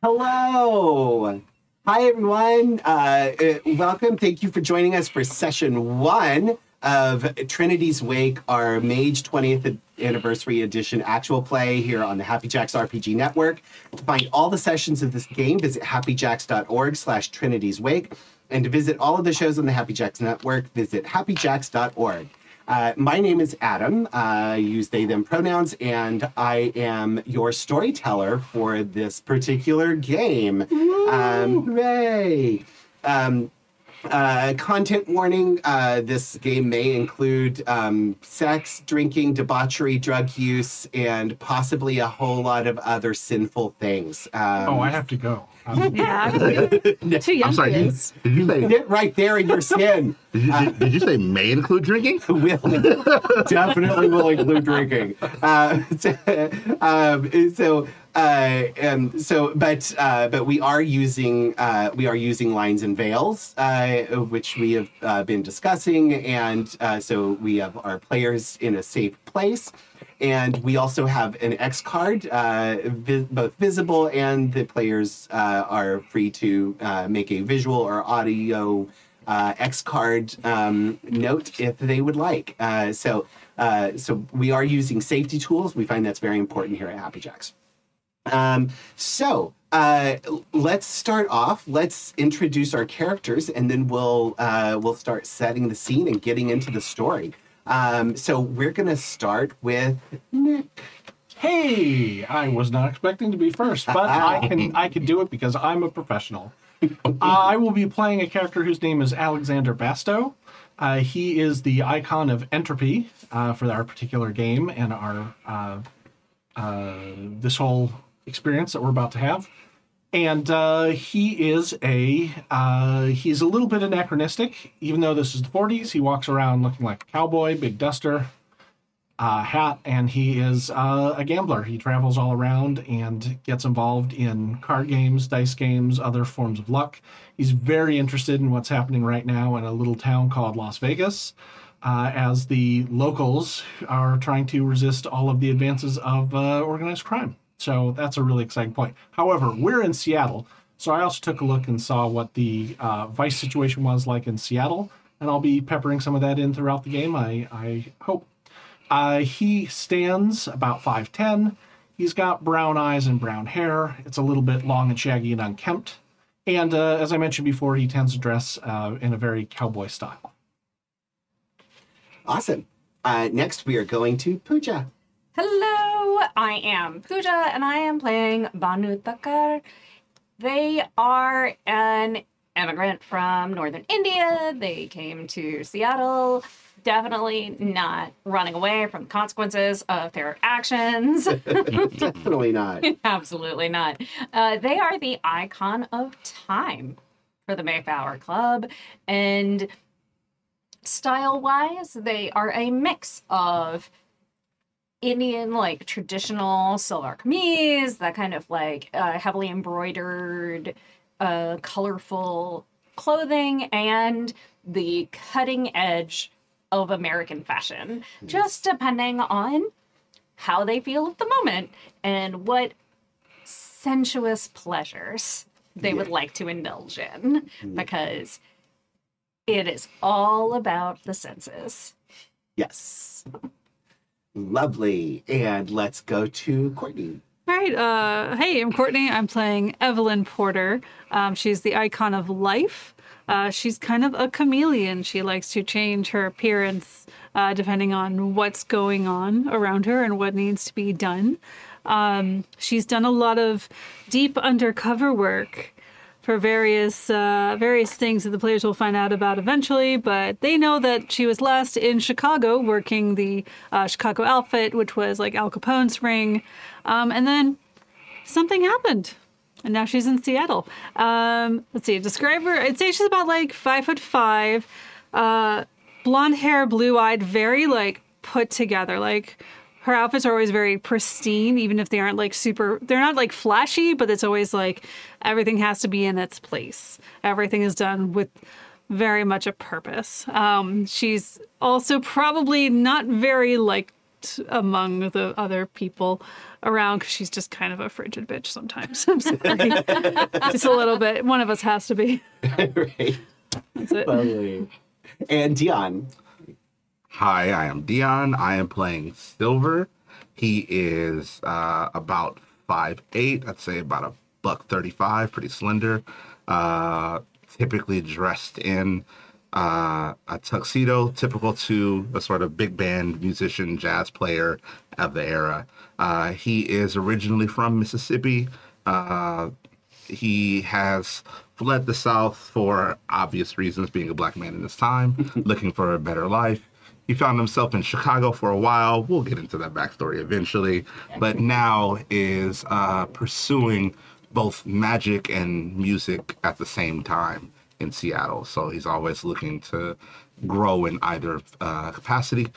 Hello. Hi, everyone. Welcome. Thank you for joining us for session 1 of Trinity's Wake, our Mage 20th anniversary edition actual play here on the happyjacksrpg network. To find all the sessions of this game, visit happyjacks.org/Trinity's Wake. And to visit all of the shows on the Happy Jacks network, visit happyjacks.org. My name is Adam. I use they, them pronouns, and I am your storyteller for this particular game. Hooray! Content warning, this game may include sex, drinking, debauchery, drug use, and possibly a whole lot of other sinful things. I have to go. Yeah, too young. I'm sorry. Did you say It right there in your sin. Did you say may include drinking? Will definitely will include drinking. But we are using lines and veils, which we have been discussing, and so we have our players in a safe place. And we also have an X card, both visible, and the players are free to make a visual or audio X card note if they would like. So we are using safety tools. We find that's very important here at Happy Jacks. Let's start off. Let's introduce our characters, and then we'll start setting the scene and getting into the story. So we're going to start with Nick. Hey, I was not expecting to be first, but I can do it because I'm a professional. I will be playing a character whose name is Alexander Basto. He is the icon of entropy for our particular game and our this whole experience that we're about to have. And he's a little bit anachronistic. Even though this is the 40s, he walks around looking like a cowboy, big duster, hat, and he is a gambler. He travels all around and gets involved in card games, dice games, other forms of luck. He's very interested in what's happening right now in a little town called Las Vegas, as the locals are trying to resist all of the advances of organized crime. So that's a really exciting point. However, we're in Seattle, so I also took a look and saw what the vice situation was like in Seattle, and I'll be peppering some of that in throughout the game, I hope. He stands about 5'10". He's got brown eyes and brown hair. It's a little bit long and shaggy and unkempt. And as I mentioned before, he tends to dress in a very cowboy style. Awesome. Next, we are going to Pooja. Hello, I am Pooja, and I am playing Banu Takar. They are an immigrant from northern India. They came to Seattle, definitely not running away from the consequences of their actions. Definitely not. Absolutely not. They are the icon of time for the Mayflower Club, and style-wise, they are a mix of Indian, like, traditional silver kameez, that kind of, like, heavily embroidered, colorful clothing, and the cutting edge of American fashion, just depending on how they feel at the moment and what sensuous pleasures they would like to indulge in, because it is all about the senses. Yes. Lovely. And let's go to Courtney. All right. Hey, I'm Courtney. I'm playing Evelyn Porter. She's the icon of life. She's kind of a chameleon. She likes to change her appearance depending on what's going on around her and what needs to be done. She's done a lot of deep undercover work for various things that the players will find out about eventually, but they know that she was last in Chicago working the Chicago outfit, which was like Al Capone's ring, and then something happened, and now she's in Seattle. Let's see, describe her. I'd say she's about like 5'5", blonde hair, blue-eyed, very like put together. Like her outfits are always very pristine, even if they aren't like they're not like flashy, but it's always like everything has to be in its place. Everything is done with very much a purpose. She's also probably not very like liked among the other people around because she's just kind of a frigid bitch sometimes. I'm sorry. Just a little bit. One of us has to be. Right. That's it. Lovely. And Dion. Hi, I am Dion. I am playing Silver. He is about 5'8", I'd say about $135, pretty slender. Typically dressed in a tuxedo, typical to a sort of big band musician, jazz player of the era. He is originally from Mississippi. He has fled the South for obvious reasons, being a black man in this time, looking for a better life. He found himself in Chicago for a while. We'll get into that backstory eventually. But now is pursuing both magic and music at the same time in Seattle. So he's always looking to grow in either capacity.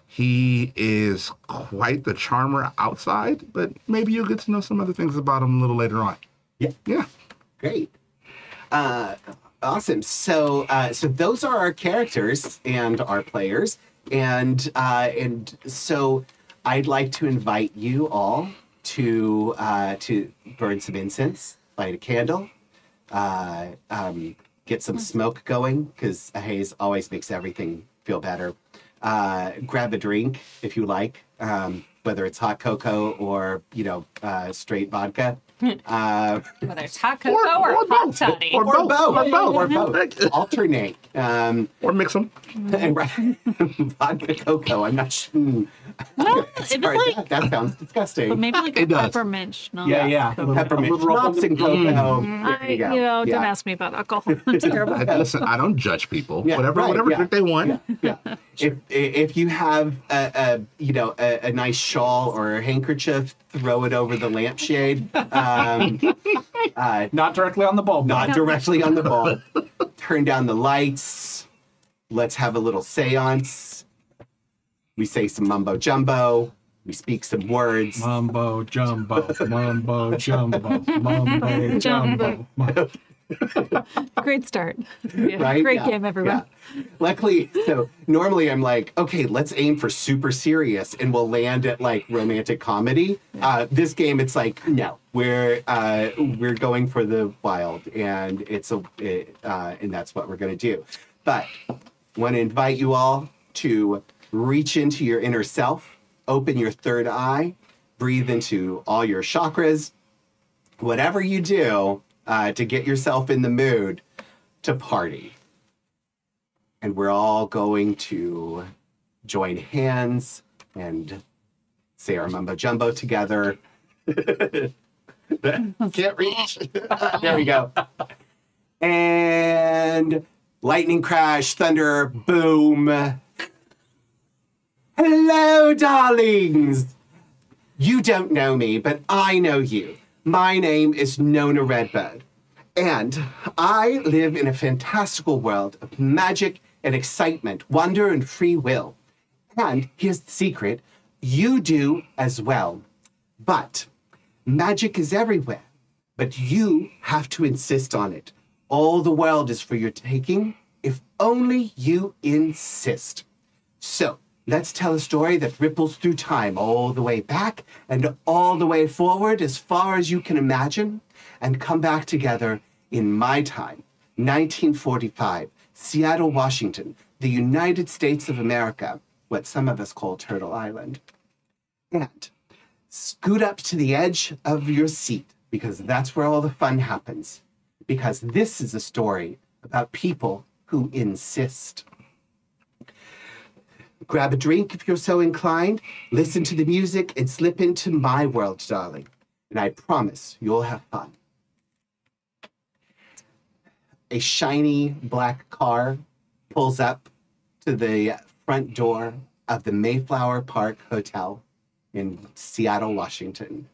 He is quite the charmer outside, but maybe you'll get to know some other things about him a little later on. Yeah. Yeah. Great. Awesome. So those are our characters and our players, and so I'd like to invite you all to burn some incense, light a candle, get some smoke going because a haze always makes everything feel better. Grab a drink if you like, whether it's hot cocoa or straight vodka. Whether it's hot cocoa or hot toddy. Or both. Or both. Alternate. Or mix them. And vodka cocoa. I'm not sure. Well, if it's like, That sounds disgusting. but maybe like a It does. peppermint schnapps. Yeah. Peppermint schnapps and cocoa. There you go. Don't ask me about alcohol. I'm terrible. Listen, I don't judge people. Yeah, whatever right, yeah. drink they want. Yeah. If you have a nice shawl or a handkerchief, throw it over the lampshade. Not directly on the bulb. Not directly on the bulb. Turn down the lights. Let's have a little seance. We say some mumbo jumbo. We speak some words. Mumbo jumbo, mumbo jumbo, mumbo jumbo. Great start. Yeah, Right? Great Yeah, game, everyone. yeah. Luckily, so normally I'm like, okay, let's aim for super serious and we'll land at like romantic comedy. This game, it's like, no, we're going for the wild, and and that's what we're gonna do. But want to invite you all to reach into your inner self, open your third eye, breathe into all your chakras, whatever you do to get yourself in the mood to party. And we're all going to join hands and say our mumbo jumbo together. Can't reach. There we go. And lightning crash, thunder, boom. Hello, darlings. You don't know me, but I know you. My name is Nona Redbird, and I live in a fantastical world of magic and excitement, wonder and free will. And here's the secret, you do as well. But magic is everywhere, but you have to insist on it. All the world is for your taking, if only you insist. So, let's tell a story that ripples through time all the way back and all the way forward as far as you can imagine, and come back together in my time, 1945, Seattle, Washington, the United States of America, what some of us call Turtle Island. And scoot up to the edge of your seat, because that's where all the fun happens. Because this is a story about people who insist. Grab a drink if you're so inclined, listen to the music, and slip into my world, darling. And I promise you'll have fun. A shiny black car pulls up to the front door of the Mayflower Park Hotel in Seattle, Washington.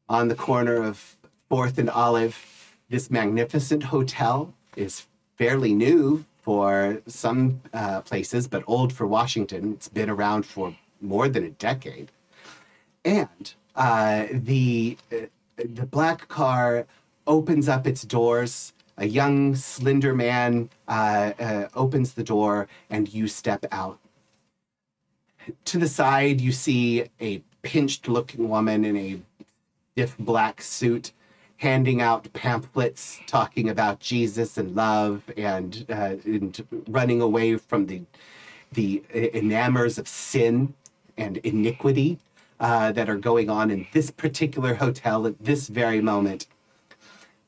On the corner of 4th and Olive, this magnificent hotel is fairly new for some places, but old for Washington. It's been around for more than a decade. And the black car opens up its doors. A young, slender man opens the door, and you step out. To the side, you see a pinched-looking woman in a stiff black suit handing out pamphlets talking about Jesus and love and running away from the enamors of sin and iniquity that are going on in this particular hotel at this very moment.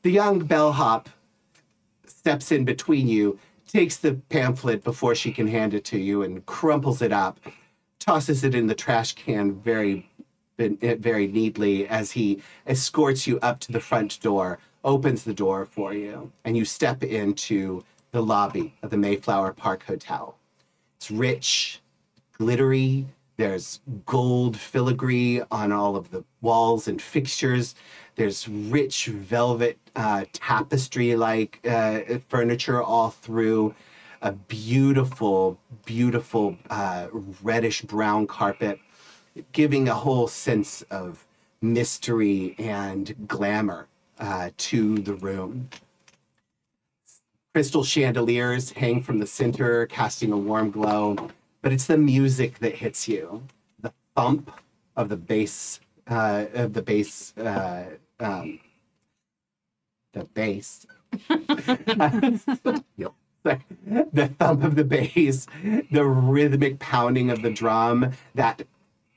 The young bellhop steps in between you, takes the pamphlet before she can hand it to you, and crumples it up, tosses it in the trash can very neatly as he escorts you up to the front door, opens the door for you, and you step into the lobby of the Mayflower Park Hotel. It's rich, glittery. There's gold filigree on all of the walls and fixtures. There's rich velvet tapestry-like furniture all through. A beautiful, beautiful reddish-brown carpet, giving a whole sense of mystery and glamour to the room. Crystal chandeliers hang from the center, casting a warm glow, but it's the music that hits you. The thump of the bass, the bass. Yep. The thump of the bass, the rhythmic pounding of the drum, that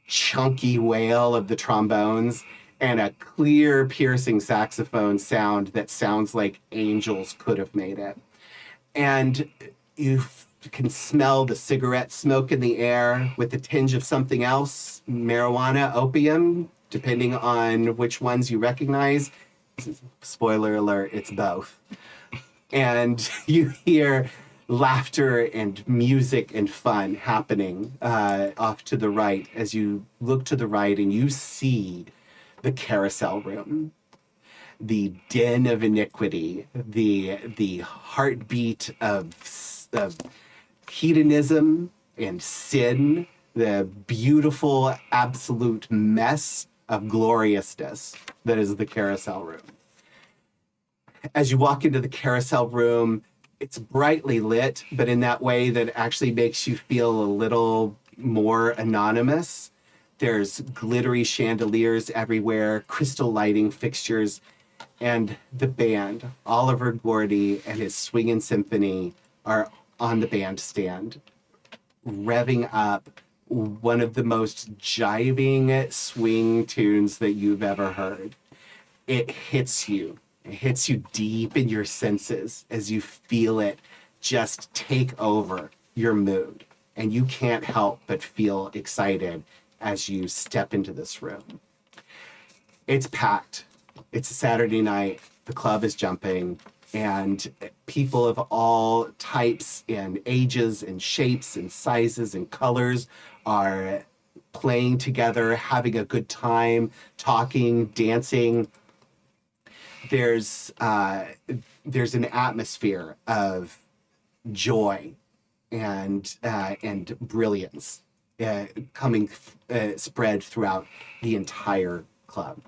chunky wail of the trombones, and a clear, piercing saxophone sound that sounds like angels could have made it. And you can smell the cigarette smoke in the air with a tinge of something else, marijuana, opium, depending on which ones you recognize. Spoiler alert, it's both. And you hear laughter and music and fun happening off to the right as you look to the right and you see the carousel room, the den of iniquity, the heartbeat of hedonism and sin, the beautiful absolute mess of gloriousness that is the carousel room. As you walk into the carousel room, it's brightly lit, but in that way that actually makes you feel a little more anonymous. There's glittery chandeliers everywhere, crystal lighting fixtures, and the band, Oliver Gordy and his Swingin' Symphony, are on the bandstand, revving up one of the most jiving swing tunes that you've ever heard. It hits you. It hits you deep in your senses as you feel it just take over your mood. And you can't help but feel excited as you step into this room. It's packed. It's a Saturday night. The club is jumping. And people of all types and ages and shapes and sizes and colors are playing together, having a good time, talking, dancing. There's an atmosphere of joy and brilliance coming spread throughout the entire club.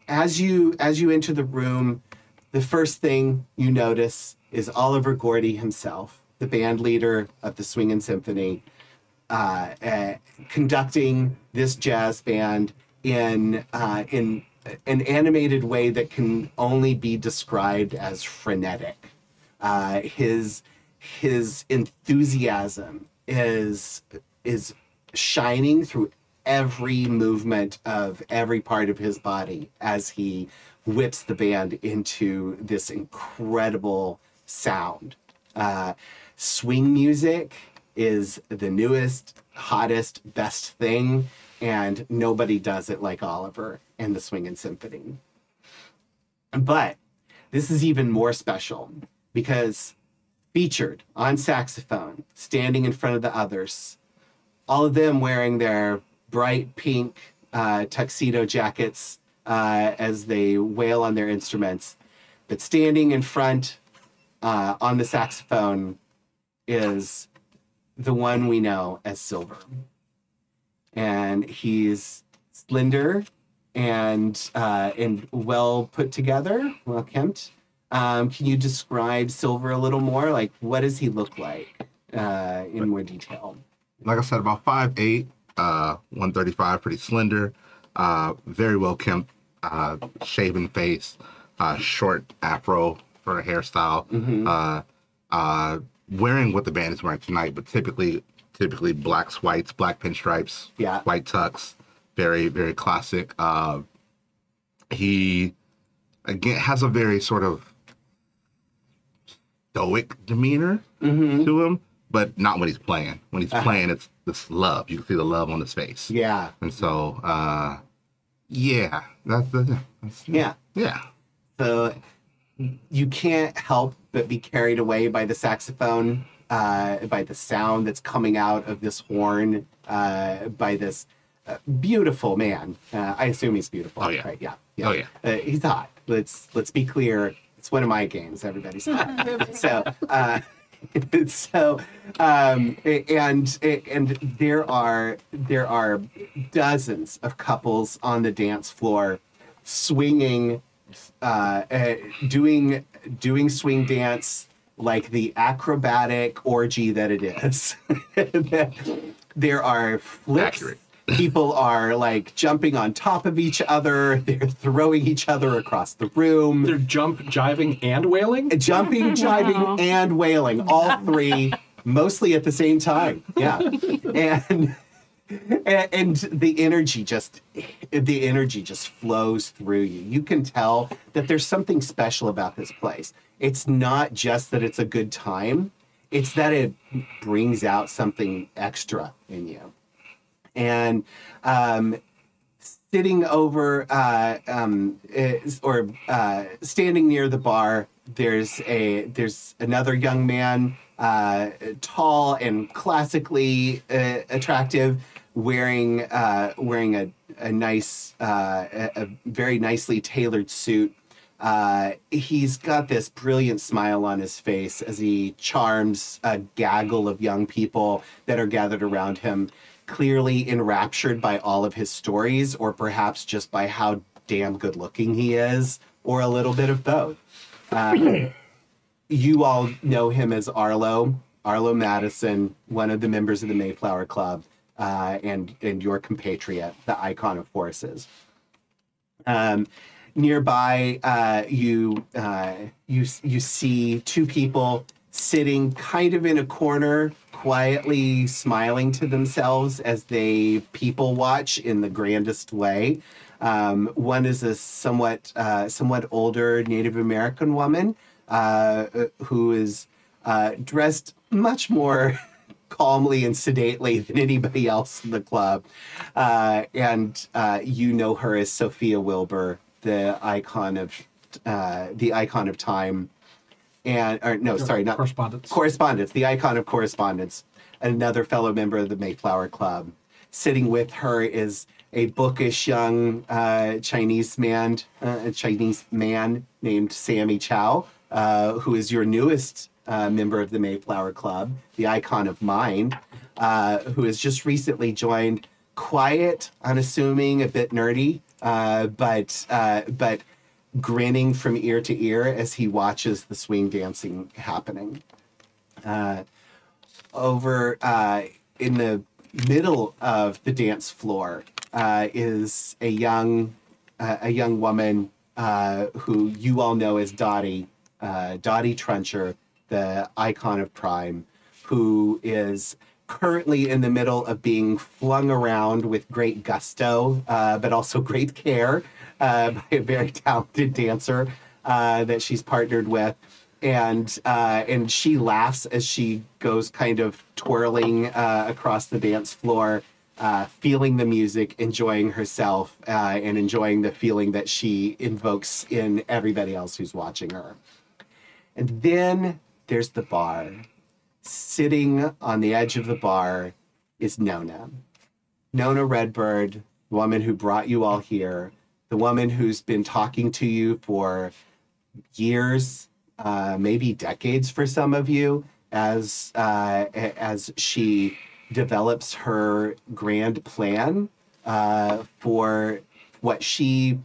As you enter the room, the first thing you notice is Oliver Gordy himself, the band leader of the Swingin' Symphony, conducting this jazz band in an animated way that can only be described as frenetic. His enthusiasm is shining through every movement of every part of his body as he whips the band into this incredible sound. Swing music is the newest, hottest, best thing, and nobody does it like Oliver and the Swingin' Symphony. But this is even more special because featured on saxophone, standing in front of the others, all of them wearing their bright pink tuxedo jackets as they wail on their instruments. But standing in front on the saxophone is the one we know as Silver. And he's slender and well put together, well kempt. Can you describe Silver a little more? Like, what does he look like in more detail? like I said, about 5'8", 135, pretty slender, very well kempt, shaven face, short afro for a hairstyle. Wearing what the band is wearing tonight, but typically blacks, whites, black pinstripes, white tux, very, very classic. He, again, has a very sort of stoic demeanor to him, but not when he's playing. When he's playing, it's this love. You can see the love on his face. Yeah. And so, yeah. Yeah. Yeah. So you can't help but be carried away by the saxophone, by the sound that's coming out of this horn, by this beautiful man. I assume he's beautiful. Oh, yeah. Right? Yeah. Oh, yeah. He's hot. Let's be clear. It's one of my games. Everybody's hot. So, and there are dozens of couples on the dance floor, swinging, doing swing dance like the acrobatic orgy that it is. There are flips. Accurate. People are like jumping on top of each other. They're throwing each other across the room. They're jiving, and wailing? Jumping, jiving, and wailing. All three, mostly at the same time. Yeah. And the energy just flows through you. You can tell that there's something special about this place. It's not just that it's a good time. It's that it brings out something extra in you. And sitting over standing near the bar, there's another young man, tall and classically attractive, wearing a nice, a very nicely tailored suit. He's got this brilliant smile on his face as he charms a gaggle of young people that are gathered around him, clearly enraptured by all of his stories, or perhaps just by how damn good looking he is, or a little bit of both. You all know him as Arlo Madison, one of the members of the Mayflower Club, and your compatriot, the Icon of Forces. Nearby, you see two people sitting kind of in a corner, quietly smiling to themselves as they people watch in the grandest way. One is a somewhat older Native American woman who is dressed much more calmly and sedately than anybody else in the club, and you know her as Sophia Wilbur, the icon of time. Correspondence, the icon of correspondence, another fellow member of the Mayflower Club. Sitting with her is a bookish young Chinese man named Sammy Chow, who is your newest member of the Mayflower Club, the icon of mind, who has just recently joined. Quiet, unassuming, a bit nerdy, but grinning from ear to ear as he watches the swing dancing happening. Over in the middle of the dance floor is a young woman who you all know as Dottie Truncher, the icon of Prime, who is currently in the middle of being flung around with great gusto, but also great care, by a very talented dancer that she's partnered with, and she laughs as she goes kind of twirling across the dance floor, feeling the music, enjoying herself, and enjoying the feeling that she invokes in everybody else who's watching her. And then there's the bar. Sitting on the edge of the bar is Nona Redbird, the woman who brought you all here, the woman who's been talking to you for years, maybe decades for some of you, as she develops her grand plan for what she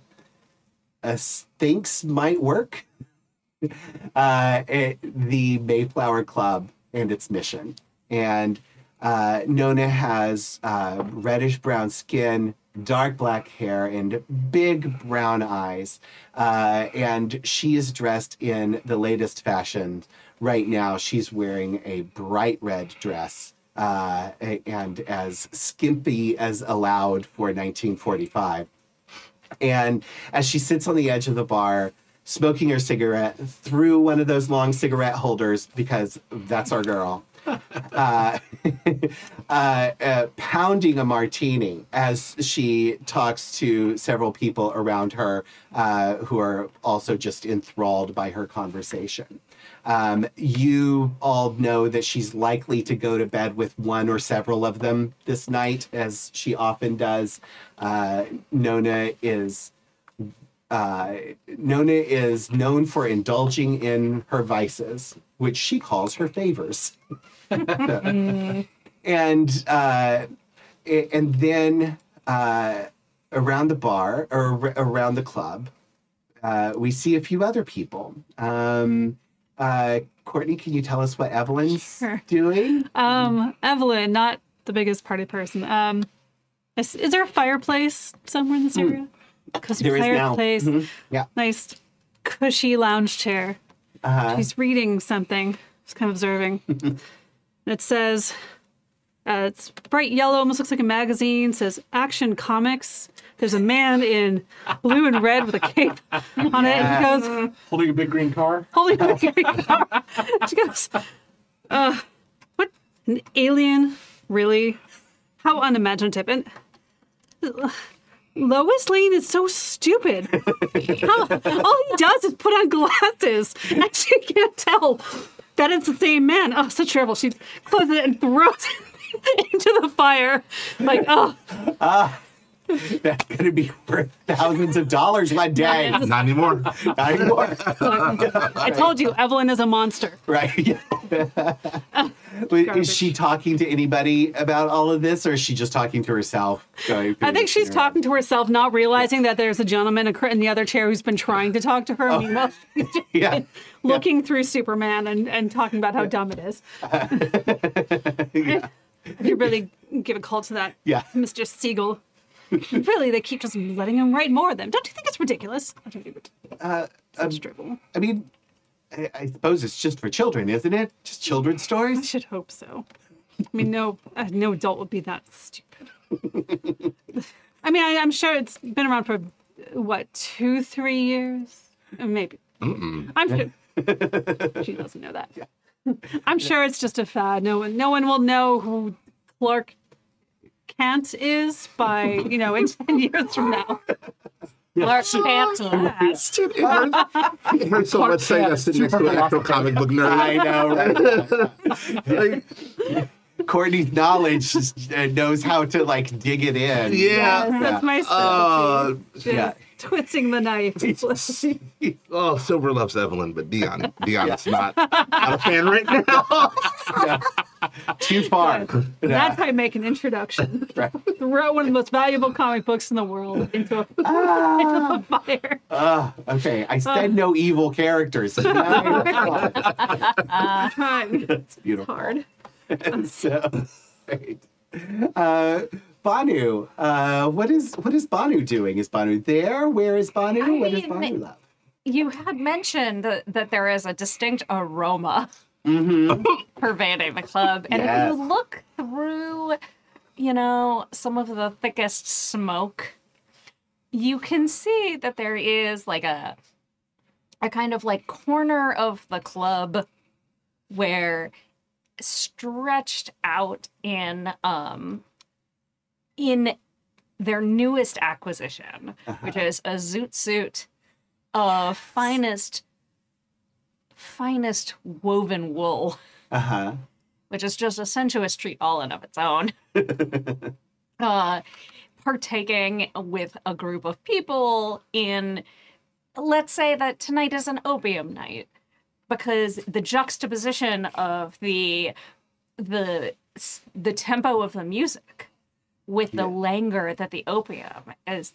thinks might work. The Mayflower Club and its mission. And Nona has reddish brown skin, dark black hair, and big brown eyes. And she is dressed in the latest fashion. Right now, she's wearing a bright red dress and as skimpy as allowed for 1945. And as she sits on the edge of the bar, smoking her cigarette through one of those long cigarette holders, because that's our girl, pounding a martini as she talks to several people around her who are also just enthralled by her conversation. You all know that she's likely to go to bed with one or several of them this night, as she often does. Nona is known for indulging in her vices, which she calls her favors. And then around the bar, or around the club, we see a few other people. Courtney, can you tell us what Evelyn's doing? Evelyn, not the biggest party person. Is there a fireplace somewhere in this area? Cozy There is now. fireplace. Mhm. Yeah. Nice cushy lounge chair. She's reading something. Just kind of observing. And it says, it's bright yellow, almost looks like a magazine. It says Action Comics. There's a man in blue and red with a cape on it. And he goes, Holding a big green car. holding a green car. She goes, what? An alien? Really? How unimaginative. And Lois Lane is so stupid. All he does is put on glasses, and she can't tell that it's the same man. Oh, so terrible. She closes it and throws it into the fire. Like, oh. That's going to be worth thousands of dollars one day. Not anymore. Not anymore. I told you, Evelyn is a monster. Right. Is she talking to anybody about all of this, or is she just talking to herself? I think she's talking to herself, not realizing that there's a gentleman in the other chair who's been trying to talk to her. Meanwhile, she's just looking through Superman and talking about how dumb it is. If you really give a call to that, Mr. Siegel. Really, they keep just letting him write more of them. Don't you think it's ridiculous? I don't think it's drivel. I mean, I suppose it's just for children, isn't it? Just children's I stories? should hope so. I mean, no adult would be that stupid. I mean, I'm sure it's been around for, what, 2-3 years? Maybe. I'm sure. She doesn't know that. I'm sure it's just a fad. No one will know who Clark Kent is by, in 10 years from now. Clark Kent. I heard someone say that sitting next to an actual comic book nerd. I know, right? Courtney's knowledge knows how to, dig it in. Yeah. That's my specialty. Twisting the knife. Oh, Silver loves Evelyn, but Dion is not a fan right now. Too far. That's how you make an introduction. Right. Throw one of the most valuable comic books in the world into a fire. Okay, I said no evil characters. It's beautiful. Hard. So, great. Banu, what is Banu doing? Is Banu there? Where is Banu? What does Banu love? You had mentioned that there is a distinct aroma pervading the club. And if you look through, some of the thickest smoke, you can see that there is a kind of corner of the club where stretched out in their newest acquisition, which is a zoot suit of finest woven wool, which is just a sensuous treat all in of its own. Partaking with a group of people in, let's say that tonight is an opium night, because the juxtaposition of the tempo of the music with the languor that the opium is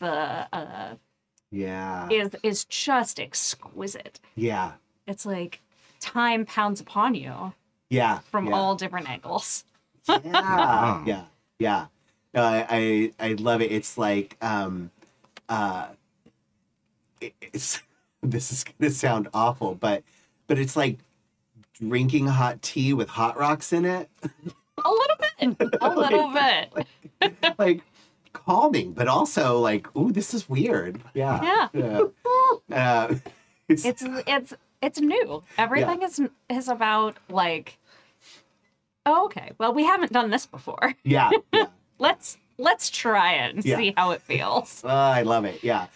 is just exquisite. Yeah. It's like time pounds upon you. Yeah. From all different angles. Yeah, yeah. I love it. It's like it's this is gonna sound awful, but it's like drinking hot tea with hot rocks in it. A little bit. A little bit. Like calming, but also like, ooh, this is weird. Yeah. It's new. Everything is about like, oh, okay, well, we haven't done this before. Yeah. Let's try it and see how it feels. I love it. Yeah.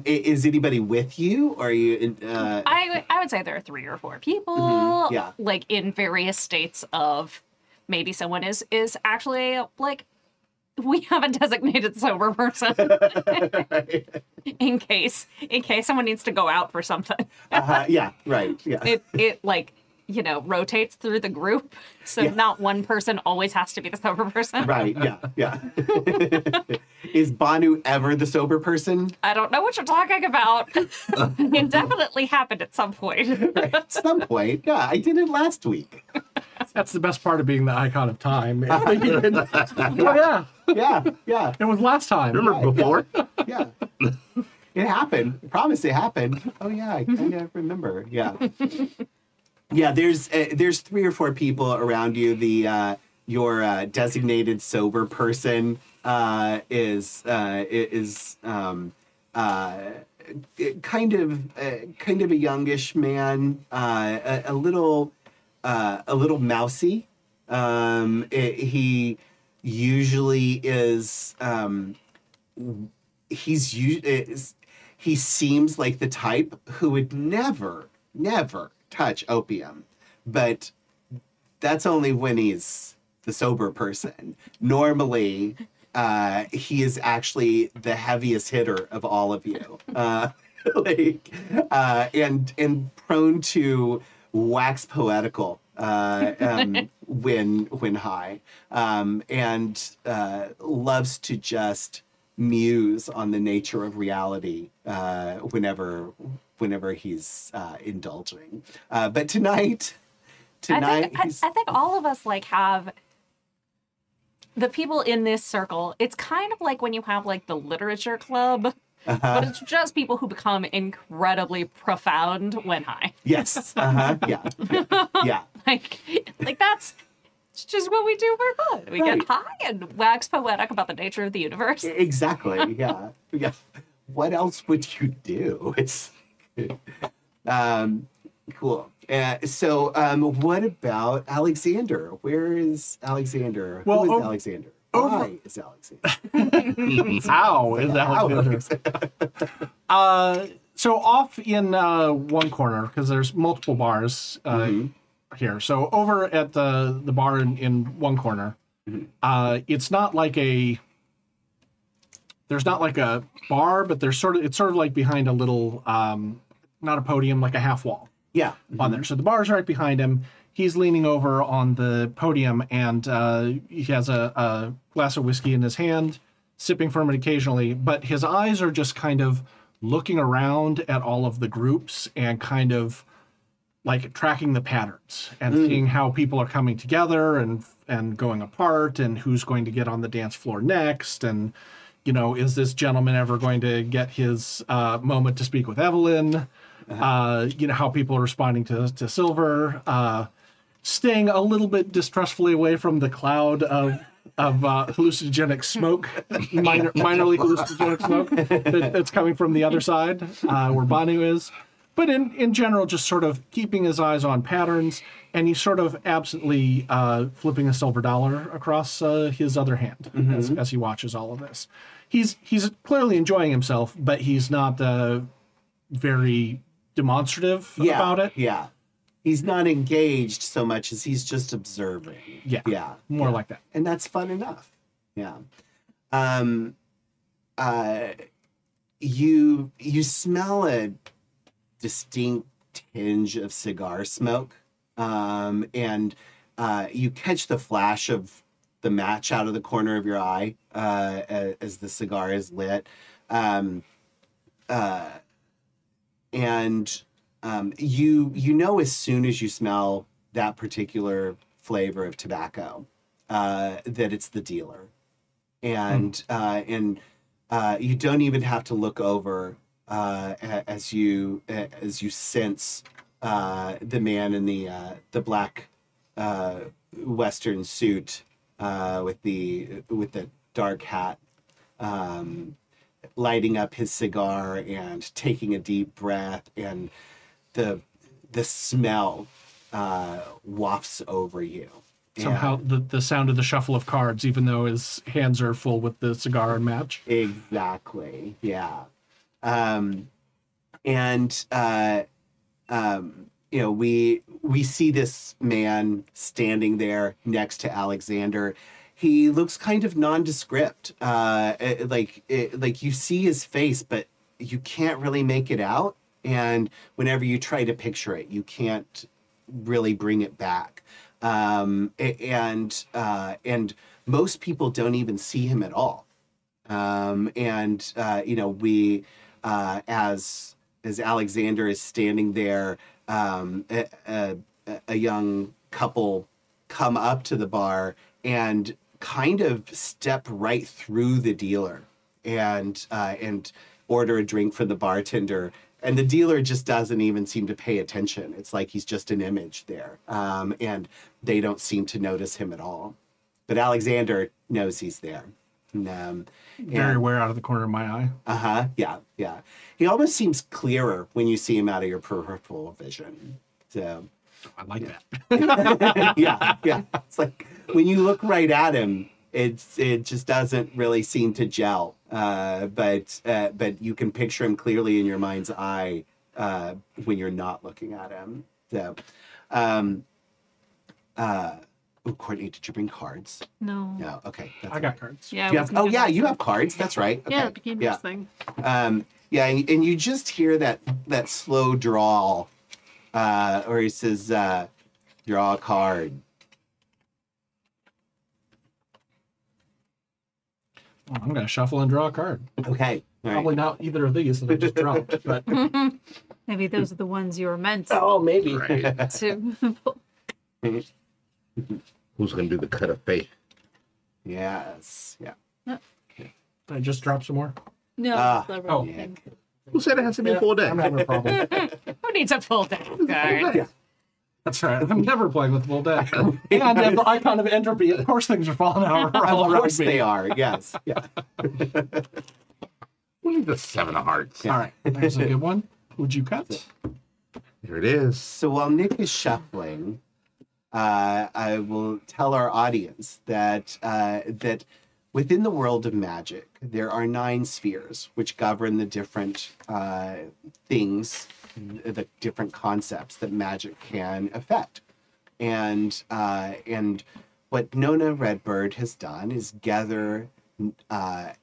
Is anybody with you? Or are you? I would say there are 3 or 4 people. Mm-hmm. Yeah. Like in various states of maybe someone is actually like, we have a designated sober person in case someone needs to go out for something. Yeah. Right. Yeah. It like, rotates through the group, so not one person always has to be the sober person. Right. Yeah. Is Banu ever the sober person? I don't know what you're talking about. It definitely happened at some point. At some point. Yeah, I did it last week. That's the best part of being the icon of time. Oh, Yeah. it was last time. Remember before? Yeah. It happened. I promise it happened. Oh yeah, I kind of remember. Yeah. Yeah, there's 3 or 4 people around you. Your designated sober person is kind of a youngish man, a little mousy. He usually is. He seems like the type who would never touch opium, but that's only when he's the sober person. Normally, he is actually the heaviest hitter of all of you, and prone to wax poetical when high, and loves to just muse on the nature of reality whenever he's indulging. But tonight, I think all of us like have the people in this circle. It's kind of like when you have like the literature club, but it's just people who become incredibly profound when high. Yes. Yeah. Like that's just what we do for fun. We Right. get high and wax poetic about the nature of the universe. Exactly. Yeah. What else would you do? It's cool. So, what about Alexander? Where is Alexander? Who is Alexander? Why is Alexander? How is Alexander? So off in one corner, because there's multiple bars here. So over at the bar in one corner, it's not like there's not like a bar, but it's sort of like behind a little, not a podium, like a half wall. Yeah. On there. So the bar's right behind him. He's leaning over on the podium, and he has a glass of whiskey in his hand, sipping from it occasionally, but his eyes are just kind of looking around at all of the groups and kind of like tracking the patterns and seeing how people are coming together and going apart, and who's going to get on the dance floor next, and is this gentleman ever going to get his moment to speak with Evelyn? How people are responding to Silver, staying a little bit distrustfully away from the cloud of hallucinogenic smoke, minorly hallucinogenic smoke that's coming from the other side where Banu is. But in general, just sort of keeping his eyes on patterns, and he's sort of absently flipping a silver dollar across his other hand as he watches all of this. He's clearly enjoying himself, but he's not very demonstrative about it. Yeah. He's not engaged so much as he's just observing. Yeah. More like that. And that's fun enough. Yeah. You smell a distinct tinge of cigar smoke, and you catch the flash of the match out of the corner of your eye as the cigar is lit. And you know as soon as you smell that particular flavor of tobacco that it's the dealer, and you don't even have to look over as you sense the man in the black Western suit with the dark hat, lighting up his cigar and taking a deep breath, and the smell wafts over you. Somehow the sound of the shuffle of cards, even though his hands are full with the cigar and match. Exactly. Yeah. We see this man standing there next to Alexander. He looks kind of nondescript. Like you see his face, but you can't really make it out. And whenever you try to picture it, you can't really bring it back. And most people don't even see him at all. As Alexander is standing there, a young couple come up to the bar and kind of step right through the dealer and order a drink for the bartender. And the dealer just doesn't even seem to pay attention. It's like he's just an image there. And they don't seem to notice him at all. But Alexander knows he's there. Very aware out of the corner of my eye. Uh-huh. Yeah. He almost seems clearer when you see him out of your peripheral vision. So I like that. yeah. It's like when you look right at him, it just doesn't really seem to gel. But you can picture him clearly in your mind's eye when you're not looking at him. So, Courtney, did you bring cards? No. No. Okay. I got cards. Yeah. You have, you have cards. That's right. Okay. Yeah, it became this thing. And you just hear that slow drawl, where he says, "Draw a card." Well, I'm going to shuffle and draw a card. Okay. All right. Probably not either of these that I just dropped, but Maybe those are the ones you were meant Oh, maybe. Right. to. Who's going to do the cut of fate? Yes. Yeah. did I just drop some more? No, Ah, it's the oh. wrong thing. Who said it has to be a full deck? I'm having a problem. Who needs a full deck of cards? Yeah. That's right. I'm never playing with full deck. And as the icon of entropy, of course things are falling out all Of around course me. they are. Yes. Yeah. We need the 7 of hearts. All right. There's a good one. Would you cut? Here it is. So while Nick is shuffling, I will tell our audience that within the world of magic, there are 9 spheres which govern the different things, the different concepts that magic can affect. And what Nona Redbird has done is gather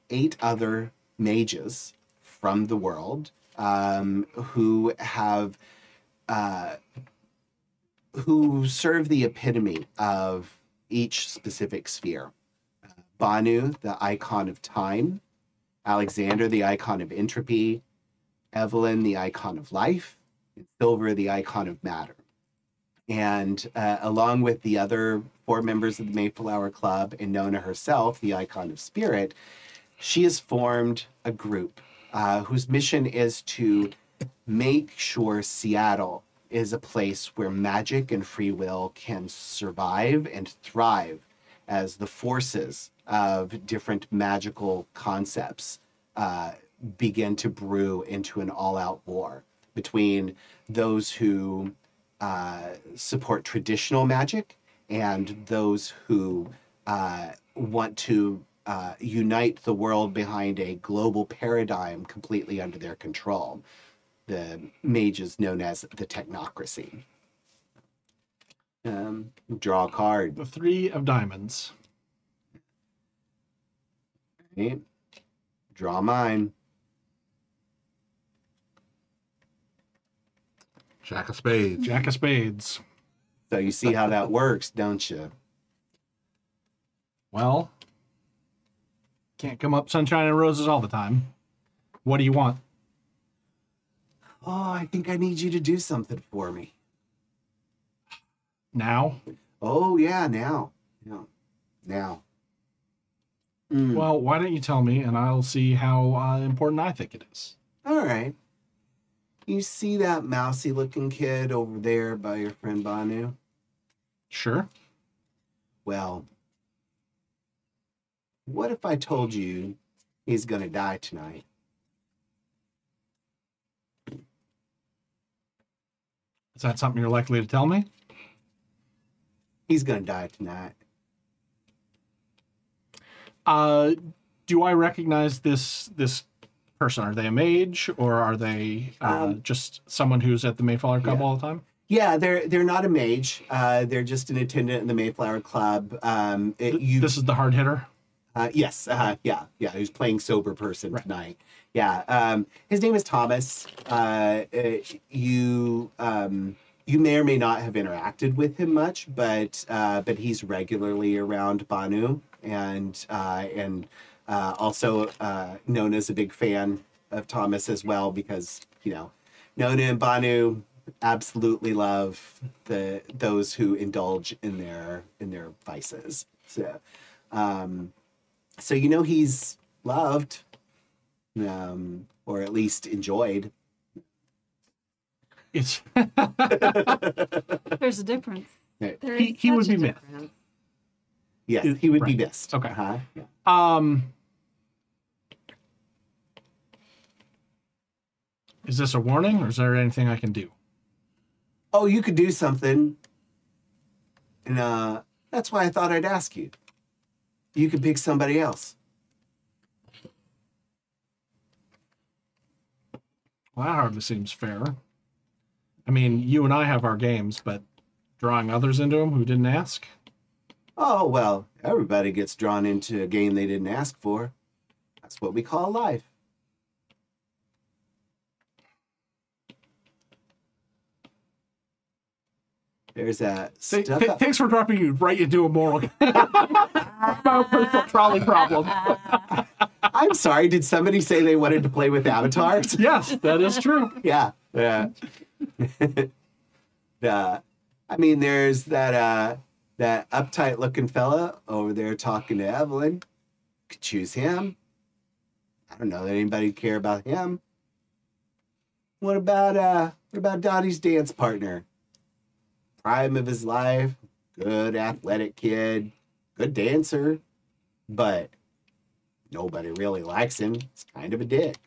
8 other mages from the world who have who serve the epitome of each specific sphere. Banu, the icon of time; Alexander, the icon of entropy; Evelyn, the icon of life; and Silver, the icon of matter. And along with the other 4 members of the Mayflower Club and Nona herself, the icon of spirit, she has formed a group whose mission is to make sure Seattle is a place where magic and free will can survive and thrive as the forces of different magical concepts begin to brew into an all-out war between those who support traditional magic and those who want to unite the world behind a global paradigm completely under their control. The mages known as the technocracy. Draw a card. The 3 of diamonds. Okay. Draw mine. Jack of spades. Jack of spades. So you see how that works, don't you? Well, can't come up sunshine and roses all the time. What do you want? Oh, I think I need you to do something for me. Now? Oh, yeah, now. Yeah. now. Well, why don't you tell me, and I'll see how important I think it is. All right. You see that mousy-looking kid over there by your friend Banu? Sure. Well, what if I told you he's gonna die tonight? Is that something you're likely to tell me? He's gonna die tonight. Do I recognize this person? Are they a mage, or are they just someone who's at the Mayflower Club all the time? Yeah, they're not a mage. They're just an attendant in the Mayflower Club. This is the hard hitter? Yes. Yeah. Who's playing sober person tonight. Yeah. His name is Thomas. You may or may not have interacted with him much, but he's regularly around Banu, and also known as a big fan of Thomas as well, because Nona and Banu absolutely love those who indulge in their vices. So he's loved, or at least enjoyed. It's There's a difference. he would be missed. Yes, he would be missed. Okay. Yeah. Is this a warning, or is there anything I can do? Oh, you could do something. And that's why I thought I'd ask you. You could pick somebody else. Well, that hardly seems fair. I mean, you and I have our games, but drawing others into them who didn't ask? Oh, well, everybody gets drawn into a game they didn't ask for. That's what we call life. There's that stuck up. Thanks for dropping you right into a moral personal trolley problem. I'm sorry, did somebody say they wanted to play with avatars? Yes, that is true. Yeah. I mean, there's that uptight looking fella over there talking to Evelyn. Could choose him. I don't know that anybody'd care about him. What about Dottie's dance partner? Prime of his life, good athletic kid, good dancer, but nobody really likes him. He's kind of a dick.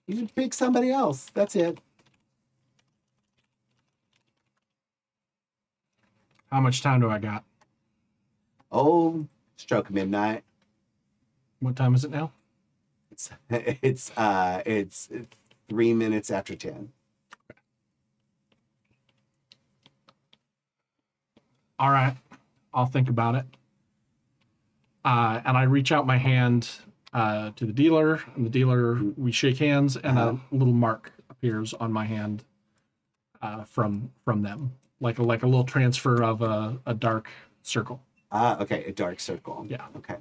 You should pick somebody else. That's it. How much time do I got? Oh, stroke of midnight. What time is it now? It's 3 minutes after 10. All right, I'll think about it. And I reach out my hand to the dealer, and the dealer, we shake hands, and a little mark appears on my hand from them, like a little transfer of a dark circle. Okay, a dark circle. Yeah. Okay.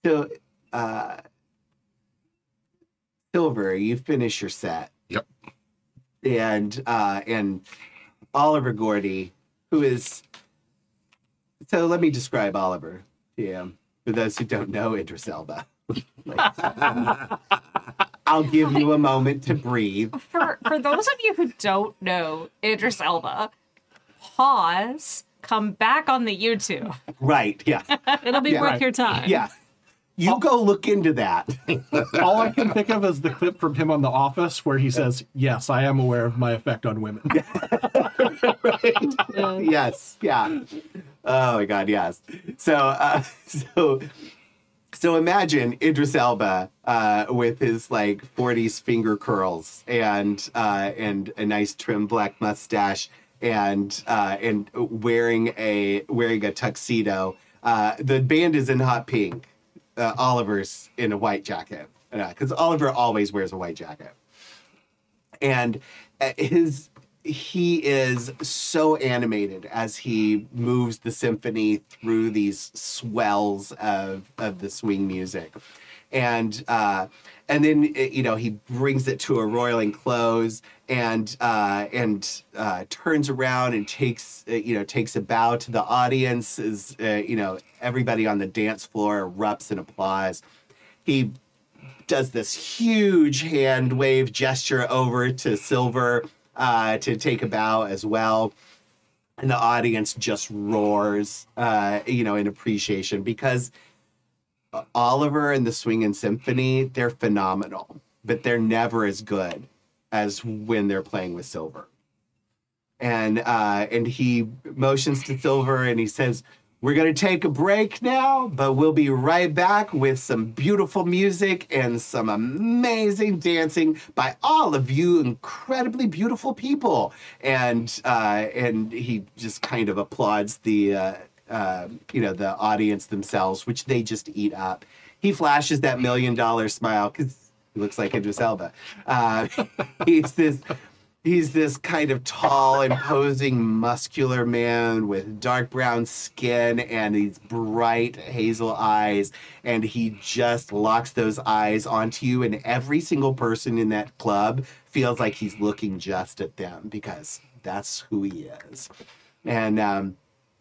So, Silver, you finish your set. Yep. And Oliver Gordy, who is... So let me describe Oliver to you, for those who don't know Idris Elba. I'll give you a moment to breathe. For those of you who don't know Idris Elba, pause, come back on the YouTube. Right, yeah. It'll be worth your time. Yeah. You go look into that. All I can think of is the clip from him on The Office where he says, "Yes, I am aware of my effect on women." Right. Yes, yeah. Oh my God, yes. So imagine Idris Elba with his like 40s finger curls and a nice trim black mustache and wearing a tuxedo. The band is in hot pink. Oliver's in a white jacket because Oliver always wears a white jacket, and he is so animated as he moves the symphony through these swells of the swing music. And then he brings it to a roiling close and turns around and takes a bow to the audience as everybody on the dance floor erupts in applause. He does this huge hand wave gesture over to Silver to take a bow as well. And the audience just roars, in appreciation, because Oliver and the Swingin' Symphony, they're phenomenal, but they're never as good as when they're playing with Silver. And he motions to Silver and he says, "We're going to take a break now, but we'll be right back with some beautiful music and some amazing dancing by all of you incredibly beautiful people." And he just kind of applauds the audience themselves, which they just eat up. He flashes that $1 million smile because he looks like Idris Elba. He's this kind of tall, imposing, muscular man with dark brown skin and these bright hazel eyes. And he just locks those eyes onto you. And every single person in that club feels like he's looking just at them because that's who he is. And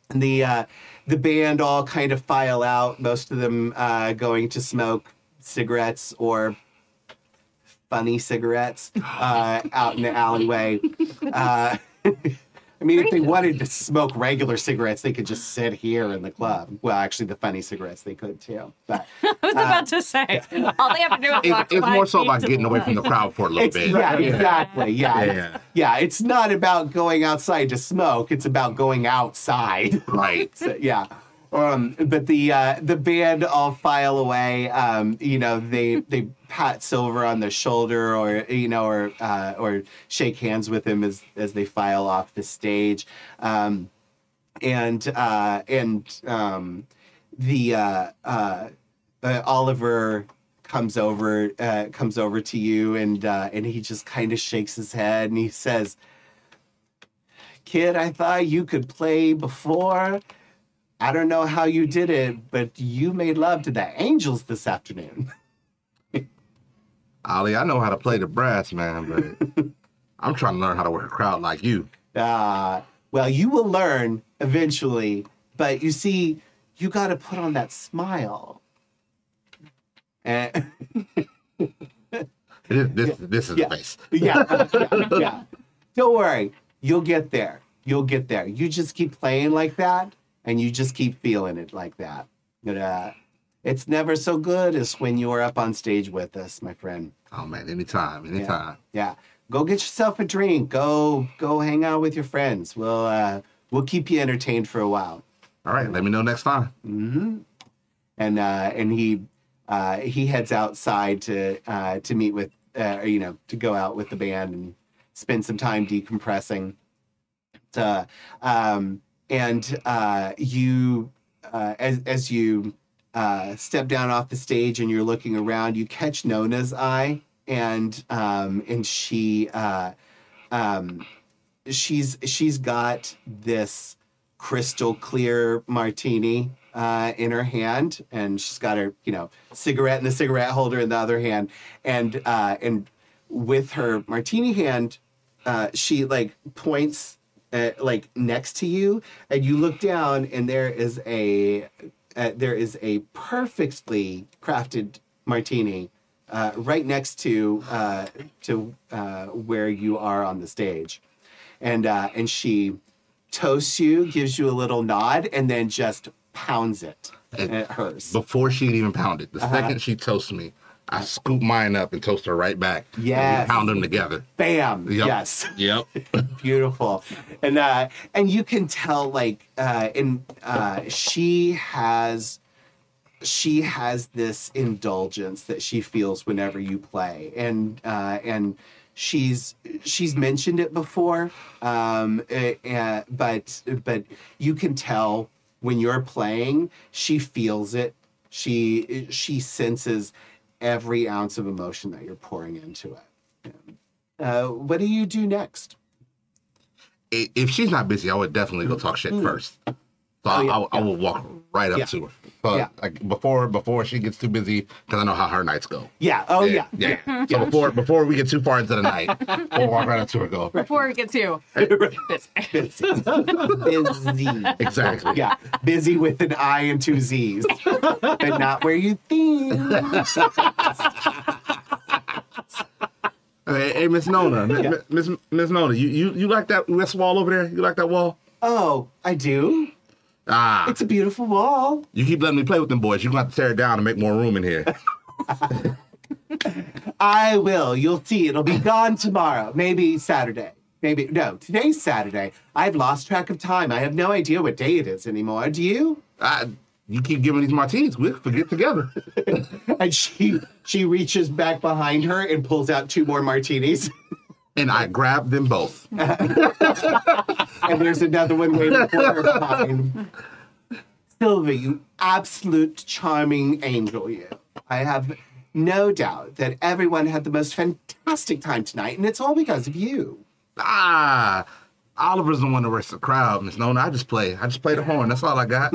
the band all kind of file out, most of them going to smoke cigarettes or funny cigarettes out in the alleyway. I mean, if they wanted to smoke regular cigarettes, they could just sit here in the club. Well, actually, the funny cigarettes, they could too. But I was about to say, all they have to do is walk it's 5 more so feet about to getting the away from the left. crowd for a little bit. Yeah, exactly. Yeah. It's not about going outside to smoke. It's about going outside. Right. So, yeah. But the band all file away. They pat Silver on the shoulder, or shake hands with him as they file off the stage. Oliver comes over to you and he just kind of shakes his head and he says, "Kid, I thought you could play before. I don't know how you did it, but you made love to the angels this afternoon." Ollie, I know how to play the brass, man, but I'm trying to learn how to work a crowd like you. Well, you will learn eventually, but you see, you got to put on that smile. And This is the face. Yeah. Don't worry, you'll get there. You just keep playing like that, and you just keep feeling it like that. But it's never so good as when you're up on stage with us, my friend. Oh man, anytime. Yeah. Go get yourself a drink. Go hang out with your friends. We'll keep you entertained for a while. All right, let me know next time. Mm-hmm. And he heads outside to meet with to go out with the band and spend some time decompressing. As you step down off the stage and you're looking around, you catch Nona's eye, and she's got this crystal clear martini in her hand, and she's got her cigarette in the cigarette holder in the other hand, and with her martini hand, she points next to you, and you look down, and there is a perfectly crafted martini right next to where you are on the stage, and she toasts you, gives you a little nod, and then just pounds it at hers. Before she'd even pound it, the second she toasts me, I scoop mine up and toast her right back. Yes. And we pound them together. Bam. Yep. Yes. Yep. Beautiful. And you can tell she has this indulgence that she feels whenever you play, and she's mentioned it before, but you can tell when you're playing, she feels it. She senses every ounce of emotion that you're pouring into it. What do you do next? If she's not busy, I would definitely go talk shit first. So I will walk right up to her. So Yeah. like before she gets too busy, because I know how her nights go. Yeah. Oh, yeah. Yeah. So before we get too far into the night, we'll walk right up to her and go. Before we get to Busy. Busy. Exactly. Yeah. Busy with an I and two Z's. But not where you think. Hey, Miss Nona. Miss Nona, you like that west wall over there? You like that wall? Oh, I do. Ah. It's a beautiful wall. You keep letting me play with them boys. You're going to have to tear it down and make more room in here. I will. You'll see. It'll be gone tomorrow. Maybe Saturday. No, today's Saturday. I've lost track of time. I have no idea what day it is anymore. Do you? You keep giving these martinis. We'll forget together. And she reaches back behind her and pulls out 2 more martinis. And I grab them both. And there's another one waiting for her behind. Sylvie, you absolute charming angel, you. I have no doubt that everyone had the most fantastic time tonight, and it's all because of you. Oliver's the one that works the crowd, Miss Nona. I just play the horn. That's all I got.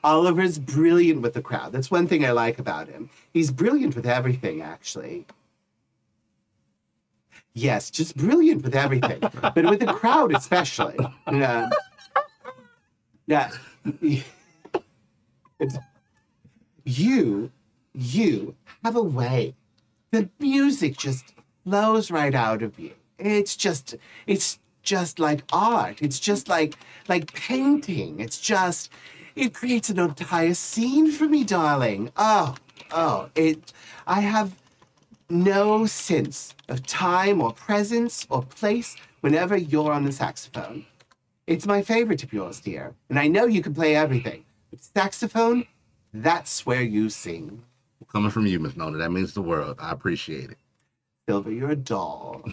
Oliver's brilliant with the crowd. That's one thing I like about him. He's brilliant with everything, actually. Yes, just brilliant with everything, but with the crowd especially. You have a way. The music just flows right out of you. It's just like art. It's just like painting. It creates an entire scene for me, darling. I have no sense of time or presence or place whenever you're on the saxophone. It's my favorite of yours, dear. And I know you can play everything. But saxophone, that's where you sing. Coming from you, Miss Nona, that means the world. I appreciate it. Silver, you're a doll.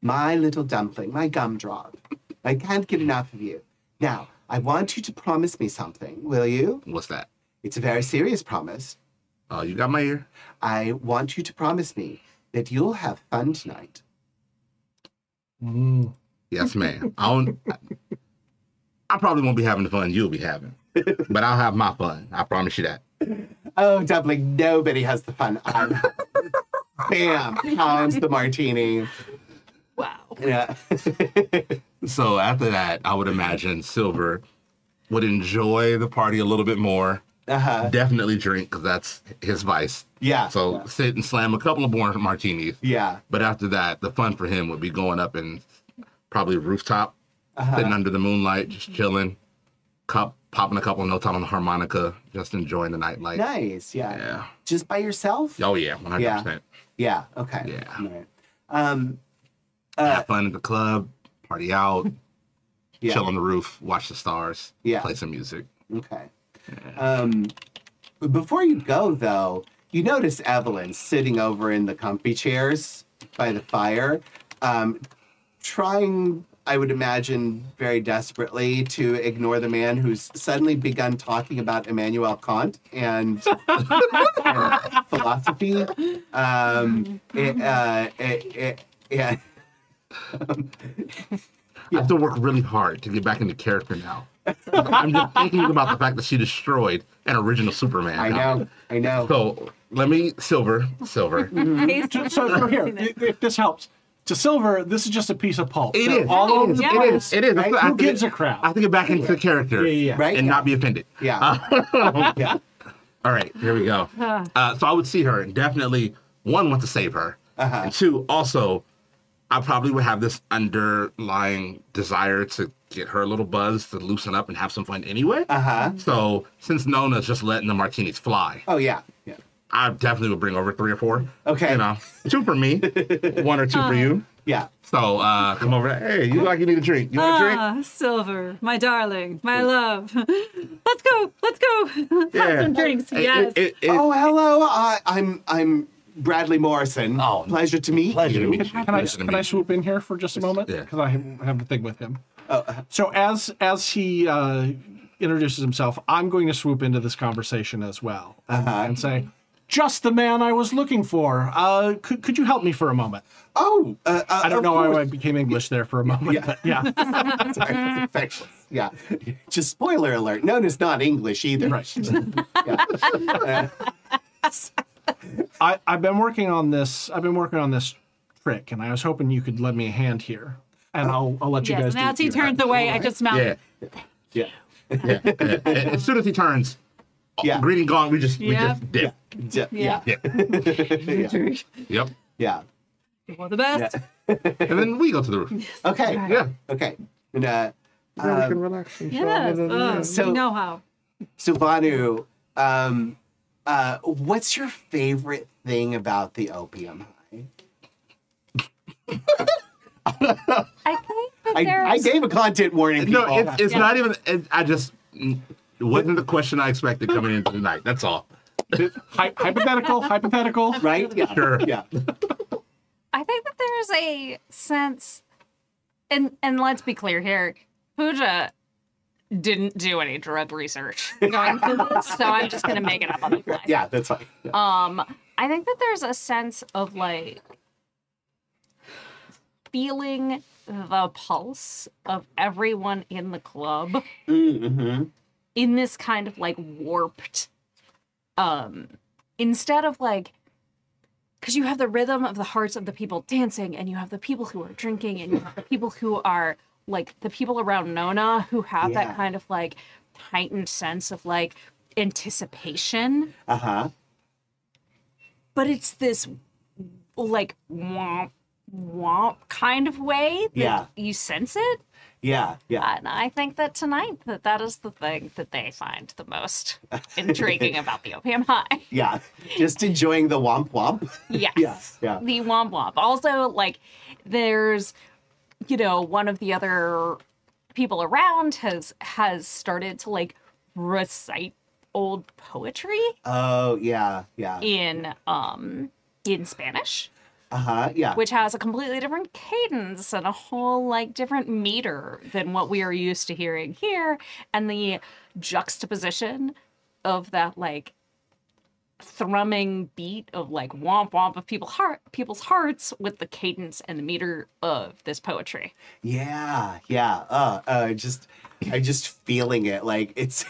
My little dumpling, my gumdrop. I can't get enough of you. Now, I want you to promise me something, will you? What's that? It's a very serious promise. Oh, you got my ear? I want you to promise me that you'll have fun tonight. Yes, ma'am. I probably won't be having the fun you'll be having, but I'll have my fun. I promise you that. Oh, dumpling, nobody has the fun. Bam, pounds the martini. wow. Yeah. So after that, I would imagine Silver would enjoy the party a little bit more. Definitely drink, because that's his vice. Yeah. So sit and slam a couple of more martinis. Yeah. But after that, the fun for him would be going up and probably rooftop, sitting under the moonlight, just chilling, popping a couple of notes out on the harmonica, just enjoying the nightlight. Nice. Yeah. Yeah. Just by yourself? Oh yeah, 100%. Yeah. Okay. Yeah. All right. Have fun at the club, party out, Yeah. chill on the roof, watch the stars, Yeah. play some music. Okay. Before you go, though, you notice Evelyn sitting over in the comfy chairs by the fire, trying, I would imagine, very desperately to ignore the man who's suddenly begun talking about Immanuel Kant and philosophy. Yeah. I have to work really hard to get back into character now. I'm just thinking about the fact that she destroyed an original Superman. I know. So let me, Silver. So here, if this helps, to Silver, this is just a piece of pulp. It is. All over the place. It is. Right? Who gives a crap? I have to get back into the character Yeah. Right? and not be offended. Yeah. Yeah. All right, here we go. So I would see her and definitely, one, want to save her. And two, also, I probably would have this underlying desire to get her a little buzz to loosen up and have some fun anyway. So since Nona's just letting the martinis fly, Oh, yeah. Yeah. I definitely would bring over 3 or 4. Okay. You know, 2 for me, 1 or 2 for you. Yeah. So come over. Hey, you need a drink? You want a drink? Silver, my darling, my love. Let's go. Yeah. Some drinks, It- yes. Oh, hello. I'm Bradley Morrison. Oh, pleasure to meet pleasure you. to meet you. Can I swoop in here for just a moment? Yeah. Because I have a thing with him. So as he introduces himself, I'm going to swoop into this conversation as well and say, just the man I was looking for. Could you help me for a moment? Oh, I don't know how I became English there for a moment, Yeah. but yeah. Sorry, it's infectious. Yeah. Just spoiler alert. No, it's not English either. Right. Yeah. I've been working on this. I've been working on this trick, and I was hoping you could lend me a hand here, and I'll let you Yes, guys. and as do he it here. turns away, I just mount. Yeah. Yeah. As soon as he turns, Yeah. greeting gone, we just Yeah. dip. Yeah. Yeah. Yeah. Yep. Yeah. You're the best. And then we go to the roof. Okay. Yeah. Okay. And, Now we can relax and Yes. So- You know how. so Banu, what's your favorite thing about the opium high? I think that I there's gave a content warning. No, People. it's not even. It wasn't the question I expected coming into the night. That's all. Hypothetical. Right? Yeah. Sure. Yeah. I think that there's a sense, and let's be clear here, Pooja didn't do any drug research going through this, so I'm just gonna make it up on the fly. Yeah, that's fine. Yeah. I think that there's a sense of like feeling the pulse of everyone in the club Mm-hmm. in this kind of like warped, instead of like, because you have the rhythm of the hearts of the people dancing, and you have the people who are drinking, and you have the people who are like the people around Nona who have Yeah. that kind of like heightened sense of like anticipation. Uh-huh. But it's this like womp womp kind of way that Yeah. you sense it. Yeah. Yeah. And I think that tonight that is the thing that they find the most intriguing about the Opium High. Yeah. Just enjoying the womp womp. Yes. Yes. Yeah. The womp womp. Also, like, there's, you know, one of the other people around has started to like recite old poetry Oh, yeah. Yeah. in Spanish, Uh-huh. Yeah. which has a completely different cadence and a whole like different meter than what we are used to hearing here, and the juxtaposition of that like thrumming beat of like womp womp of people's hearts with the cadence and the meter of this poetry. Yeah, yeah. I'm just feeling it. Like it's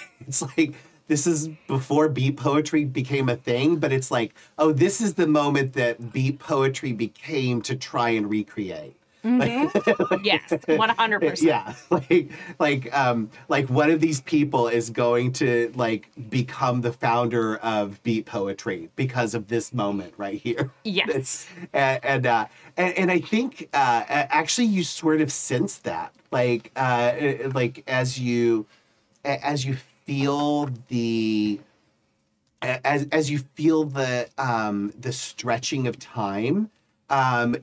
like this is before beat poetry became a thing, but it's like, oh, this is the moment that beat poetry became to try and recreate. Yes, 100%. Yeah, like one of these people is going to like become the founder of beat poetry because of this moment right here. Yes. And I think actually you sort of sense that like as you feel the as you feel the stretching of time,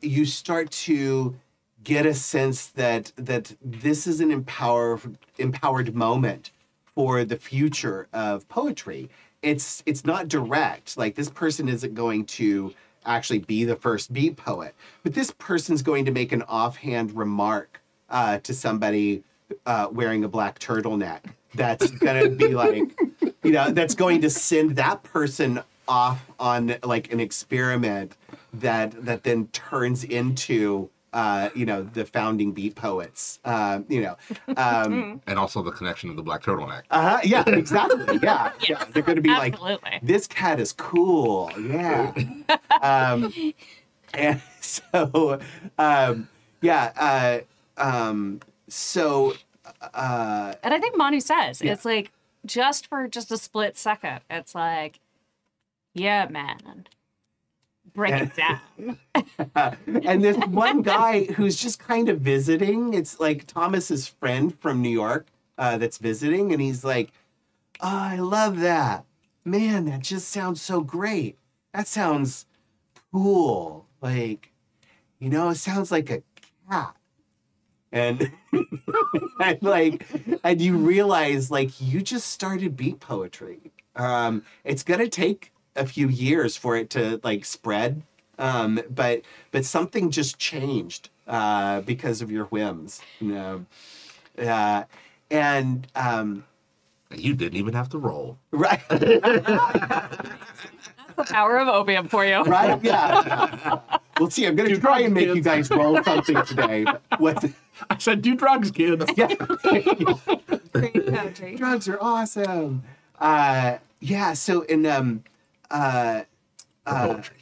you start to get a sense that this is an empowered moment for the future of poetry. It's not direct. Like this person isn't going to actually be the first beat poet, but this person's going to make an offhand remark to somebody wearing a black turtleneck. That's gonna be like, you know, that's going to send that person off on like an experiment that then turns into you know, the founding beat poets, you know. And also the connection of the black turtleneck. Yeah, exactly. Yeah. Yes, Yeah. They're going to be absolutely. like, this cat is cool. Yeah. And so, yeah. So, And I think Manu says, it's like, just for just a split second, it's like, yeah, man, break it down. and there's one guy who's just kind of visiting. It's like Thomas's friend from New York that's visiting, and he's like, oh, I love that. Man, that just sounds so great. That sounds cool. Like, you know, it sounds like a cat. And, and you realize, like, you just started beat poetry. It's going to take a few years for it to, like, spread. But something just changed because of your whims, you know. You didn't even have to roll. Right. The power of opium for you. Right? Yeah. We'll see. I'm going to try and make you guys roll something today. What? I said, do drugs, kid. Yeah. Great poetry. Drugs are awesome. Yeah. So in Poetry.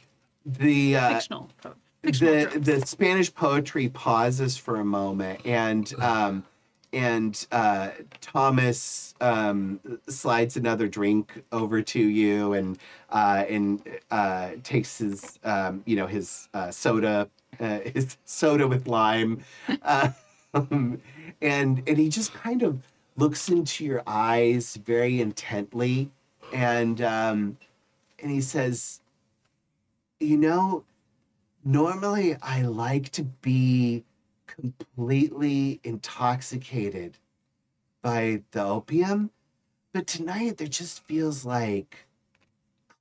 the Fictional. Fictional drugs. the Spanish poetry pauses for a moment, and Thomas slides another drink over to you, and takes his his soda with lime, and he just kind of looks into your eyes very intently, and he says, normally I like to be completely intoxicated by the opium, but tonight there just feels like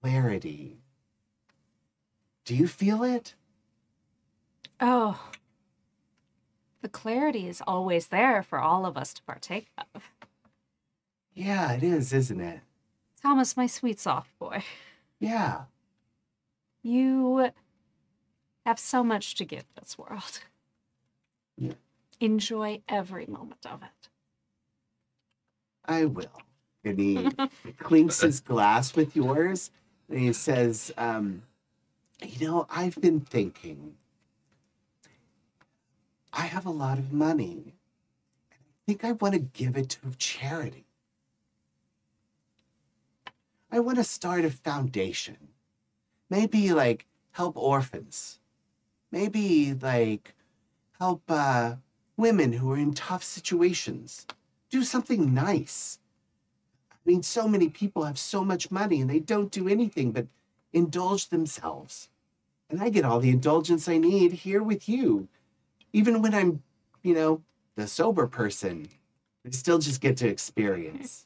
clarity. Do you feel it? Oh. The clarity is always there for all of us to partake of. Yeah, it is, isn't it? Thomas, my sweet soft boy. Yeah. You have so much to give this world. Yeah. Enjoy every moment of it. I will. And he clinks his glass with yours, and he says, I've been thinking. I have a lot of money. I think I want to give it to charity. I want to start a foundation. Maybe like help orphans. Maybe like help women who are in tough situations. Do something nice. I mean, so many people have so much money and they don't do anything but indulge themselves. And I get all the indulgence I need here with you. Even when I'm, the sober person, I still just get to experience.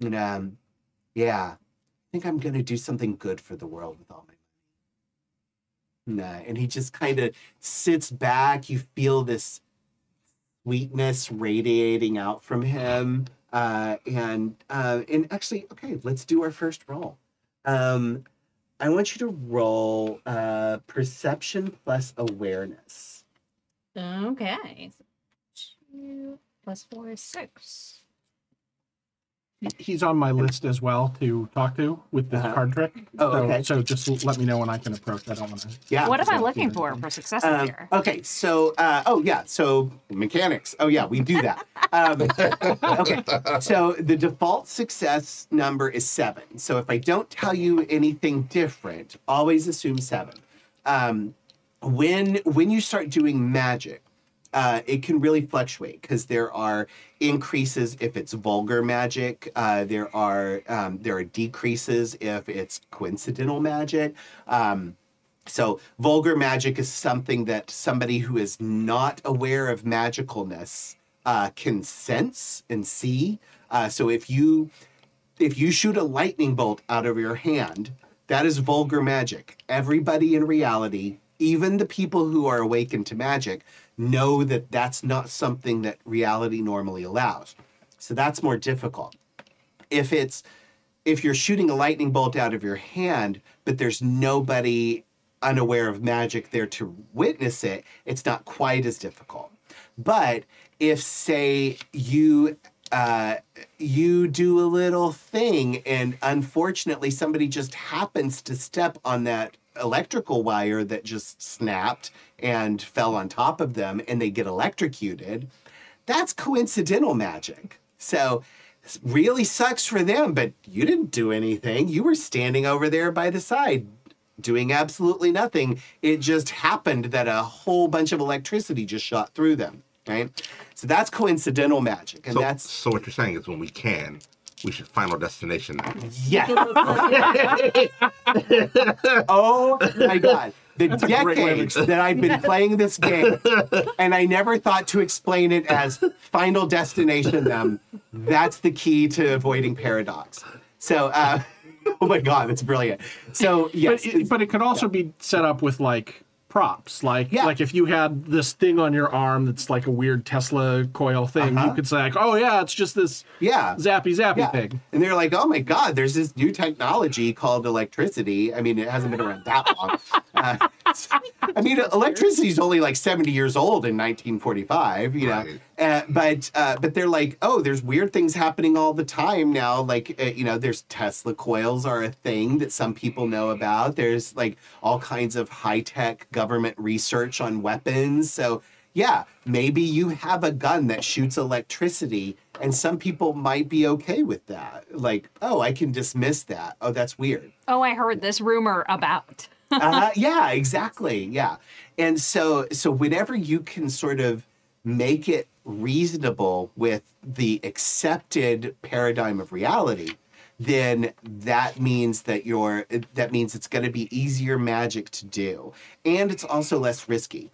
And, yeah, I think I'm going to do something good for the world with all my money. And he just kind of sits back. You feel this sweetness radiating out from him. And actually, okay, let's do our first roll. I want you to roll perception plus awareness. Okay. 2 + 4 is 6. He's on my list as well to talk to with this card trick. Oh, okay. So just let me know when I can approach. I don't want to. Yeah. What am I looking for success here? Okay, so, so mechanics. Oh, yeah, we do that. Okay, so the default success number is 7. So if I don't tell you anything different, always assume 7. When you start doing magic, it can really fluctuate because there are increases if it's vulgar magic. There are decreases if it's coincidental magic. So vulgar magic is something that somebody who is not aware of magicalness can sense and see. So if you shoot a lightning bolt out of your hand, that is vulgar magic. Everybody in reality, even the people who are awakened to magic, know that that's not something that reality normally allows. So that's more difficult. If you're shooting a lightning bolt out of your hand, but there's nobody unaware of magic there to witness it, it's not quite as difficult. But if, say, you do a little thing and unfortunately somebody just happens to step on that electrical wire that just snapped and fell on top of them and they get electrocuted, that's coincidental magic. So it really sucks for them, but you didn't do anything. You were standing over there by the side doing absolutely nothing. It just happened that a whole bunch of electricity just shot through them, right? So that's coincidental magic. And so what you're saying is when we should Final Destination now. Yes. Oh my God. The decades that I've been playing this game, and I never thought to explain it as Final Destination them. That's the key to avoiding paradox. So, oh my God, that's brilliant. So, yes. But it could also be set up with like props. Like Yeah. if you had this thing on your arm that's like a weird Tesla coil thing, you could say like, oh yeah, it's just this zappy thing. And they're like, oh my God, there's this new technology called electricity. I mean, it hasn't been around that long. I mean, electricity is only like 70 years old in 1945, you know. Right. But they're like, oh, there's weird things happening all the time now. Like, you know, there's Tesla coils are a thing that some people know about. There's like all kinds of high-tech government research on weapons. So yeah, maybe you have a gun that shoots electricity and some people might be okay with that. Like, oh, I can dismiss that. Oh, that's weird. Oh, I heard this rumor about. Yeah, exactly. Yeah. And so whenever you can sort of make it reasonable with the accepted paradigm of reality, then that means that it's going to be easier magic to do, and it's also less risky.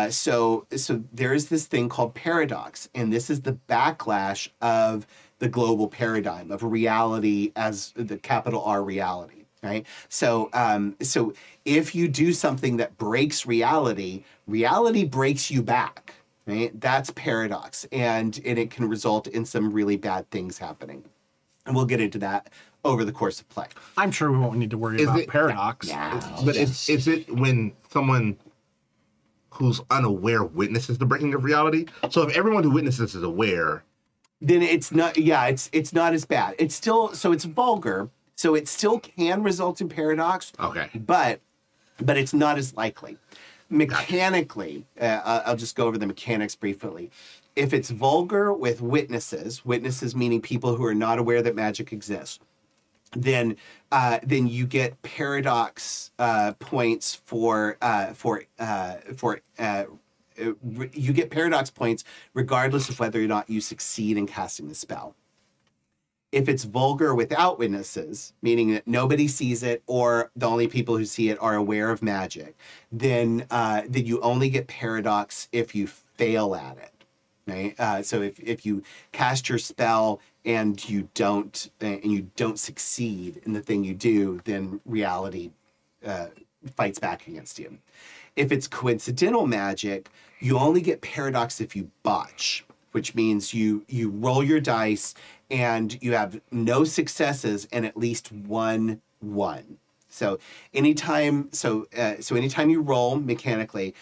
So there is this thing called paradox, and this is the backlash of the global paradigm of reality as the capital R reality. Right. So if you do something that breaks reality, reality breaks you back. Right. That's paradox, and it can result in some really bad things happening. And we'll get into that over the course of play. I'm sure we won't need to worry about paradox. But is it when someone who's unaware witnesses the breaking of reality? So if everyone who witnesses is aware, then it's not. Yeah, it's not as bad. It's still it's vulgar. So it still can result in paradox. Okay. But it's not as likely. Mechanically, I'll just go over the mechanics briefly. If it's vulgar with witnesses meaning people who are not aware that magic exists, then you get paradox points you get paradox points regardless of whether or not you succeed in casting the spell. If it's vulgar without witnesses, meaning that nobody sees it or the only people who see it are aware of magic, then you only get paradox if you fail at it. Right? So if you cast your spell and you don't succeed in the thing you do, then reality fights back against you. If it's coincidental magic, you only get paradox if you botch, which means you roll your dice and you have no successes and at least one. So anytime you roll mechanically,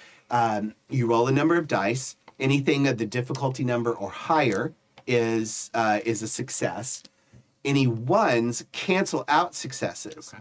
you roll a number of dice. Anything of the difficulty number or higher is a success. Any ones cancel out successes.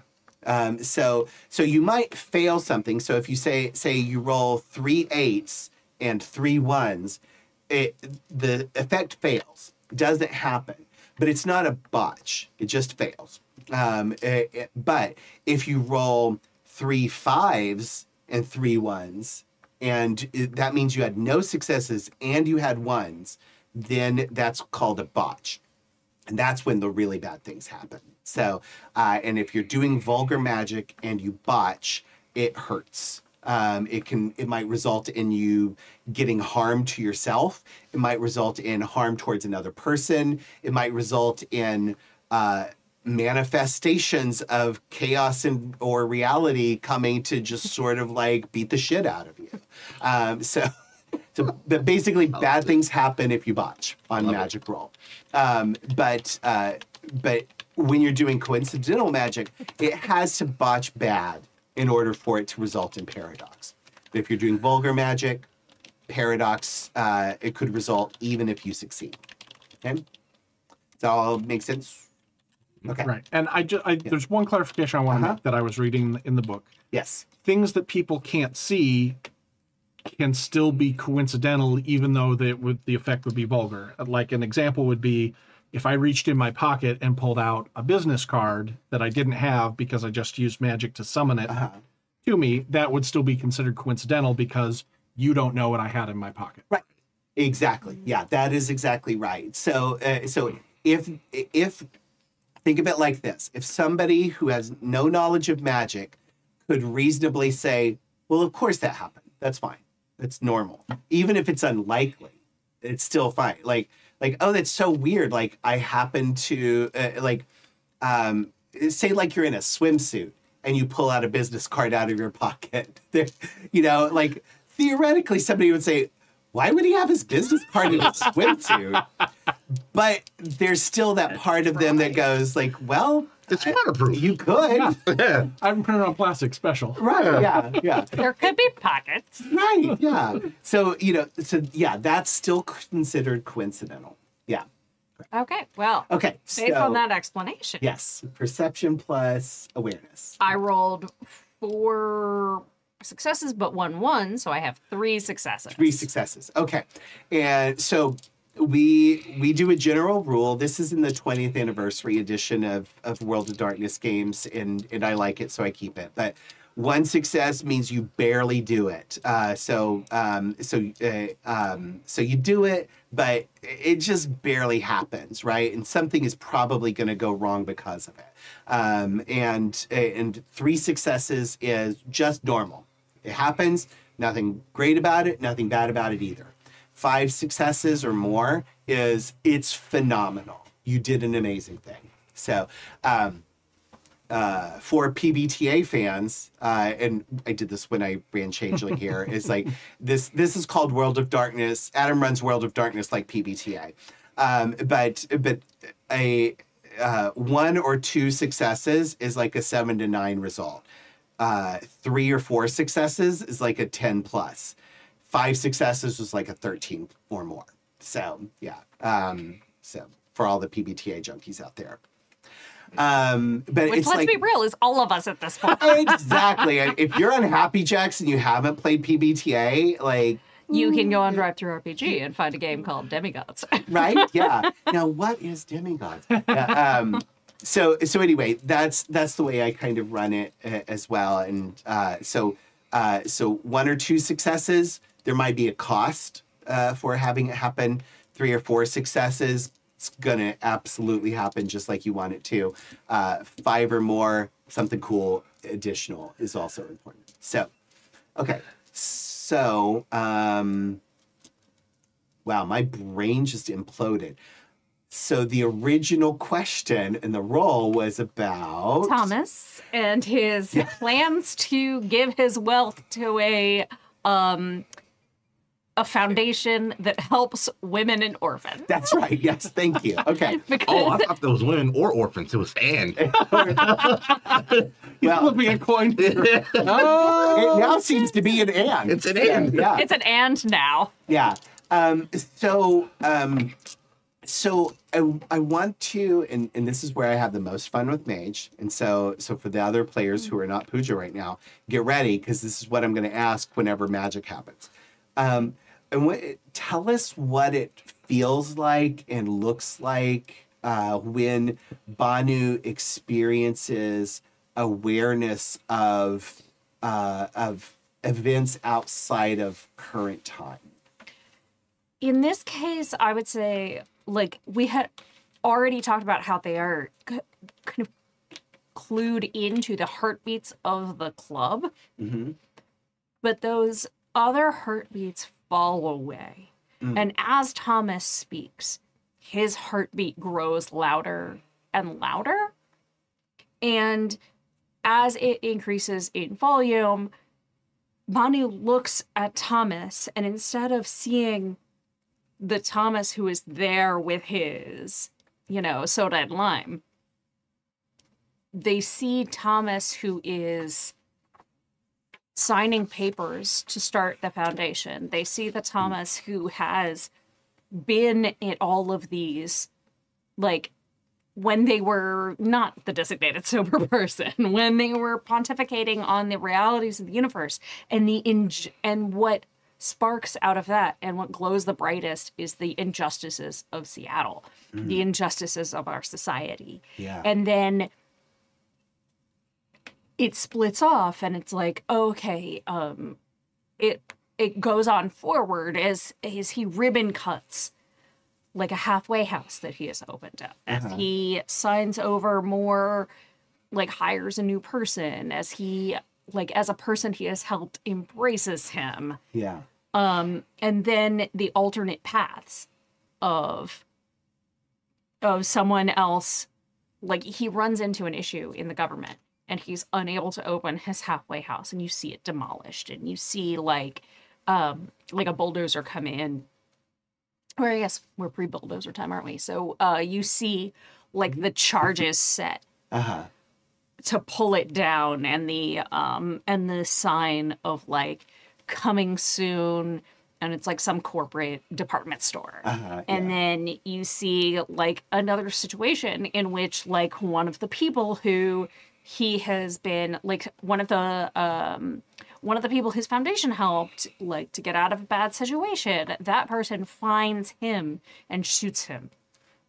Okay. So you might fail something. So if you say you roll 3 8s and 3 1s, the effect fails. It doesn't happen. But it's not a botch. It just fails. But if you roll 3 5s and 3 1s, and that means you had no successes and you had 1s, then that's called a botch. And that's when the really bad things happen. So, and if you're doing vulgar magic and you botch, it hurts. It might result in you getting harm to yourself. It might result in harm towards another person. It might result in manifestations of chaos or reality coming to just sort of like beat the shit out of you. So basically bad things happen if you botch on magic roll. But when you're doing coincidental magic, it has to botch bad in order for it to result in paradox. But if you're doing vulgar magic, paradox, it could result even if you succeed. Okay? Does that all make sense? Okay. Right. And there's one clarification I want to make that I was reading in the book. Yes. Things that people can't see can still be coincidental, even though the effect would be vulgar. Like an example would be if I reached in my pocket and pulled out a business card that I didn't have because I just used magic to summon it to me, that would still be considered coincidental because you don't know what I had in my pocket. Right. Exactly. Yeah, that is exactly right. So if think of it like this, if somebody who has no knowledge of magic could reasonably say, well, of course that happened. That's fine. That's normal. Even if it's unlikely, it's still fine. Like, oh, that's so weird. Like I happen to say like you're in a swimsuit and you pull out a business card out of your pocket. You know, like theoretically somebody would say, why would he have his business card in a swimsuit? But there's still that part of them that goes like, well, It's waterproof. you could. Yeah. I haven't printed on plastic special. Right, yeah. There could be pockets. Right, yeah. So, you know, that's still considered coincidental. Yeah. Okay, well, Okay, based on that explanation, yes, perception plus awareness. I rolled 4 successes but 1, so I have 3 successes. 3 successes. Okay. And so we do a general rule. This is in the 20th anniversary edition of World of Darkness games, and I like it, so I keep it. But 1 success means you barely do it. So you do it, but it just barely happens, right? And something is probably going to go wrong because of it. And 3 successes is just normal. It happens. Nothing great about it. Nothing bad about it either. 5 successes or more is it's phenomenal. You did an amazing thing. So. For PBTA fans, and I did this when I ran Changeling here, is like this is called World of Darkness. Adam runs World of Darkness like PBTA. But a 1 or 2 successes is like a 7 to 9 result. 3 or 4 successes is like a 10 plus. 5 successes was like a 13 or more. So yeah. So for all the PBTA junkies out there. But Which, it's let's like, be real, is all of us at this point. exactly. If you're on Happy Jacks and you haven't played PBTA, like, You can go on ttrpg and find a game called Demigods. right? Yeah. Now, what is demigods? So anyway, that's the way I kind of run it as well. And so 1 or 2 successes, there might be a cost for having it happen. 3 or 4 successes, it's going to absolutely happen just like you want it to. 5 or more, something cool additional is also important. So, okay. So, wow, my brain just imploded. So the original question and the role was about Thomas and his plans to give his wealth to a foundation that helps women and orphans. That's right. Yes, thank you. Okay. Oh, I thought there was women or orphans. It was and. You're Well, flipping a coin. it now seems to be an and. It's an and. Yeah. It's an and now. Yeah. So I want to, and this is where I have the most fun with Mage. And so for the other players who are not Pooja right now, get ready, because this is what I'm going to ask whenever magic happens. Tell us what it feels like and looks like when Banu experiences awareness of events outside of current time. In this case, I would say, like, we had already talked about how they are kind of clued into the heartbeats of the club. Mm-hmm. But those other heartbeats fall away. And as Thomas speaks, his heartbeat grows louder and louder. And as it increases in volume, Bonnie looks at Thomas, and instead of seeing the Thomas who is there with his, soda and lime, they see Thomas who is signing papers to start the foundation. They see the Thomas who has been at all of these, like, when they were not the designated sober person, when they were pontificating on the realities of the universe, and what sparks out of that and what glows the brightest is the injustices of Seattle, the injustices of our society. Yeah. And then it splits off, and it's like, okay, it goes on forward as he ribbon cuts like a halfway house that he has opened up, as he signs over more, like hires a new person, as he, like, as a person he has helped embraces him. Yeah. And then the alternate paths of someone else, like, he runs into an issue in the government and he's unable to open his halfway house, and you see it demolished, and you see like a bulldozer come in. Or I guess we're pre-bulldozer time, aren't we? So you see like the charges set to pull it down, and the sign of like coming soon, and it's like some corporate department store. And then you see like another situation in which like one of the people who he has been like one of the people his foundation helped like to get out of a bad situation, that person finds him and shoots him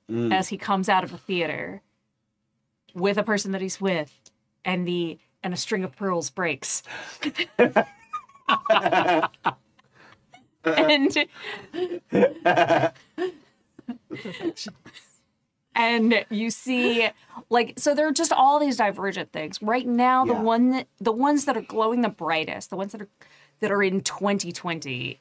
as he comes out of the theater with a person that he's with, and a string of pearls breaks. And you see, like, so there are just all these divergent things. Right now, the ones that are glowing the brightest, the ones that are in 2020,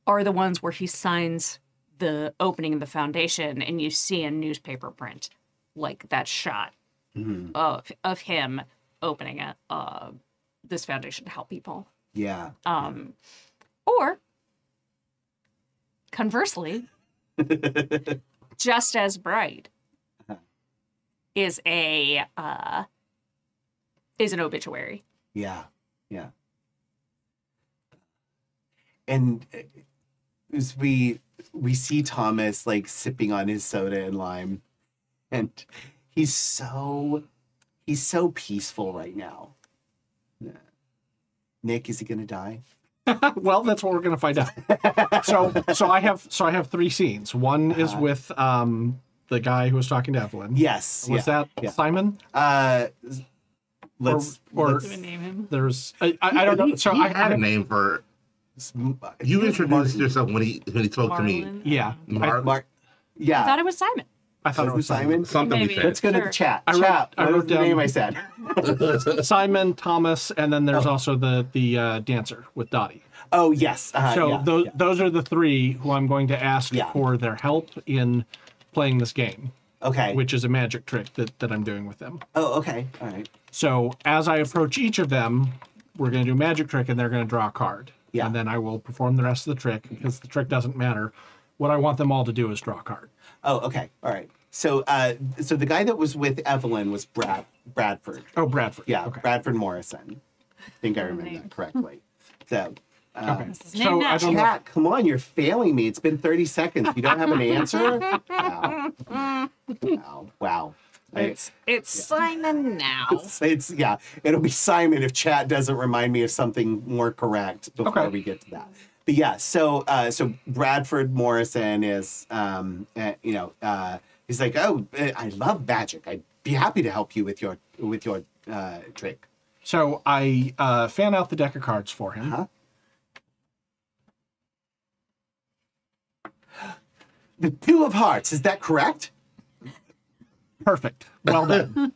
are the ones where he signs the opening of the foundation, and you see a newspaper print, like that shot of him opening this foundation to help people. Yeah. Or conversely, just as bright is an obituary. Yeah. And as we see Thomas like sipping on his soda and lime, and he's so peaceful right now. Nick, is he gonna die? Well, that's what we're going to find out. So I have 3 scenes. One is with the guy who was talking to Avalon. Yes. Was that Simon? Let's Do we name him? There's I don't know. So I had a name for. You introduced yourself when he spoke to me. Marlon? Yeah. Mark. I Yeah. thought it was Simon. I thought it was Simon. Something Maybe. we said. Let's go to the Sure. chat. I Chat. wrote What was the down- name I said? Simon, Thomas, and then there's also the dancer with Dottie. Oh yes. So yeah, those are the 3 who I'm going to ask Yeah. for their help in playing this game, Okay. which is a magic trick that I'm doing with them. Oh, okay. All right. So as I approach each of them, we're going to do a magic trick, and they're going to draw a card. Yeah. And then I will perform the rest of the trick, because the trick doesn't matter. What I want them all to do is draw a card. Oh, okay. All right. So, so the guy that was with Evelyn was Bradford. Oh, Bradford. Yeah, Okay. Bradford Morrison. I think I remember that correctly. So, Okay. His name So now. I don't know. Kat, come on, you're failing me. It's been 30 seconds. You don't have an answer? Wow. Wow. It's Simon now. It's yeah. It'll be Simon if chat doesn't remind me of something more correct before Okay. we get to that. But yeah, so Bradford Morrison is he's like, oh, I love magic. I'd be happy to help you with your trick. So I fan out the deck of cards for him. Huh? The 2 of Hearts, is that correct? Perfect. Well done.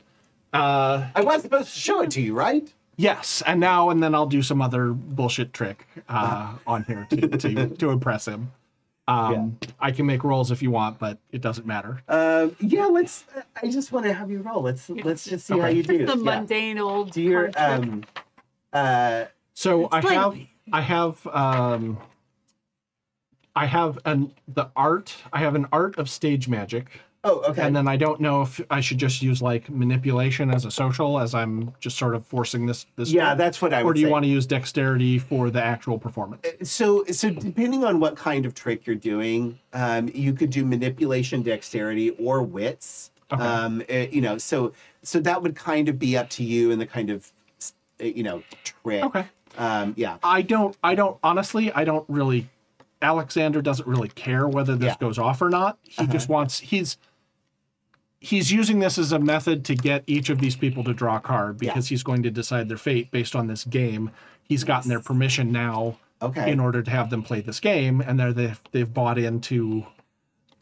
I was supposed to show it to you, right? Yes, and then I'll do some other bullshit trick on here to impress him. I can make rolls if you want, but it doesn't matter. Yeah, let's. I just want to have you roll. Let's just see how you do. The Yeah. mundane old Do your card trick. So I Explain have an art of stage magic. Oh, okay. And then I don't know if I should just use like manipulation as a social, as I'm just sort of forcing this. Yeah, trick. that's what I would Or do you say. want to use dexterity for the actual performance? So depending on what kind of trick you're doing, you could do manipulation, dexterity, or wits. Okay. So that would kind of be up to you and the kind of trick. Okay. Yeah. I don't honestly, I don't really. Alexander doesn't really care whether this Yeah. goes off or not. He just wants he's using this as a method to get each of these people to draw a card, because he's going to decide their fate based on this game. He's gotten their permission now Okay. in order to have them play this game, and they've bought into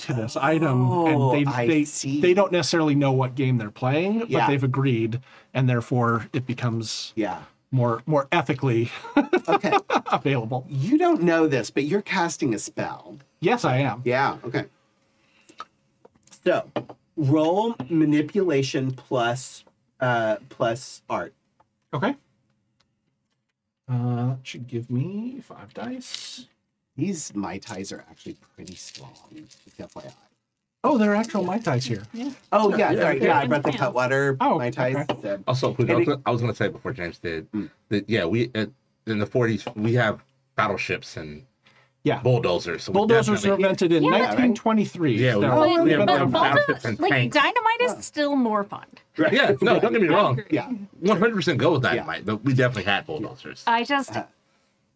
this item, and I see. they don't necessarily know what game they're playing, but Yeah. they've agreed, and therefore it becomes Yeah. more ethically Okay. available. You don't know this, but you're casting a spell. Yes, I am. Yeah. Okay. So roll manipulation plus plus art. Okay. That should give me 5 dice. These Mai Tais are actually pretty strong, just FYI. Oh, there are actual Mai Tais here. Oh, yeah, yeah, sorry. yeah. Yeah, I brought the Cutwater Oh, Mai Tais. okay. Also, Pooja, I was going to say before James did that. Yeah, we in the 40s we have battleships and Yeah. bulldozers. So we Bulldozers were definitely- invented in Yeah, right. 1923. Yeah, so we have But battleships and like tanks. dynamite is still more fun. Yeah, no, don't get me wrong. Yeah. 100% go with dynamite, but we definitely had bulldozers. I just,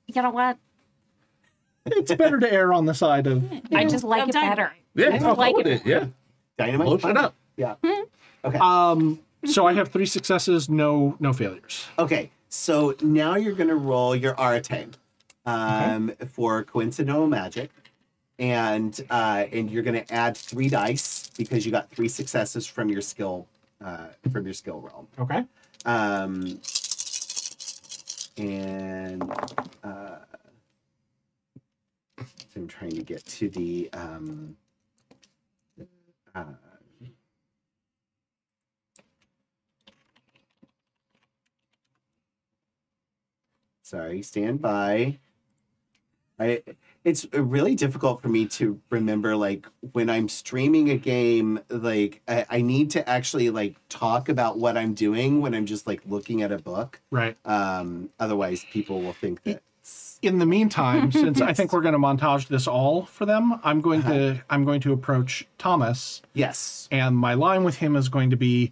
you know what? it's better to err on the side of. I just like it better. Yeah, I I'll like go with it. it. Yeah, Dynamite. blow shit up. Yeah. Okay. So I have 3 successes, no failures. Okay. So now you're going to roll your Arate for coincidental magic. And you're going to add 3 dice because you got 3 successes from your skill realm. Okay. I'm trying to get to the sorry, stand by. It's really difficult for me to remember, like, when I'm streaming a game, like, I need to actually, like, talk about what I'm doing when I'm just, like, looking at a book. Right. Otherwise, people will think that... In the meantime, since I think we're going to montage this all for them, I'm going to approach Thomas, Yes. and my line with him is going to be,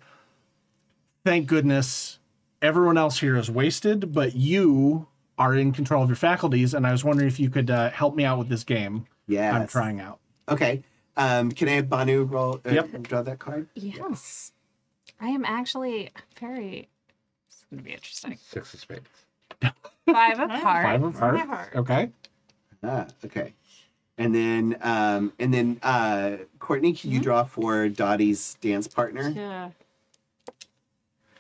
"Thank goodness everyone else here is wasted, but you are in control of your faculties, and I was wondering if you could help me out with this game Yes. I'm trying out." Okay. Can I have Banu roll? Yep. Draw that card? Yes. I am actually very. It's going to be interesting. 6 of spades. 5 of hearts. 5 of hearts. Okay. Okay. And then Courtney, can you draw for Dottie's dance partner? Yeah,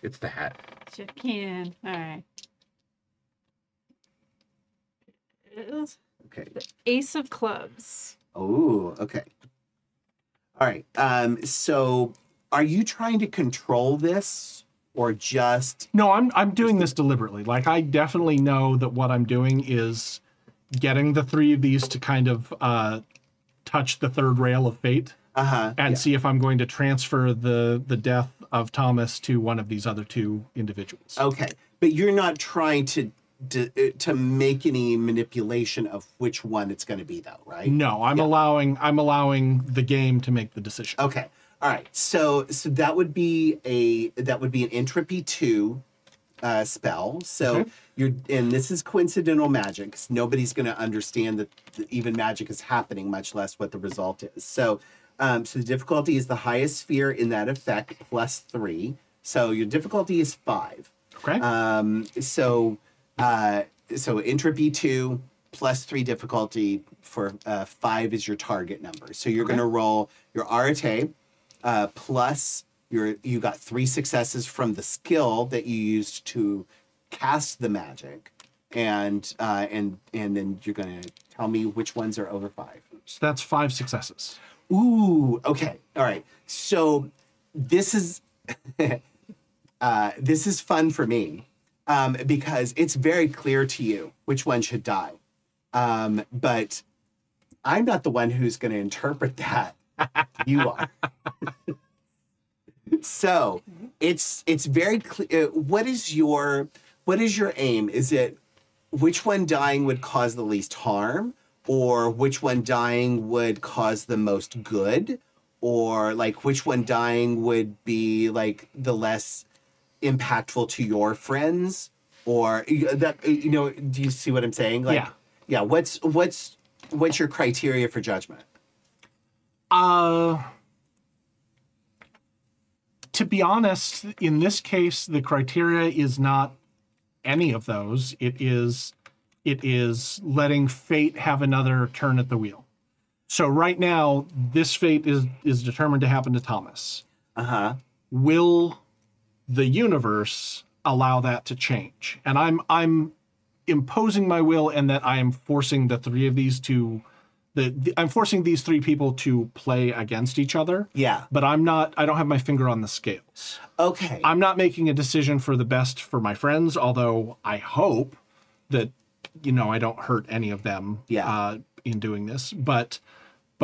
It's the hat. sure can. All right. Is Okay. Ace of Clubs. Oh, okay. All right. So are you trying to control this or just... No, I'm doing this deliberately. Like, I definitely know that what I'm doing is getting the 3 of these to kind of touch the 3rd rail of fate and see if I'm going to transfer the death of Thomas to one of these other 2 individuals. Okay. But you're not trying to make any manipulation of which one it's going to be, though, right? No, I'm allowing the game to make the decision. Okay. All right. So that would be an entropy 2 spell. So and this is coincidental magic. 'Cause nobody's going to understand that even magic is happening, much less what the result is. So the difficulty is the highest sphere in that effect plus 3. So your difficulty is 5. Okay. So entropy 2 plus 3 difficulty for 5 is your target number. So you're going to roll your Arate plus you got 3 successes from the skill that you used to cast the magic, and then you're going to tell me which ones are over 5. So that's 5 successes. Ooh, okay, all right. So this is this is fun for me. Because it's very clear to you which one should die. But I'm not the one who's going to interpret that. You are. So it's very clear. What is your aim? Is it which one dying would cause the least harm, or which one dying would cause the most good, or like which one dying would be like the less impactful to your friends, or that, do you see what I'm saying? Like, yeah. What's your criteria for judgment? To be honest, in this case, the criteria is not any of those. It is letting fate have another turn at the wheel. So right now, this fate is determined to happen to Thomas. Will the universe allow that to change? And I'm imposing my will, and that I am forcing the 3 of these to I'm forcing these three people to play against each other. Yeah. But I don't have my finger on the scales. Okay. I'm not making a decision for the best for my friends, although I hope that, I don't hurt any of them in doing this. But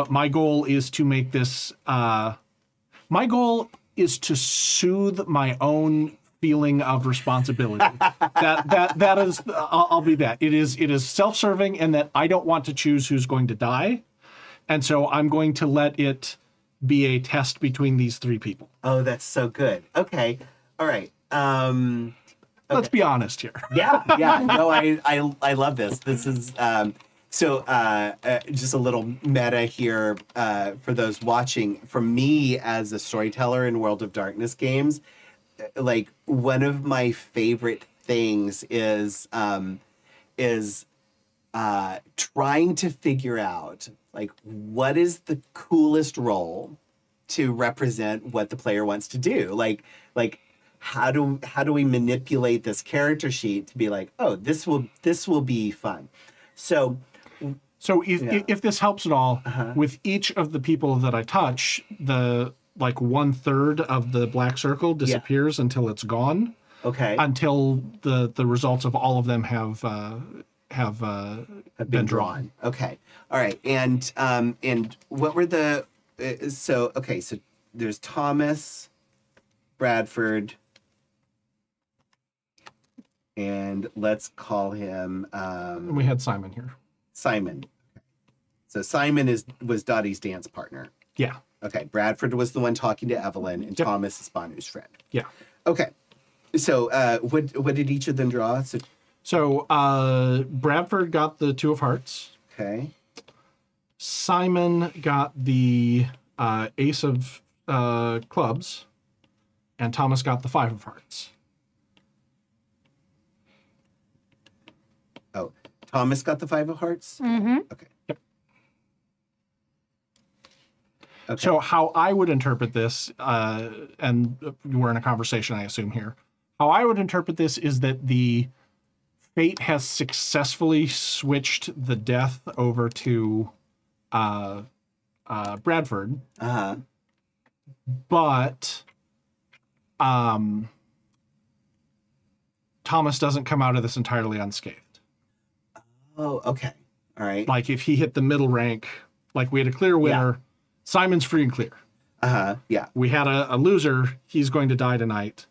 my goal is to make this, my goal is to soothe my own feeling of responsibility. that is, I'll be that. It is self-serving in that I don't want to choose who's going to die. And so I'm going to let it be a test between these three people. Oh, that's so good. Okay. All right. Let's be honest here. Yeah. No, I love this. This is so just a little meta here for those watching. For me as a storyteller in World of Darkness games, like one of my favorite things is trying to figure out like what is the coolest role to represent what the player wants to do. Like how do we manipulate this character sheet to be like, oh, this will be fun. So if this helps at all, with each of the people that I touch, the like 1/3 of the black circle disappears until it's gone. Okay. Until the results of all of them have been drawn. Okay. All right. And what were the so there's Thomas, Bradford, and let's call him And we had Simon here. Simon. So Simon was Dottie's dance partner. Yeah. Okay. Bradford was the one talking to Evelyn, and Thomas is Banu's friend. Yeah. Okay. So what did each of them draw? So Bradford got the 2 of hearts. Okay. Simon got the ace of clubs, and Thomas got the 5 of hearts. Oh, Thomas got the 5 of hearts? Mm-hmm. Okay. Yep. Okay. So how I would interpret this, and we're in a conversation, I assume here, how I would interpret this is that the fate has successfully switched the death over to Bradford. Uh-huh. But Thomas doesn't come out of this entirely unscathed. Oh, okay. All right. Like if he hit the middle rank, like we had a clear winner, Simon's free and clear. Uh-huh. Yeah. We had a loser, he's going to die tonight.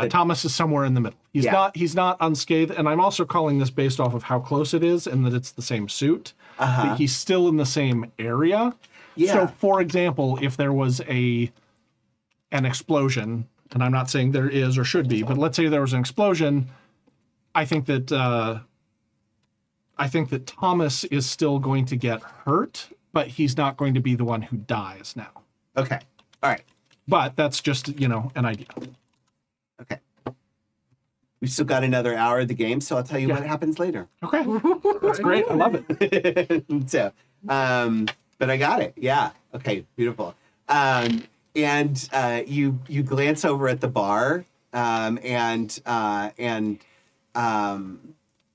Thomas is somewhere in the middle. He's not unscathed, and I'm also calling this based off of how close it is and that it's the same suit. But he's still in the same area. Yeah. So, for example, if there was an explosion, and I'm not saying there is or should be, but let's say there was an explosion, I think that Thomas is still going to get hurt, but he's not going to be the one who dies now. Okay. All right. But that's just, an idea. Okay. We've still got another hour of the game, so I'll tell you what happens later. Okay. That's great. I love it. So, but I got it. Yeah. Okay. Beautiful. And you glance over at the bar, and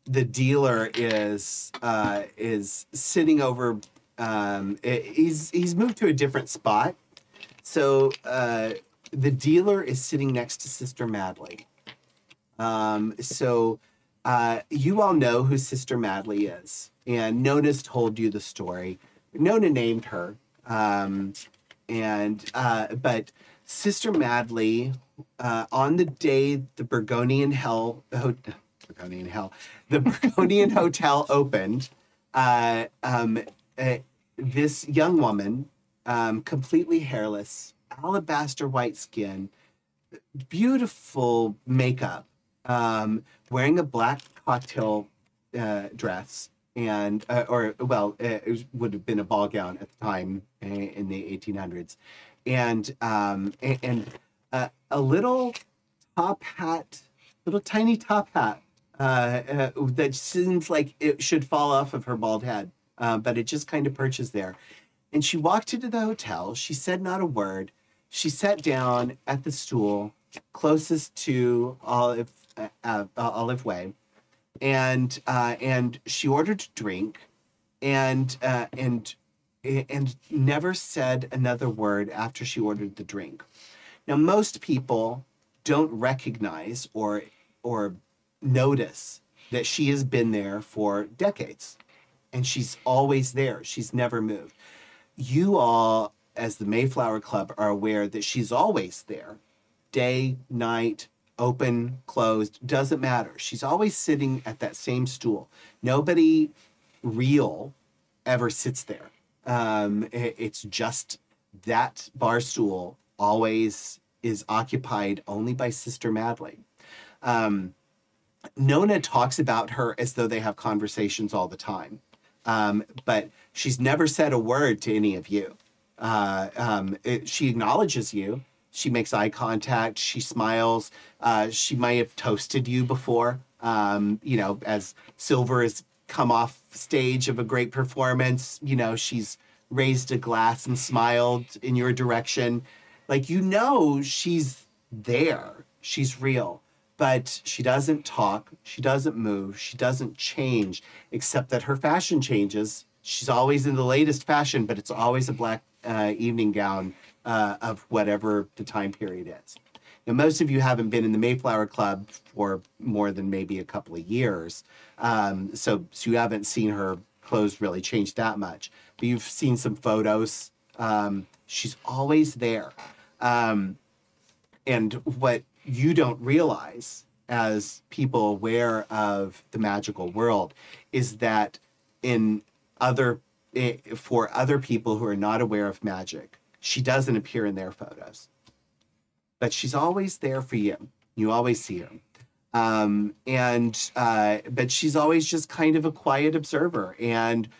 the dealer is sitting over. He's moved to a different spot, so the dealer is sitting next to Sister Madley. So you all know who Sister Madley is, and Nona's told you the story. Nona named her, but Sister Madley, on the day the Burgonian Hotel opened, this young woman, completely hairless, alabaster white skin, beautiful makeup, wearing a black cocktail dress, and it would have been a ball gown at the time in the 1800s, and a little tiny top hat that seems like it should fall off of her bald head, but it just kind of perches there. And she walked into the hotel. She said not a word. She sat down at the stool closest to Olive Way, and she ordered a drink, and never said another word after she ordered the drink. Now, most people don't recognize or notice that she has been there for decades, and she's always there. She's never moved. You all, as the Mayflower Club, are aware that she's always there, day, night, open, closed, doesn't matter. She's always sitting at that same stool. Nobody real ever sits there. It's just that bar stool always is occupied only by Sister Madley. Nona talks about her as though they have conversations all the time. But she's never said a word to any of you. She acknowledges you. She makes eye contact. She smiles. She might have toasted you before, as Silver has come off stage of a great performance. She's raised a glass and smiled in your direction. Like, she's there. She's real. But she doesn't talk. She doesn't move. She doesn't change, except that her fashion changes. She's always in the latest fashion, but it's always a black evening gown of whatever the time period is. Now, most of you haven't been in the Mayflower Club for more than maybe a couple of years, so you haven't seen her clothes really change that much. But you've seen some photos. She's always there. And what you don't realize as people aware of the magical world is that for other people who are not aware of magic, she doesn't appear in their photos. But she's always there for you. You always see her. But she's always just kind of a quiet observer. And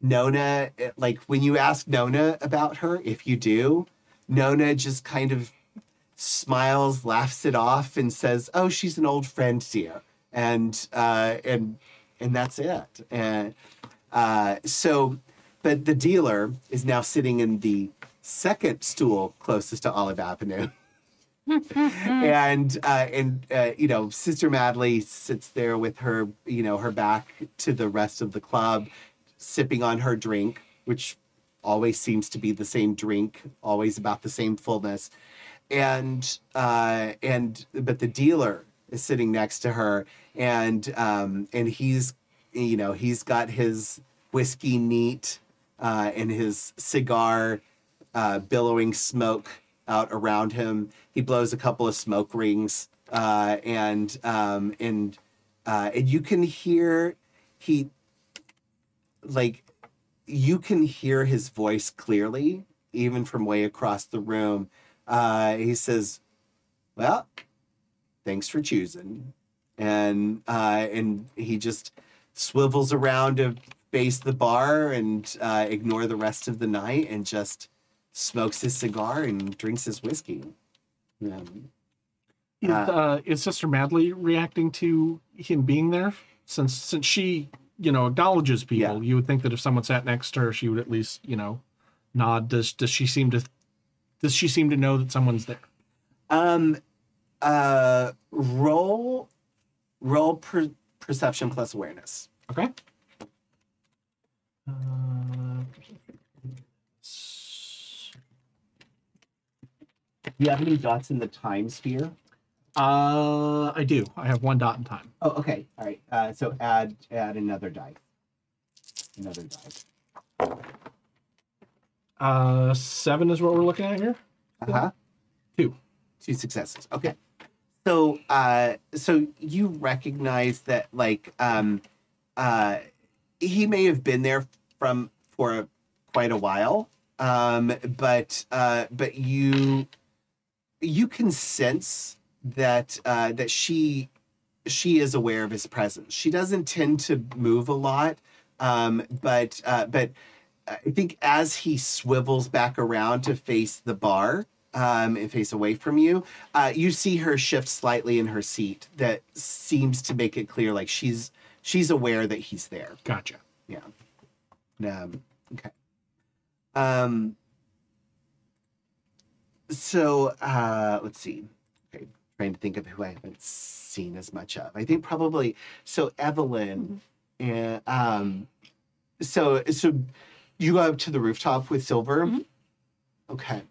Nona, like when you ask Nona about her, if you do, Nona just kind of smiles, laughs it off, and says, "Oh, she's an old friend, dear," and that's it. And but the dealer is now sitting in the second stool closest to Olive Avenue. and Sister Madley sits there with her, her back to the rest of the club, sipping on her drink, which always seems to be the same drink, always about the same fullness. But the dealer is sitting next to her, and he's got his whiskey neat and his cigar billowing smoke out around him. He blows a couple of smoke rings, and you can hear you can hear his voice clearly, even from way across the room. He says, "Well, thanks for choosing," and he just swivels around to face the bar and ignore the rest of the night, and just smokes his cigar and drinks his whiskey. Is Sister Madley reacting to him being there? Since she, acknowledges people, you would think that if someone sat next to her, she would at least, nod. Does she seem to know that someone's there? Roll perception plus awareness. Okay. Do you have any dots in the time sphere? I do. I have 1 dot in time. Oh, okay. All right. So add another die. Another die. 7 is what we're looking at here. 2 successes. Okay. So you recognize that he may have been there for quite a while, but you can sense that she is aware of his presence. She doesn't tend to move a lot, but I think as he swivels back around to face the bar and face away from you, you see her shift slightly in her seat. That seems to make it clear, like she's aware that he's there. Gotcha. Yeah. Okay. So let's see. Okay, trying to think of who I haven't seen as much of. I think probably so Evelyn. so you go up to the rooftop with Silver. Okay.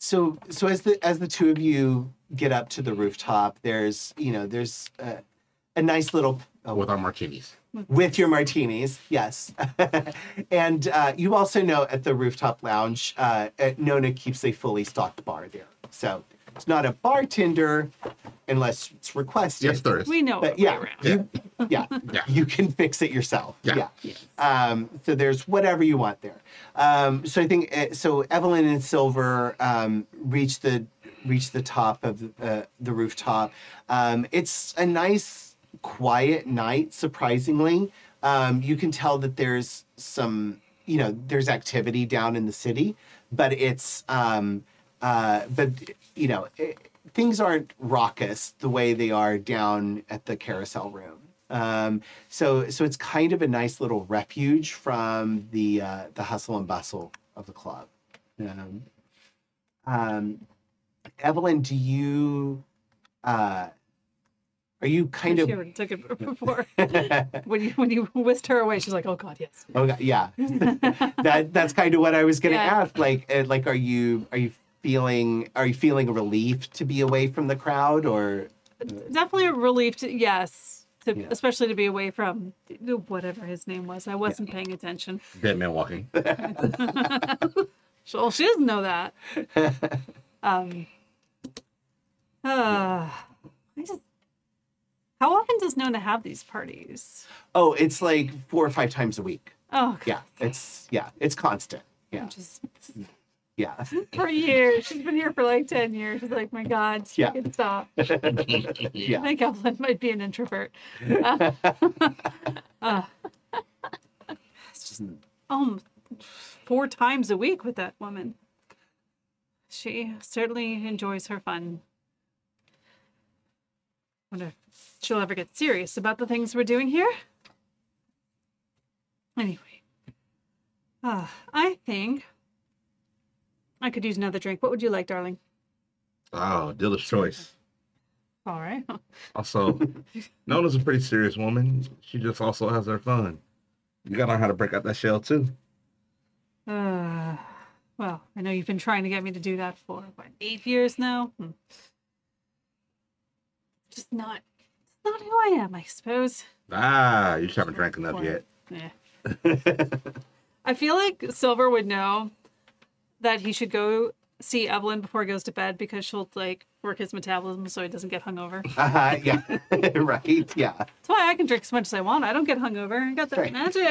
So as the two of you get up to the rooftop, there's a nice little With our martinis. with your martinis, yes. And you also know at the rooftop lounge, Nona keeps a fully stocked bar there. So it's not a bartender unless it's requested. Yes, there is. We know But it yeah, way around. yeah, you can fix it yourself. Yeah. So there's whatever you want there. So I think so. Evelyn and Silver reach the top of the rooftop. It's a nice, quiet night. Surprisingly, you can tell that there's some, there's activity down in the city, but it's things aren't raucous the way they are down at the carousel room. So it's kind of a nice little refuge from the hustle and bustle of the club. Evelyn, do you are you kind She already took it before. when you whisked her away, she's like, "Oh God, yes." Oh yeah, that's kind of what I was going to Yeah. ask. Like, are you feeling relief to be away from the crowd, or Definitely a relief to, yes, Yeah. especially to be away from whatever his name was. I wasn't paying attention. Dead man walking. Well, she doesn't know that. How often does Nona have these parties? oh, it's like 4 or 5 times a week. Oh, Yeah, it's constant. Yeah, just yeah, for years. She's been here for like 10 years. She's like, my God, she Yeah. can stop. I yeah. think Evelyn might be an introvert. It's just 4 times a week with that woman. She certainly enjoys her fun. Wonder if she'll ever get serious about the things we're doing here. Anyway, I think I could use another drink. What would you like, darling? Oh, dealer's choice. All right. Also, Nona's a pretty serious woman. She just also has her fun. You gotta learn how to break out that shell too. Well, I know you've been trying to get me to do that for, 8 years now? Just not who I am, I suppose. Ah, you just haven't drank enough yet. Yeah. I feel like Silver would know that he should go see Evelyn before he goes to bed because she'll work his metabolism so he doesn't get hungover. Yeah, right. Yeah, That's why I can drink as much as I want. I don't get hungover. I got that Right. magic.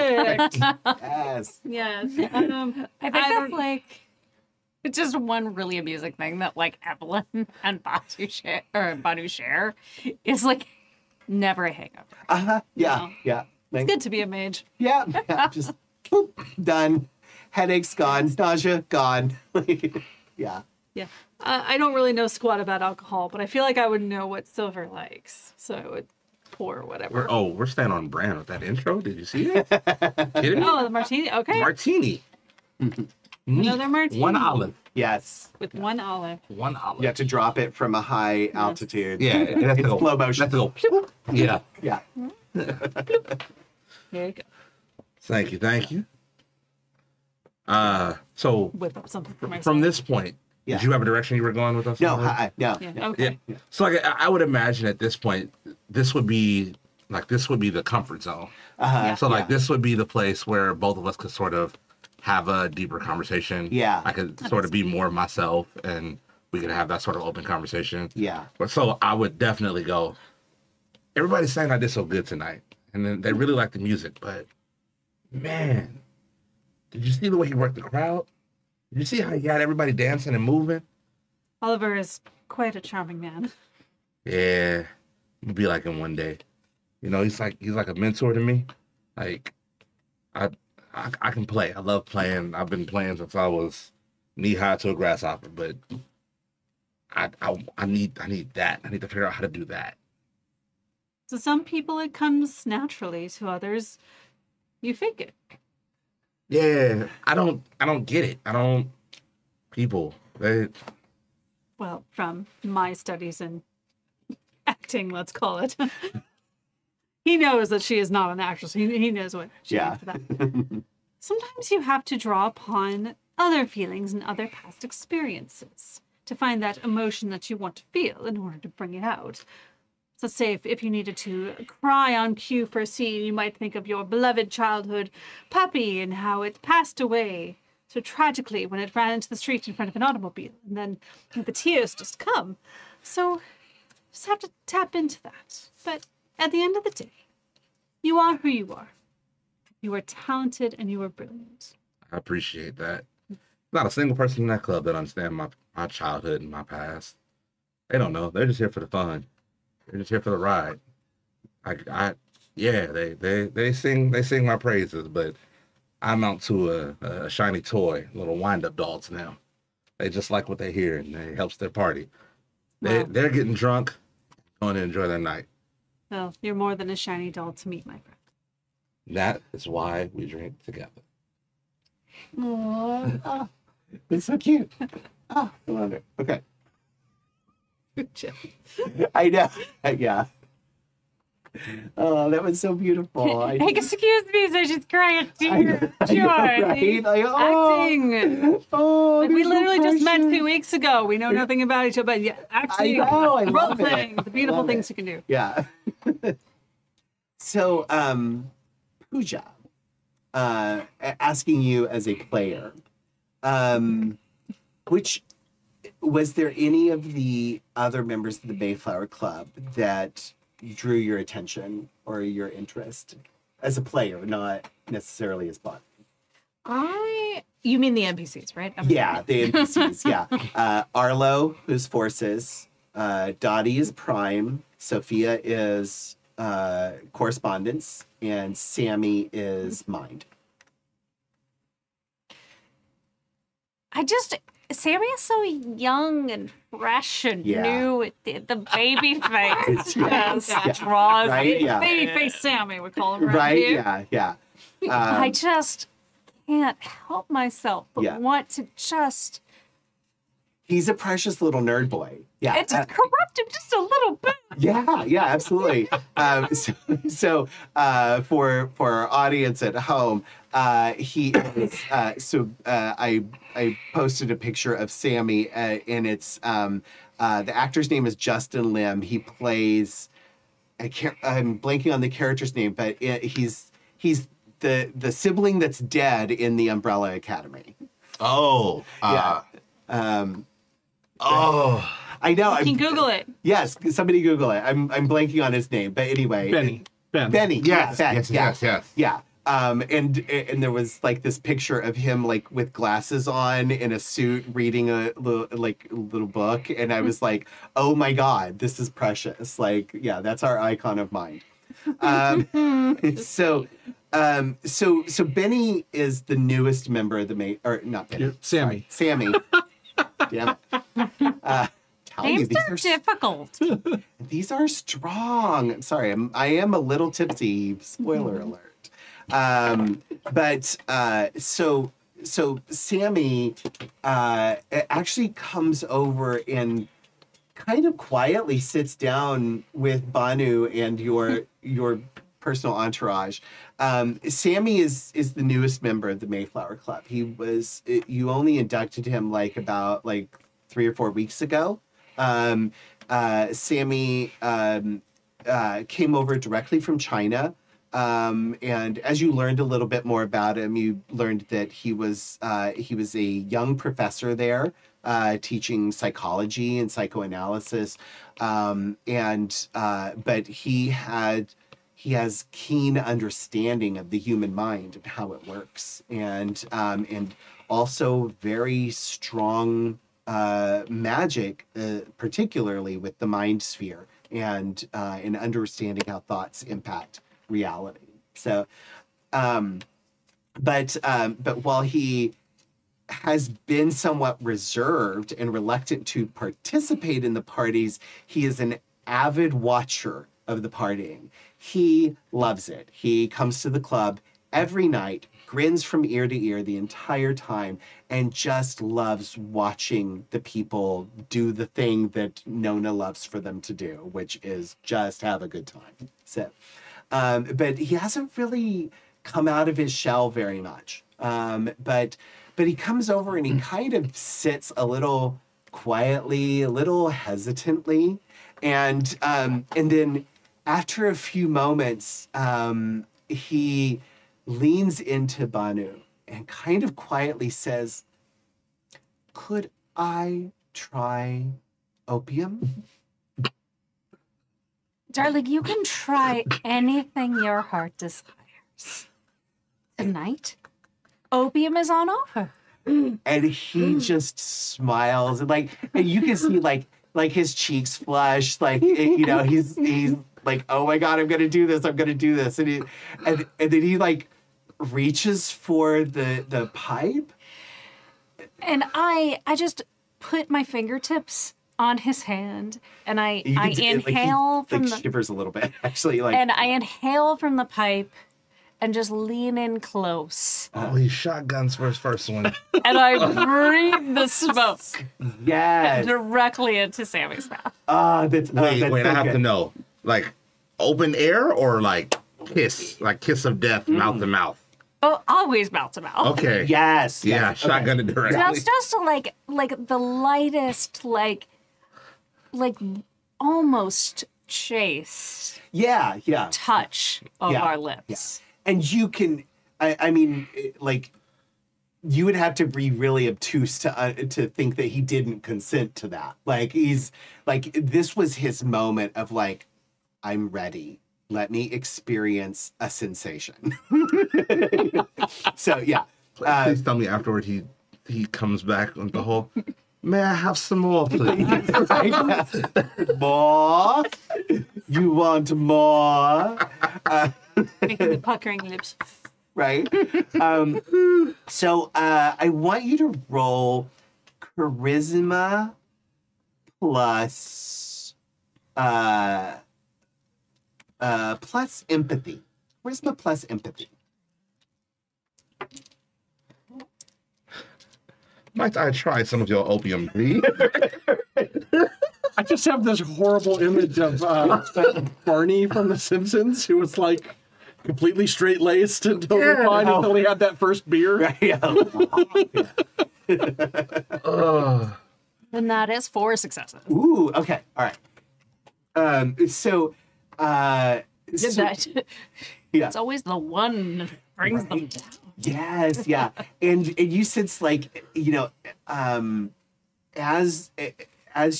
yes. Yes. I think that's don't- like it's just one really amusing thing that Evelyn and Banu share is never a hangover. Yeah, No. yeah. It's good to be a mage. Yeah, just boop, done. Headaches gone. Nausea gone. Yeah. Yeah. I don't really know squat about alcohol, but I feel like I would know what Silver likes. So I would pour whatever. We're staying on brand with that intro. Did you see it? Kidding me? Oh, the martini. Okay. Martini. Another martini. 1 olive. Yes. With 1 olive. 1 olive. You have to drop it from a high altitude. Yeah, it has to It's go. slow motion. It has to go. Yeah. Yeah. There you go. Thank you. So Whip up something for myself. from this point, Yeah. did you have a direction you were going with us? No, already? no. Yeah. Okay. Yeah. So I would imagine at this point, this would be the comfort zone. So this would be the place where both of us could sort of have a deeper conversation. Yeah. I could sort of be more myself and we could have that sort of open conversation. Yeah. But so I would definitely go, everybody's saying I did so good tonight. And then they really like the music, but man, did you see the way he worked the crowd? Did you see how he got everybody dancing and moving? Oliver is quite a charming man. Yeah, I'll be like him one day. He's like a mentor to me. Like, I can play. I love playing. I've been playing since I was knee high to a grasshopper. But I need that. I need to figure out how to do that. To some people, it comes naturally. To others, you fake it. Yeah, I don't get it. People, Well, from my studies in acting, let's call it. he knows that she is not an actress. He knows what she means for that. Sometimes you have to draw upon other feelings and other past experiences to find that emotion that you want to feel in order to bring it out. So say if you needed to cry on cue for a scene, you might think of your beloved childhood puppy and how it passed away so tragically when it ran into the street in front of an automobile. And then the tears just come. So you just have to tap into that. But at the end of the day, you are who you are. You are talented and you are brilliant. I appreciate that. Not a single person in that club that understands my childhood and my past. They don't know. They're just here for the fun. They're just here for the ride. They sing my praises, but I amount to a shiny toy, a little wind-up doll to them. They just like what they hear, and it helps their party. They're getting drunk, going to enjoy their night. Well, you're more than a shiny doll to me, my friend. That is why we drink together. Oh, it's so cute. Oh, I love it. Okay. I know. Yeah. Oh, that was so beautiful. Excuse me, so she's crying a tear. I know, right? Like, Acting. Oh, Like, we so literally just met precious. 2 weeks ago. We know nothing about each other, but yeah, acting, I know, I role love it. playing, the beautiful Love things it. you can do. Yeah. So, Pooja, asking you as a player, was there any of the other members of the Mayflower Club that drew your attention or your interest as a player, not necessarily as bot? You mean the NPCs, right? Yeah, the NPCs, yeah. Arlo, who's Forces. Dottie is Prime. Sophia is Correspondence. And Sammy is Mind. Sammy is so young and fresh and Yeah. new with the baby face. Yes, yeah. Draws Right? me. Yeah. Baby face Sammy, we call him around Right? here. Yeah. I just can't help myself but Yeah. want to just He's a precious little nerd boy. Yeah. it's corrupt him just a little bit. Yeah, absolutely. So for our audience at home, he is. I posted a picture of Sammy, and it's the actor's name is Justin Lim. He plays. I'm blanking on the character's name, but he's the sibling that's dead in the Umbrella Academy. Oh, Yeah. oh, I know. You can Google it. Yes, somebody Google it. I'm blanking on his name, but anyway, Benny. Benny. yes, Ben, yes. Yeah. And there was like this picture of him like with glasses on in a suit reading a little book, and I was like, oh my god, this is precious. Like, yeah, that's our icon of mind. So Benny is the newest member of the or not Benny, Sammy. Sammy. Damn it. Names are difficult. These are strong. I'm sorry, I am a little tipsy. Spoiler alert. So Sammy actually comes over and kind of quietly sits down with Banu and your personal entourage. Sammy is the newest member of the Mayflower Club. You only inducted him about 3 or 4 weeks ago. Sammy came over directly from China. And as you learned a little bit more about him, you learned that he was a young professor there, teaching psychology and psychoanalysis. But he has keen understanding of the human mind and how it works, and also very strong magic, particularly with the mind sphere and understanding how thoughts impact reality. So, but while he has been somewhat reserved and reluctant to participate in the parties, he is an avid watcher of the partying. He loves it. He comes to the club every night, grins from ear to ear the entire time, and just loves watching the people do the thing that Nona loves for them to do, which is just have a good time. So, but he hasn't really come out of his shell very much. But he comes over and he kind of sits a little quietly, a little hesitantly, and then after a few moments, he leans into Banu and kind of quietly says, "Could I try opium?" Darling, you can try anything your heart desires. Tonight, opium is on offer. And he just smiles, and you can see like his cheeks flush, he's like, "Oh my God, I'm gonna do this, and then he like reaches for the pipe, and I just put my fingertips on his hand, and I inhale from the shivers a little bit actually, and I inhale from the pipe and just lean in close. Oh, he shotguns for his first one. And I breathe the smoke yes directly into Sammy's mouth. That's Wait, so I have good. to know. Like open air or like kiss of death, mouth to mouth? Oh, always mouth to mouth. Okay. Yes. Yeah, yes. shotgun it directly. Just like the lightest, like almost chaste Yeah. touch of Yeah, our lips. And you can, I mean, you would have to be really obtuse to think that he didn't consent to that. Like this was his moment of like, I'm ready. Let me experience a sensation. So yeah. Please tell me afterward he comes back with the whole, "May I have some more, please?" More? You want more? Making the puckering lips. Right? So I want you to roll charisma plus plus empathy. Charisma plus empathy. Might I try some of your opium, please? I just have this horrible image of Barney from The Simpsons, who was like completely straight laced and totally fine until he had that first beer. Right? Yeah. And that is 4 successes. Ooh. Okay. All right. So. That Yeah. it's always the one that brings them down. Yes, yeah. And you sense like, as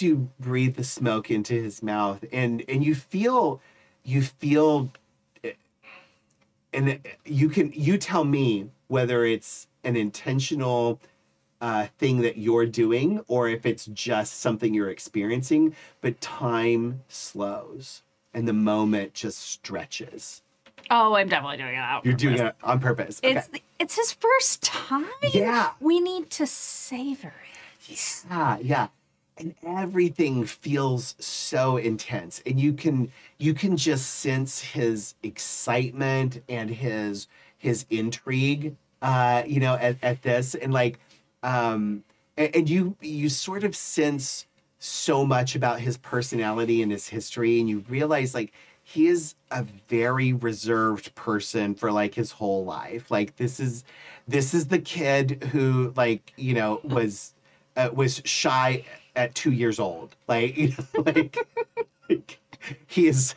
you breathe the smoke into his mouth and you feel and you tell me whether it's an intentional thing that you're doing or if it's just something you're experiencing, but time slows and the moment just stretches. Oh, I'm definitely doing it out. You're doing it on purpose. Okay. It's his first time. Yeah. We need to savor it. Yeah. And everything feels so intense. And you can just sense his excitement and his intrigue at this. And and you sort of sense so much about his personality and his history, and you realize he is a very reserved person for his whole life. This is the kid who was shy at 2 years old. He has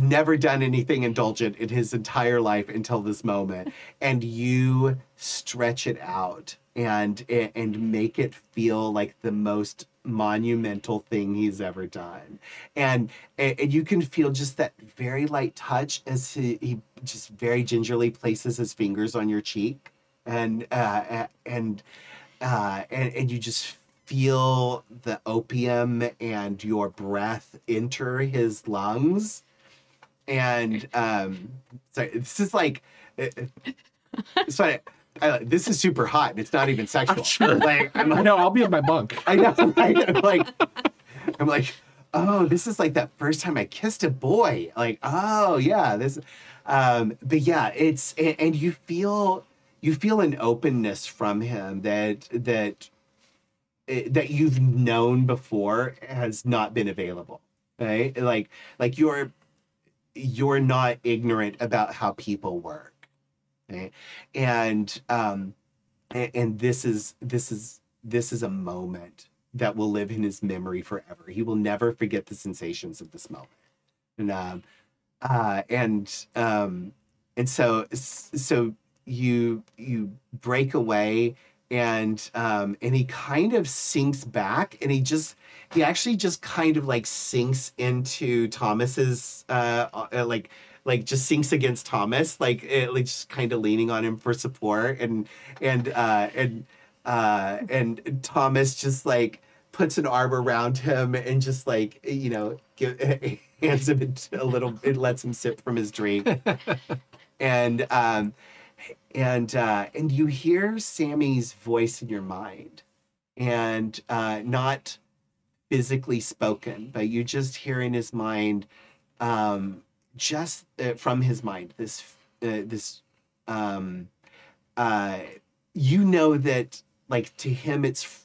never done anything indulgent in his entire life until this moment, and you stretch it out and make it feel like the most monumental thing he's ever done, and you can feel just that very light touch as he just very gingerly places his fingers on your cheek, and you just feel the opium and your breath enter his lungs, and so this is it's funny. This is super hot, and it's not even sexual. I know. I'll be in my bunk. I know. Right? I'm like, oh, this is that first time I kissed a boy. Oh yeah, this. But yeah, it's and you feel an openness from him that you've known before has not been available, right? you're not ignorant about how people work, okay? And this is a moment that will live in his memory forever. He will never forget the sensations of this moment. And so you break away, and he kind of sinks back, and he actually just kind of like sinks into Thomas's like just sinks against Thomas, like just kind of leaning on him for support, and Thomas just like puts an arm around him and just like, you know, hands him a little, it lets him sip from his drink. And you hear Sammy's voice in your mind, and not physically spoken, but you just hear in his mind, just from his mind, you know that like to him it's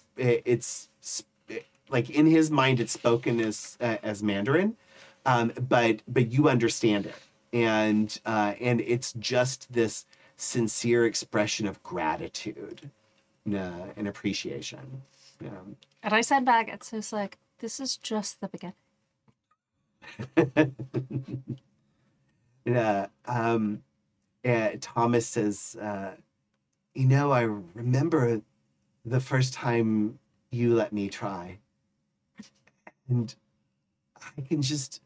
like in his mind it's spoken as Mandarin, but you understand it, and it's just this sincere expression of gratitude and appreciation. And I said back, it's just like, this is just the beginning. Thomas says, you know, I remember the first time you let me try, and I can just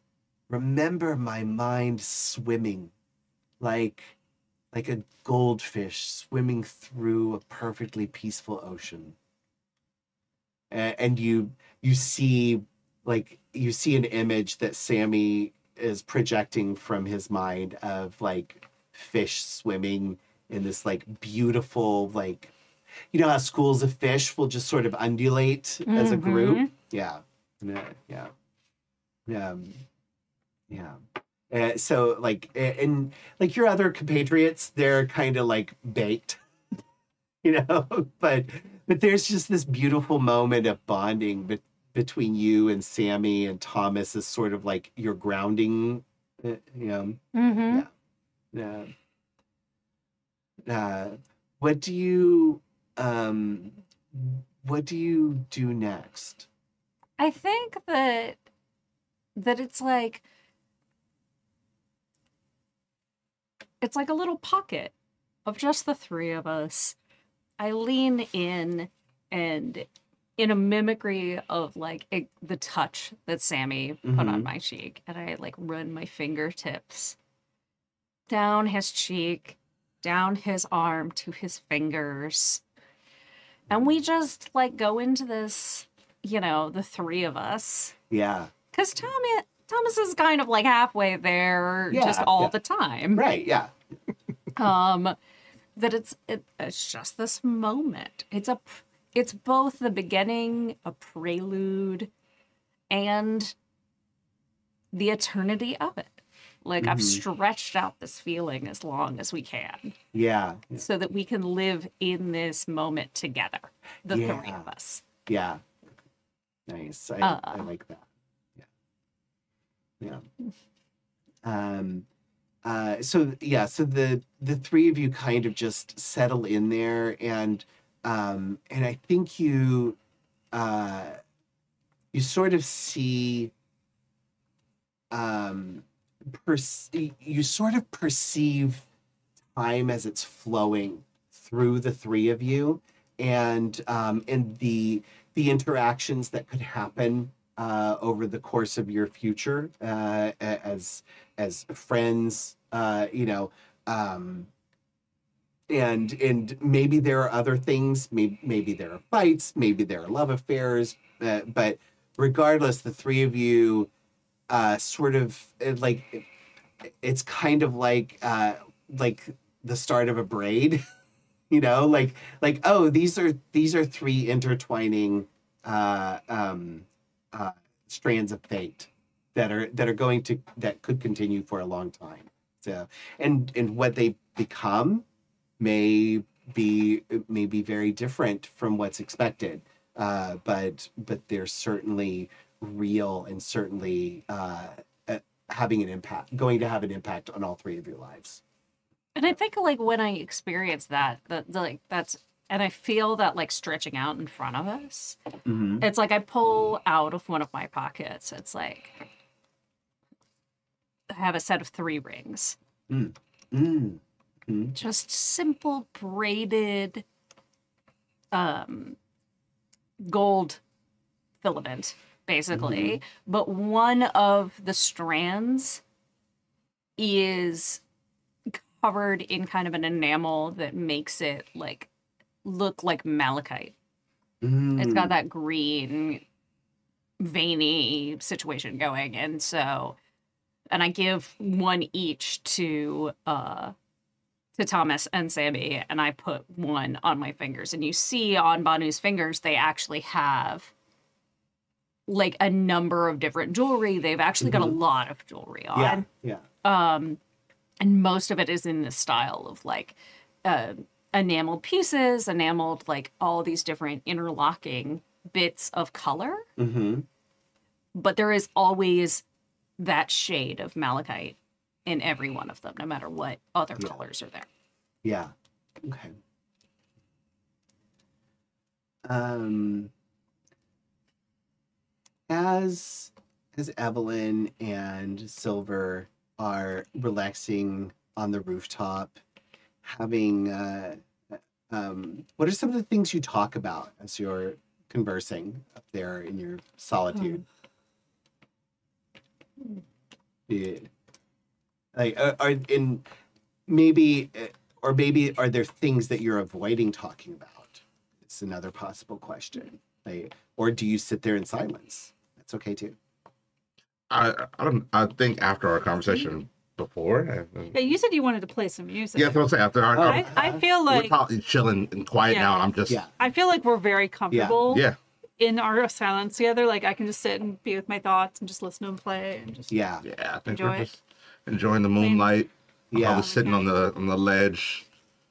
remember my mind swimming like a goldfish swimming through a perfectly peaceful ocean. And you see an image that Sammy is projecting from his mind of like fish swimming in this like beautiful, like, you know how schools of fish will just sort of undulate as a group? Yeah. So like, and like your other compatriots, they're kind of like baked, you know, but there's just this beautiful moment of bonding between you and Sammy, and Thomas is sort of like your grounding, you know. What do you do next? I think that it's like a little pocket of just the three of us. I lean in, and in a mimicry of like the touch that Sammy put on my cheek, and I like run my fingertips down his cheek, down his arm to his fingers. And we just like go into this, you know, the three of us. Yeah. Because Thomas is kind of like halfway there just all the time. Right, yeah. That it's just this moment. It's both the beginning, a prelude, and the eternity of it. Like I've stretched out this feeling as long as we can. Yeah. So that we can live in this moment together. The three of us. Yeah. Nice. I like that. Yeah. So the three of you kind of just settle in there, and I think you sort of see you sort of perceive time as it's flowing through the three of you, and the interactions that could happen over the course of your future as friends, you know, and maybe there are other things, maybe there are fights, maybe there are love affairs, but regardless, the three of you sort of like, it's kind of like the start of a braid, you know, like oh, these are three intertwining strands of fate that could continue for a long time. So and what they become may be very different from what's expected, but they're certainly real and certainly having an impact, going to have an impact on all three of your lives. And I think like when I experience that like that's, and I feel that like stretching out in front of us, it's like I pull out of one of my pockets. It's like I have a set of 3 rings. Just simple braided gold filament, basically. But one of the strands is covered in kind of an enamel that makes it like look like malachite. It's got that green veiny situation going, and I give one each to Thomas and Sammy, and I put one on my fingers. And you see on Banu's fingers, they actually have like a number of different jewelry. They've actually got a lot of jewelry on. Yeah. And most of it is in the style of like enameled pieces, enameled like all these different interlocking bits of color. But there is always that shade of malachite in every one of them, no matter what other colors are there. Yeah. Okay. As Evelyn and Silver are relaxing on the rooftop, having what are some of the things you talk about as you're conversing up there in your solitude? Yeah. Like maybe are there things that you're avoiding talking about? It's another possible question. Like, or do you sit there in silence? That's okay too. I think after our conversation before. Yeah, you said you wanted to play some music. Yeah, that's what I'm saying. After our, I feel like we're probably chilling and quiet now. And I'm just. Yeah. I feel like we're very comfortable. Yeah. In our silence together, like I can just sit and be with my thoughts and just listen to them play and just Yeah. Yeah, I think enjoy we're it. just enjoying the moonlight. Yeah. I was sitting on the ledge.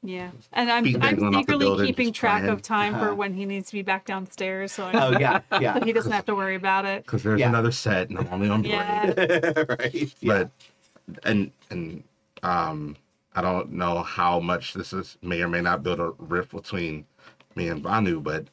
Yeah, and I'm Feet dangling off the secretly building, keeping just track playing. of time for when he needs to be back downstairs, so, Oh yeah. Yeah. so he doesn't have to worry about it. Because there's Yeah. another set and I'm only on break. Yeah, Right. Yeah. But I don't know how much this may or may not build a rift between me and Banu, but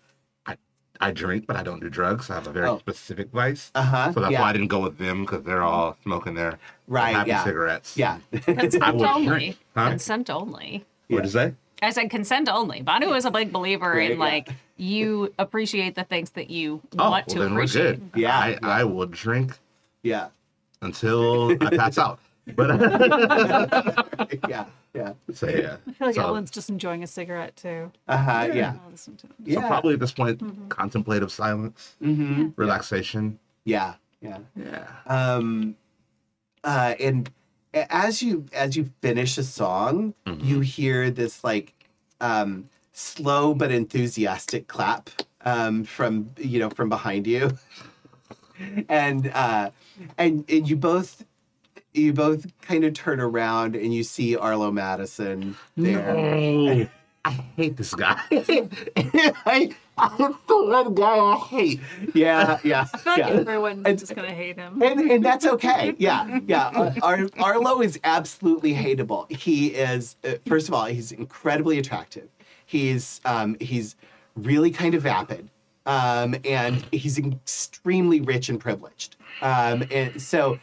I drink, but I don't do drugs. I have a very specific vice. So that's why I didn't go with them, because they're all smoking their happy cigarettes. Yeah. Consent would only. drink. Huh? Consent only. What'd you say? I said consent only. Banu is a big believer in like you appreciate the things that you want to then appreciate. we're good. Yeah. I will drink Yeah. until I pass out. But Yeah. Yeah. so yeah. I feel like so, Ellen's just enjoying a cigarette too. Yeah. I'll listen to him. Yeah. so probably at this point, contemplative silence, relaxation. Yeah. Yeah. Yeah. And as you finish a song, you hear this like slow but enthusiastic clap from behind you, and you both kind of turn around and you see Arlo Madison there. No. I hate this guy. I'm the one guy I hate. Yeah. I feel like everyone's just gonna hate him. And that's okay. Yeah. Arlo is absolutely hateable. He is, first of all, he's incredibly attractive. He's really kind of vapid. And he's extremely rich and privileged. And so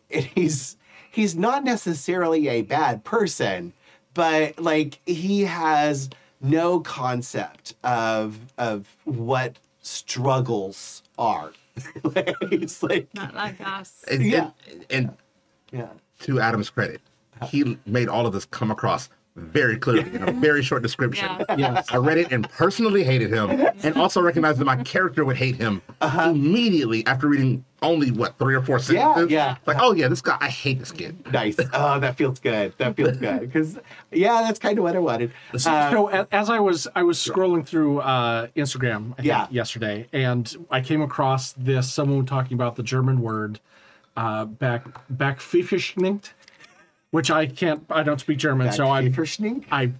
he's not necessarily a bad person, but like he has no concept of what struggles are. He's like, Not like us. And to Adam's credit, he made all of this come across very clearly in a very short description. Yeah. I read it and personally hated him, and also recognized that my character would hate him immediately after reading only 3 or 4 sentences. Yeah. Like, oh yeah, this guy, I hate this kid. nice. Oh, that feels good. That feels good. Because, that's kind of what I wanted. So as I was scrolling through Instagram I think, yesterday, and I came across someone talking about the German word backfischningt, which I don't speak German, so I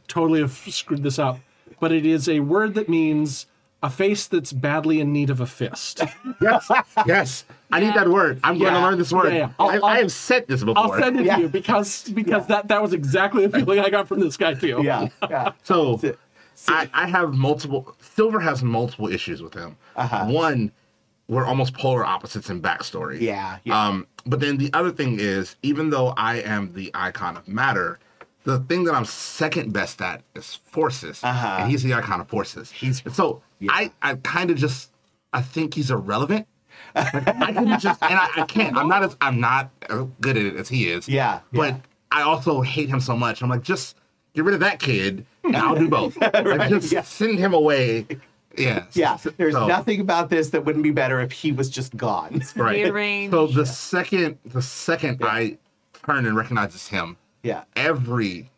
totally have screwed this up. But it is a word that means a face that's badly in need of a fist. Yes, yes. I need that word. I'm going to learn this word. Yeah. I have said this before. I'll send it to you because that was exactly the feeling I got from this guy too. Yeah. So I have multiple. Silver has multiple issues with him. One, we're almost polar opposites in backstory. Yeah. But then the other thing is, even though I am the icon of matter, the thing that I'm second best at is forces, and he's the icon of forces. I kind of just I think he's irrelevant. I can just and I can't. I'm not as good at it as he is. Yeah. But I also hate him so much. I'm like, just get rid of that kid, and I'll do both. Like, just send him away. Yeah. Yeah. There's nothing about this that wouldn't be better if he was just gone. Right. Rearrange. So the second I turn and recognize it's him, every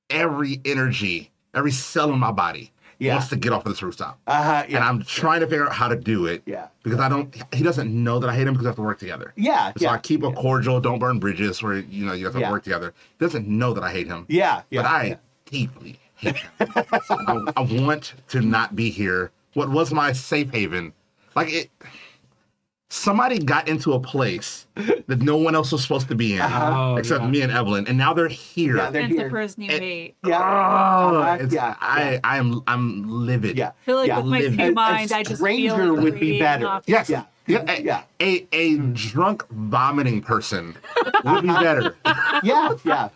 energy, every cell in my body wants to get off of this rooftop. And I'm trying to figure out how to do it. Yeah. Because he doesn't know that I hate him because we have to work together. Yeah. So I keep a cordial, don't burn bridges where, you have to work together. He doesn't know that I hate him. Yeah. But I deeply hate him. I want to not be here. What was my safe haven? Somebody got into a place that no one else was supposed to be in, except me and Evelyn, and now they're here. Yeah, they're here. Emperor's New Hate. I'm livid. Yeah. I feel like with my livid. few mind, I just stranger feel would be better. off. Yes. Yeah. A drunk vomiting person would be better. Yeah.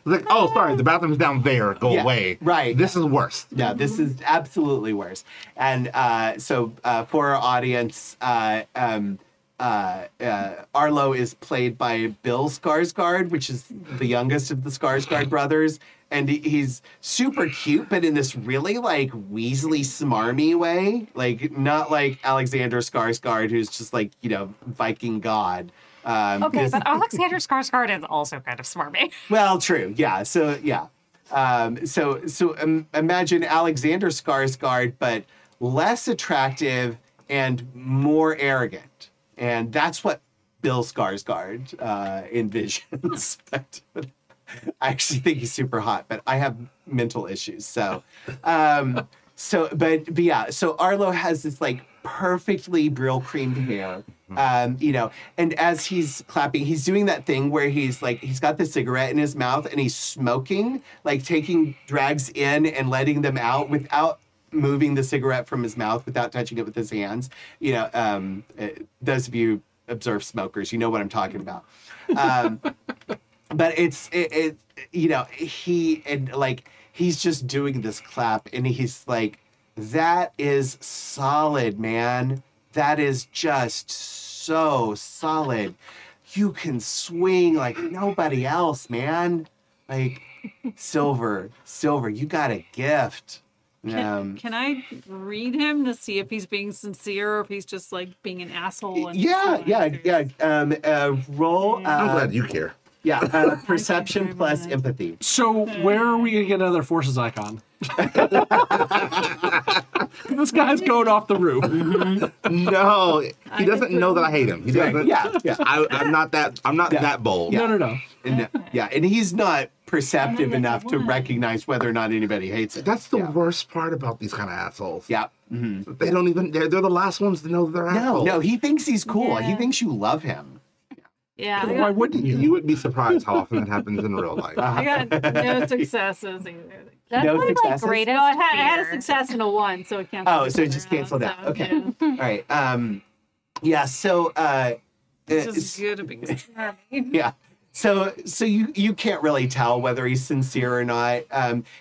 Like, oh, sorry, the bathroom's down there. Go away. Right. This is worse. Yeah, this is absolutely worse. And so for our audience, Arlo is played by Bill Skarsgård, which is the youngest of the Skarsgård brothers. And he's super cute, but in this really like Weasley smarmy way. Like not like Alexander Skarsgård, who's just like, Viking god. Okay, but Alexander Skarsgård is also kind of smarmy. Well, true. Yeah. So imagine Alexander Skarsgård, but less attractive and more arrogant, and that's what Bill Skarsgård envisions. I actually think he's super hot, but I have mental issues. So Arlo has this like perfectly Brill creamed hair. And as he's clapping, he's doing that thing where he's got the cigarette in his mouth and he's smoking, like taking drags in and letting them out without moving the cigarette from his mouth, without touching it with his hands. Those of you observed smokers, you know what I'm talking about. But he's just doing this clap and he's like, that is solid, man. That is just so solid. You can swing like nobody else, man. Like, Silver, you got a gift. Can I read him to see if he's being sincere or if he's just like being an asshole? And Roll. I'm glad you care. Perception plus empathy. So where are we gonna get another forces icon? This guy's going off the roof. No, he doesn't know that I hate him. He doesn't. Yeah. I'm not that bold. No. And he's not perceptive enough to recognize whether or not anybody hates it. That's the worst part about these kind of assholes. Yeah. They don't even. They're the last ones to know that they're assholes. No, he thinks he's cool. He thinks you love him. Yeah. Why wouldn't you? You would be surprised how often that happens in real life. I got no successes either. That's No my, successes? greatest No, I had a fear. success and a 1, so it canceled. Oh, so it just canceled out. So, Okay. yeah. All right. So It's just good at being smarmy. yeah. So you can't really tell whether he's sincere or not.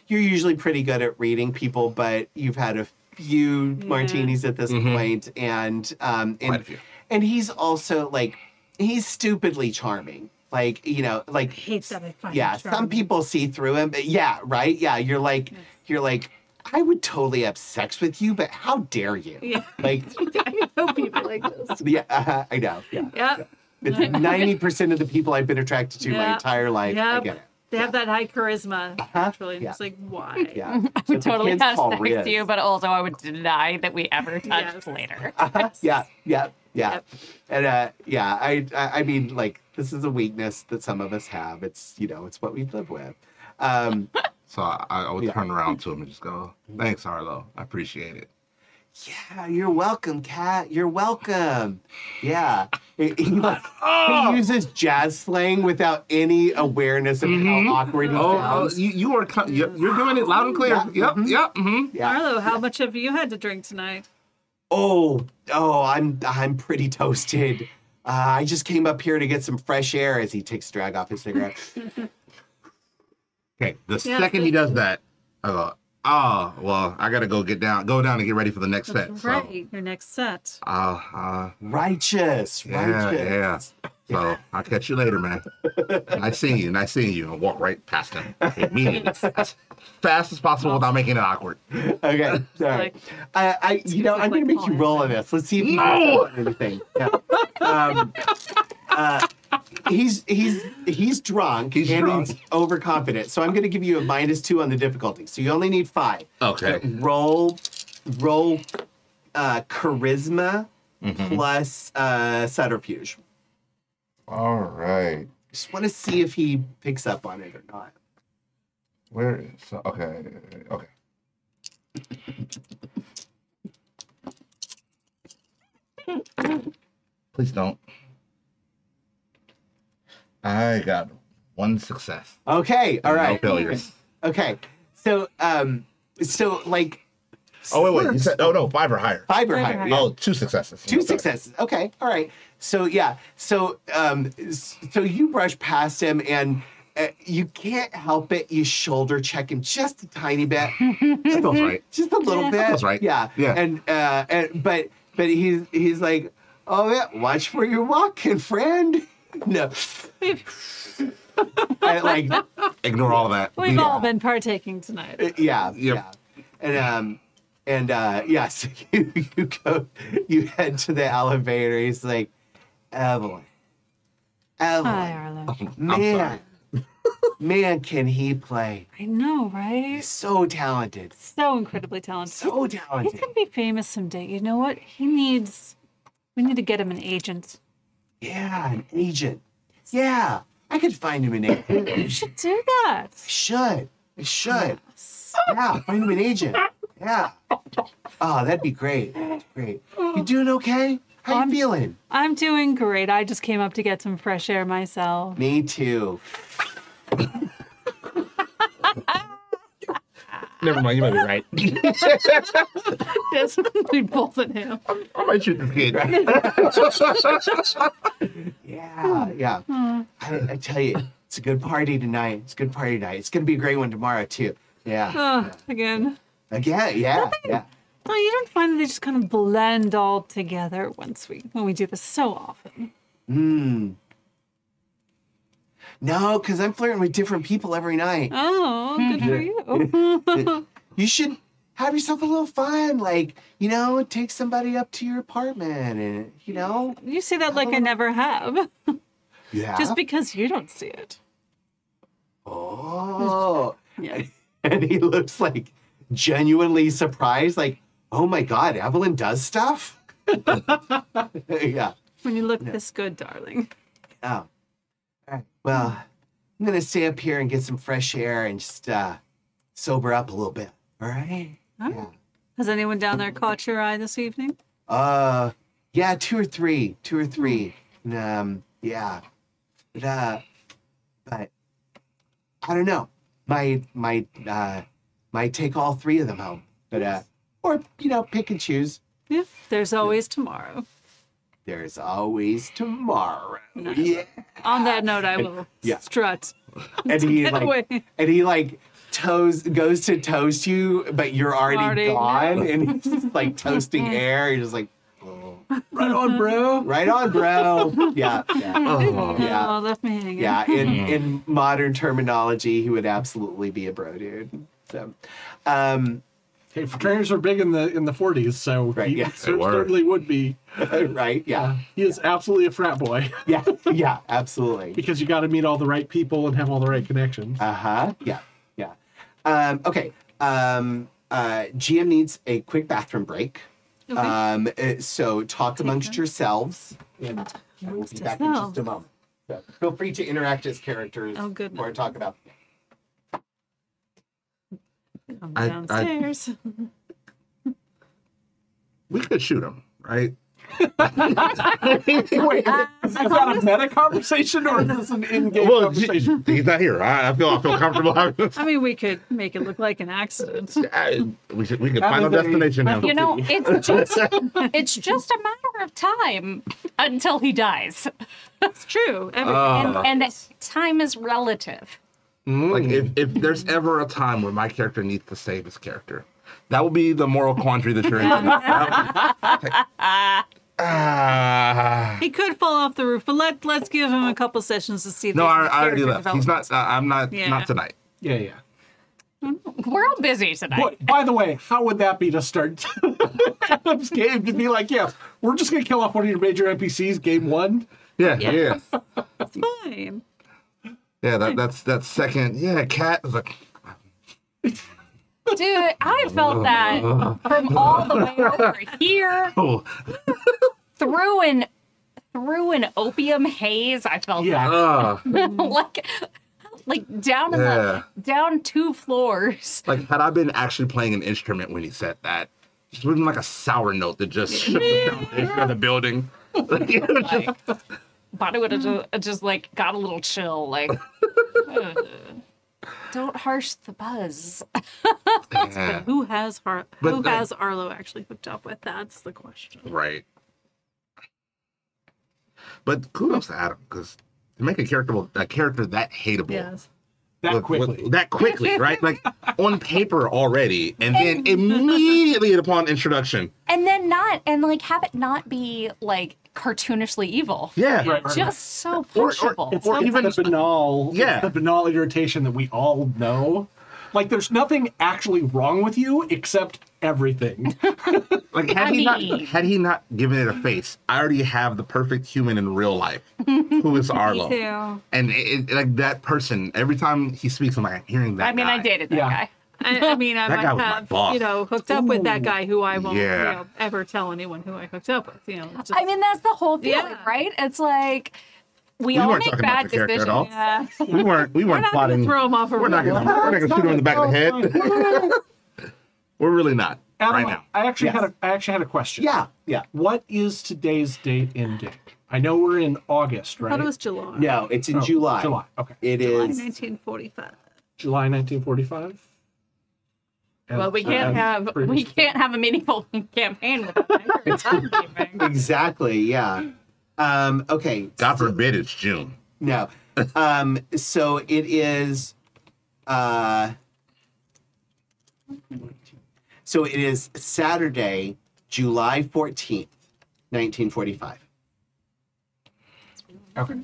You're usually pretty good at reading people, but you've had a few martinis at this point, and Quite a few. And he's also like, he's stupidly charming. Like, I hate that I find yeah, him some charming. people see through him, but yeah, right? Yeah, you're like, I would totally have sex with you, but how dare you? Yeah. Like, I know people like this. yeah, I know. Yeah. Yeah. It's 90% of the people I've been attracted to my Yeah. entire life. I Yep. get it. They have that high charisma, naturally. And Yeah. it's like, why? Yeah. I would So the totally kids have call sex Riz. with you, but also I would deny that we ever touched Yes. later. Yeah. Yep. And I mean, like, this is a weakness that some of us have. It's, it's what we live with. So I would turn around to him and just go, "Thanks, Arlo. I appreciate it." Yeah, you're welcome, Cat. You're welcome. Yeah. He uses jazz slang without any awareness of how awkward he sounds. You're doing it loud and clear. Yeah. Yep. Yeah. Arlo, how much have you had to drink tonight? I'm pretty toasted. I just came up here to get some fresh air as he takes a drag off his cigarette. Okay, the second he does that, I go, oh, well, I gotta go down and get ready for the next set. Right, your next set. Righteous. Yeah. So I'll catch you later, man. Nice seeing you. And walk right past him. Immediately. As fast as possible without making it awkward. Okay, sorry. I'm gonna make you roll on this. Let's see if you can anything. Yeah. He's drunk. He's overconfident. So I'm going to give you a -2 on the difficulty. So you only need 5. Okay. Roll charisma plus subterfuge. All right. Just want to see if he picks up on it or not. Where is okay. Please don't. I got 1 success. Okay, all right. No failures. Okay, so like. Oh wait! You said no, 5 or higher. 5 or higher. Yeah. Oh, 2 successes. 2 successes. Okay, all right. So yeah, so you brush past him and you can't help it. You shoulder check him just a tiny bit. That feels right. Just a little bit. That feels right. Yeah. And but he's like, oh yeah, watch where you're walking, friend. No. Ignore all of that. We've all been partaking tonight. Yeah. Yep. Yeah. So you head to the elevator. He's like, Evelyn. Hi, Arlo. Man, can he play? I know, right? He's so talented. So incredibly talented. So He's talented. gonna be famous someday. You know what? We need to get him an agent. Yeah, an agent. Yeah, I could find him an agent. You should do that. I should. Yeah, find him an agent. Yeah. Oh, that'd be great. That's great. You doing okay? How you feeling? I'm doing great. I just came up to get some fresh air myself. Me too. Never mind. You might be right. Yes, we both in him. I might shoot this kid. Yeah. I tell you, it's a good party tonight. It's going to be a great one tomorrow too. Yeah. Again. Yeah. Oh, you don't find that they just kind of blend all together when we do this so often? No, because I'm flirting with different people every night. Oh, good for you. You should have yourself a little fun. Like, take somebody up to your apartment and, You say that like I never have. Yeah. Just because you don't see it. Oh. Yeah. And he looks like genuinely surprised. Like, oh my God, Evelyn does stuff? Yeah. When you look this good, darling. Oh. All right. Well, I'm going to stay up here and get some fresh air and just sober up a little bit. All right? Yeah. Has anyone down there caught your eye this evening? Yeah, 2 or 3. Yeah. But I don't know. Might take all 3 of them home. But or pick and choose. Yeah. There's always tomorrow. There's always tomorrow. No. Yeah. On that note, I will strut. And he Get away. goes to toast you, but you're already gone, and he's just like toasting air. You're just like, oh. Right on, bro. Right on, bro. Yeah. Oh, left me hanging. Yeah. In modern terminology, he would absolutely be a bro dude. So, Hey, fraternities are big in the 40s, so Right, he yeah. certainly would be. right. Yeah. He is absolutely a frat boy Yeah. Absolutely. because you got to meet all the right people and have all the right connections. Yeah. Okay. GM needs a quick bathroom break. Okay. So talk amongst yourselves, and we'll be back in just a moment. So feel free to interact as characters Oh, goodness. or talk about. on downstairs. We could shoot him, right? Wait, is that a meta conversation or is this an in-game conversation? He's not here. I feel comfortable having this. I mean, we could make it look like an accident. We could Final Destination him. You know, it's just a matter of time until he dies. That's true. And time is relative. Like if there's ever a time where my character needs to save his character, that will be the moral quandary that you're in. He could fall off the roof, but let's give him a couple sessions to see. If No, there's I already character left. He's not. development. I'm not. Yeah. Not tonight. Yeah. We're all busy tonight. But, by the way, how would that be to start Adam's game? To be like, yeah, we're just going to kill off one of your major NPCs game one? Yeah. Yes. It's fine. Yeah. That's second. Yeah. Cat was like. Dude, I felt that from all the way over here Oh. through an opium haze. I felt that like down in down 2 floors. Like had I been actually playing an instrument when he said that, it would have been like a sour note that just shook the foundation of the building. Body would have just like got a little chill. Like, don't harsh the buzz. Yeah. Who has Arlo actually hooked up with? That's the question. Right. But kudos to Adam, because to make a character that hateable Yes. That quickly. that quickly, right? Like on paper already, and then immediately upon introduction. And then have it not be like cartoonishly evil. Yeah. Right. Just so pushable. It's not even the banal, Yeah. the banal irritation that we all know. Like, there's nothing actually wrong with you except everything. Like had he not given it a face, I already have the perfect human in real life, who is Arlo. Me too. And like that person, every time he speaks, I'm like hearing that. I mean, guy. I dated that guy. I mean, I That might guy was my have, boss. hooked up with that guy who I won't, Yeah. ever tell anyone who I hooked up with. Just, I mean, that's the whole feeling, Yeah. right? It's like we all weren't make talking about bad the character decisions. at all. yeah. We weren't We're not plotting. gonna throw him off a We're not roof. gonna shoot him in the back of the head. We're really not Adam, right now. I actually had a question. Yeah. What is today's date in game? I know we're in August, I right? thought it was July. No, it's in July. July. Okay. It July is. 1945. July 1945. Well, we can't have a meaningful campaign without that. Exactly. Yeah. Okay. God forbid it's June. No. So it is. So it is Saturday, July 14th, 1945. Okay.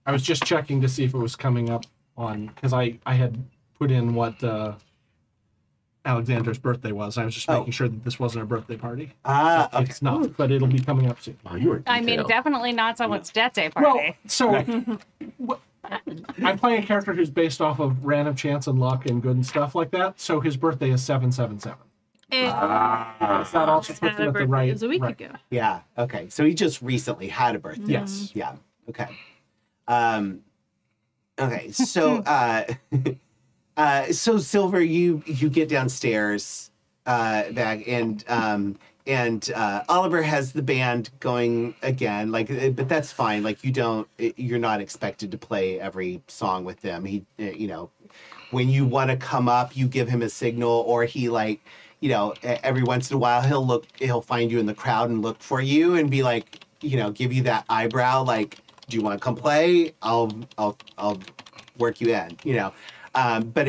I was just checking to see if it was coming up on, because I had put in what Alexander's birthday was. I was just making sure that this wasn't a birthday party. Okay. It's not, but it'll be coming up soon. Oh, you were I mean, detailed. definitely not someone's death day party. Well, so I'm playing a character who's based off of random chance and luck and good and stuff like that. So his birthday is 777. And That also puts him at the right. It was a week right. ago. Yeah. Okay. So he just recently had a birthday. Yes. Yeah. Okay. Okay. So, so Silver, you get downstairs, back, and Oliver has the band going again. Like, but that's fine. Like, you're not expected to play every song with them. He, when you want to come up, you give him a signal, or he every once in a while he'll find you in the crowd and look for you and be like, give you that eyebrow, like, do you want to come play? I'll work you in, but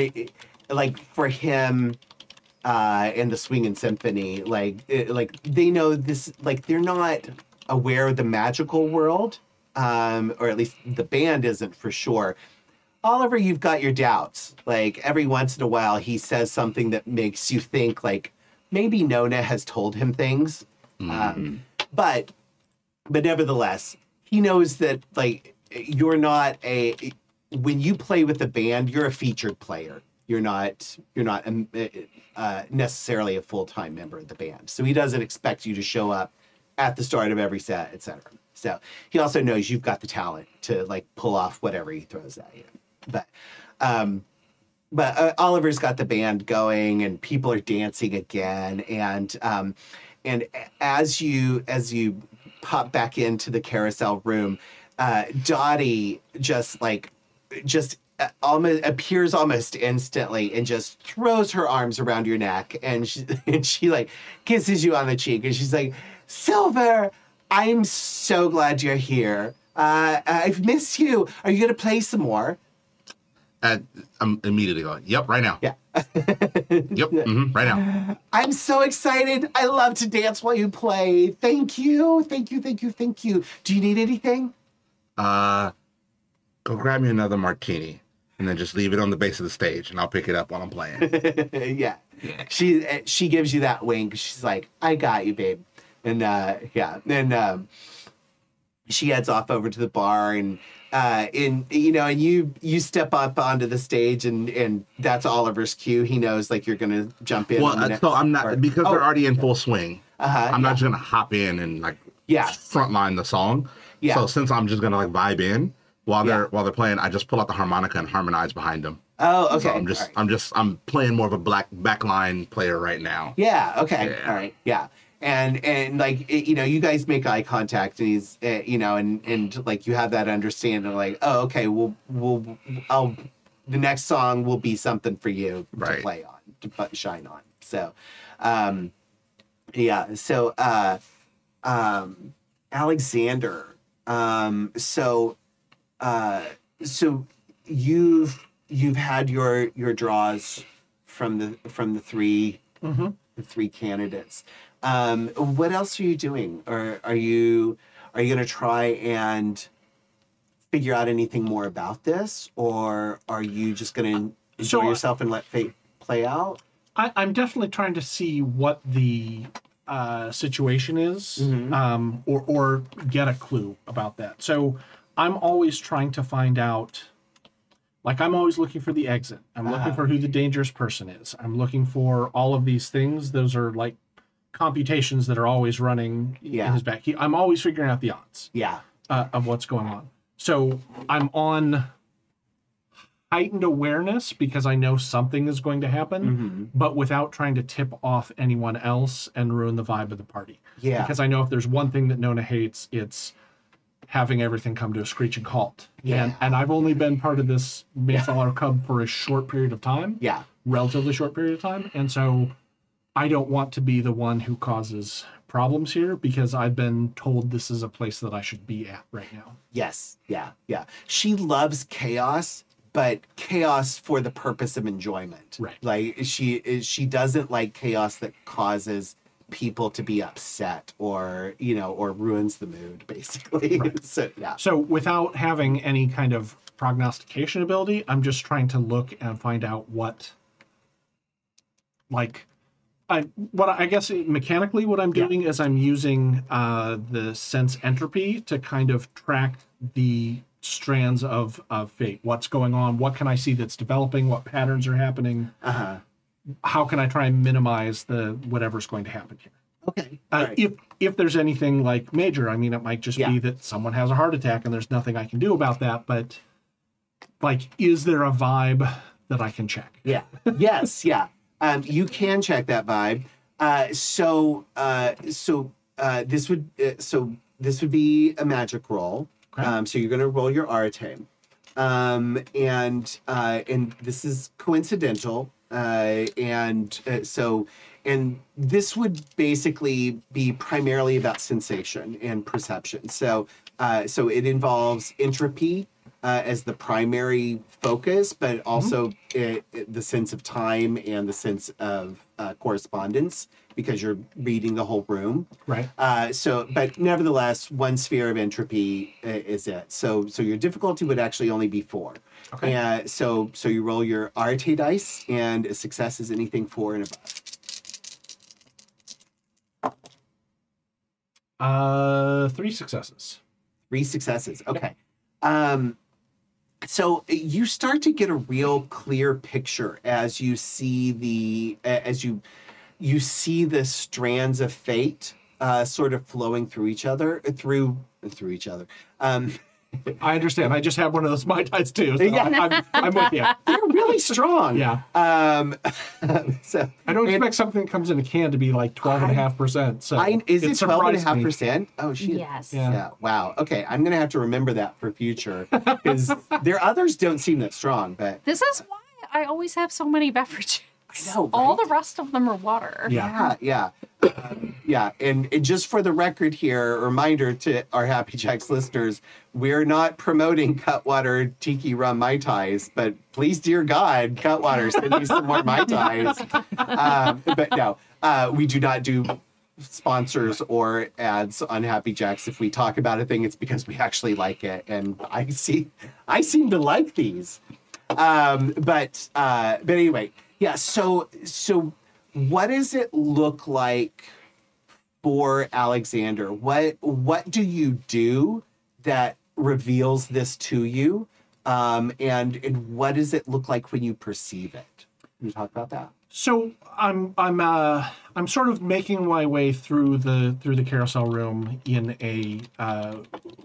like for him, and the Swing and Symphony, like they know this, like they're not aware of the magical world, or at least the band isn't for sure. Oliver, you've got your doubts. Like every once in a while, he says something that makes you think like maybe Nona has told him things. But nevertheless, he knows that like you're not when you play with the band, you're a featured player. You're not necessarily a full-time member of the band. So he doesn't expect you to show up at the start of every set, etc. So he also knows you've got the talent to like pull off whatever he throws at you. But Oliver's got the band going, and people are dancing again. And as you pop back into the carousel room, Dottie just almost appears almost instantly and just throws her arms around your neck, and she like kisses you on the cheek, and she's like, Silver, I'm so glad you're here. I've missed you. Are you gonna play some more? I'm immediately going, yep, right now. Yeah. Yep, right now. I'm so excited. I love to dance while you play. Thank you. Thank you. Thank you. Thank you. Do you need anything? Go grab me another martini and then just leave it on the base of the stage and I'll pick it up while I'm playing. Yeah. She gives you that wink. She's like, I got you, babe. And then she heads off over to the bar, and you step up onto the stage, and that's Oliver's cue. He knows like you're gonna jump in. Well, so I'm not, because they're already in full swing. I'm not just gonna hop in and like frontline the song. Yeah. So since I'm just gonna like vibe in while they're playing, I just pull out the harmonica and harmonize behind them. Oh, okay. So I'm playing more of a backline player right now. Yeah. Okay. Yeah. All right. Yeah. And like, you guys make eye contact, and he's, and like you have that understanding, like, oh, okay, the next song will be something for you to play on, to shine on. So, Alexander, so you've had your draws from the three candidates. What else are you doing? Or are you going to try and figure out anything more about this, or are you just going to enjoy yourself and let fate play out? I'm definitely trying to see what the situation is, or get a clue about that. So I'm always trying to find out. Like, I'm always looking for the exit. I'm looking for who the dangerous person is. I'm looking for all of these things. Those are like computations that are always running in his back. I'm always figuring out the odds of what's going on. So I'm on heightened awareness because I know something is going to happen, but without trying to tip off anyone else and ruin the vibe of the party. Yeah. Because I know if there's one thing that Nona hates, it's having everything come to a screeching halt. Yeah. And I've only been part of this Mayflower Cub for a short period of time. Yeah. Relatively short period of time. And so I don't want to be the one who causes problems here, because I've been told this is a place that I should be at right now. Yes. Yeah. Yeah. She loves chaos, but chaos for the purpose of enjoyment. Right. Like she doesn't like chaos that causes people to be upset or ruins the mood, basically. Right. So without having any kind of prognostication ability, I'm just trying to look and find out what I guess mechanically what I'm doing is I'm using the sense entropy to kind of track the strands of fate. What's going on? What can I see that's developing? What patterns are happening? How can I try and minimize whatever's going to happen here? Okay. Right. If there's anything like major, I mean, it might just be that someone has a heart attack and there's nothing I can do about that. But like, is there a vibe that I can check? Yeah. Yes. Yeah. You can check that vibe. This would be a magic roll. Okay. So you're going to roll your Arte. And this is coincidental. And this would basically be primarily about sensation and perception. So it involves entropy as the primary focus, but also the sense of time and the sense of correspondence, because you're reading the whole room. Right. But nevertheless, one sphere of entropy is it. So your difficulty would actually only be 4. Okay. So you roll your Arte dice, and a success is anything 4 and above. 3 successes. 3 successes. Okay. So you start to get a real clear picture as you see you see the strands of fate sort of flowing through each other, through each other. I understand. I just have one of those Mai Tais too. So I'm with you. They're really strong. Yeah. So I don't expect something that comes in a can to be like 12.5%. So is it surprised me. 12.5%? Oh shit. Yes. Yeah. Wow. Okay. I'm gonna have to remember that for future because their others don't seem that strong. But This is why I always have so many beverages. I know, All right? the rest of them are water. Yeah. Yeah. And just for the record here, a reminder to our Happy Jacks listeners, we're not promoting Cutwater Tiki Rum Mai Tais, but please, dear God, Cutwater, send me some more Mai Tais. But no, we do not do sponsors or ads on Happy Jacks. If we talk about a thing, it's because we actually like it. And I seem to like these. But anyway, yeah. So what does it look like for Alexander? What do you do that reveals this to you? And what does it look like when you perceive it? Can you talk about that? So I'm sort of making my way through the carousel room in a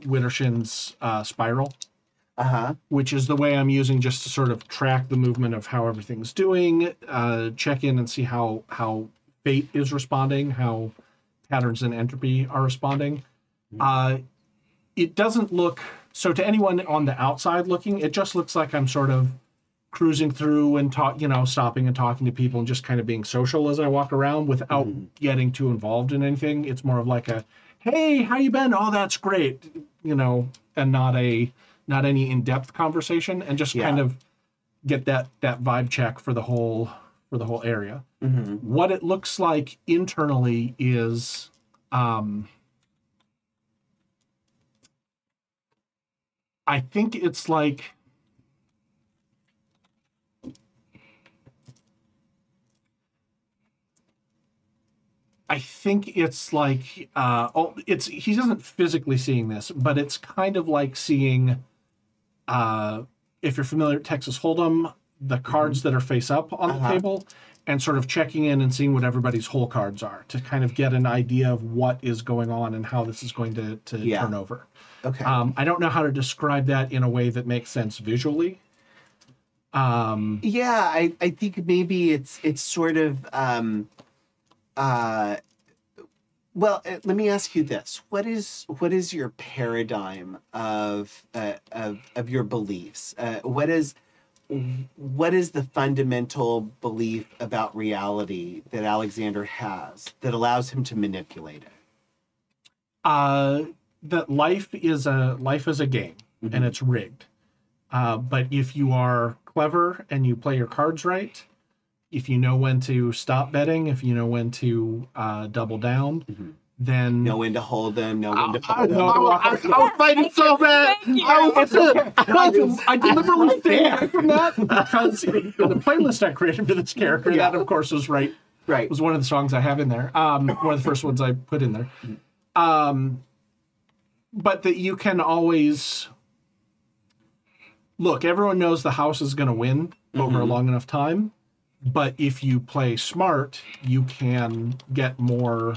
Widdershins spiral. Which is the way I'm using just to sort of track the movement of how everything's doing, check in and see how fate is responding, how patterns and entropy are responding. It doesn't look, so to anyone on the outside looking, it just looks like I'm sort of cruising through and stopping and talking to people and just kind of being social as I walk around without getting too involved in anything. It's more of like a, hey, how you been? Oh, that's great. And not any in-depth conversation, and just kind of get that vibe check for the whole area. What it looks like internally is I think it's like he isn't physically seeing this, but it's kind of like seeing if you're familiar with Texas Hold'em, the cards that are face up on the table, and sort of checking in and seeing what everybody's whole cards are to kind of get an idea of what is going on and how this is going to turn over. Okay. I don't know how to describe that in a way that makes sense visually. I think maybe it's sort of let me ask you this: what is your paradigm of your beliefs? What is the fundamental belief about reality that Alexander has that allows him to manipulate it? That life is a game, and it's rigged. But if you are clever and you play your cards right, if you know when to stop betting, if you know when to double down, then know when to hold them, know when to fold them. I was fighting so bad. I deliberately stayed away from that because in the playlist I created for this character, that of course was right. Was one of the songs I have in there. One of the first ones I put in there. But that you can always look. Everyone knows the house is going to win over a long enough time. But if you play smart, you can get more.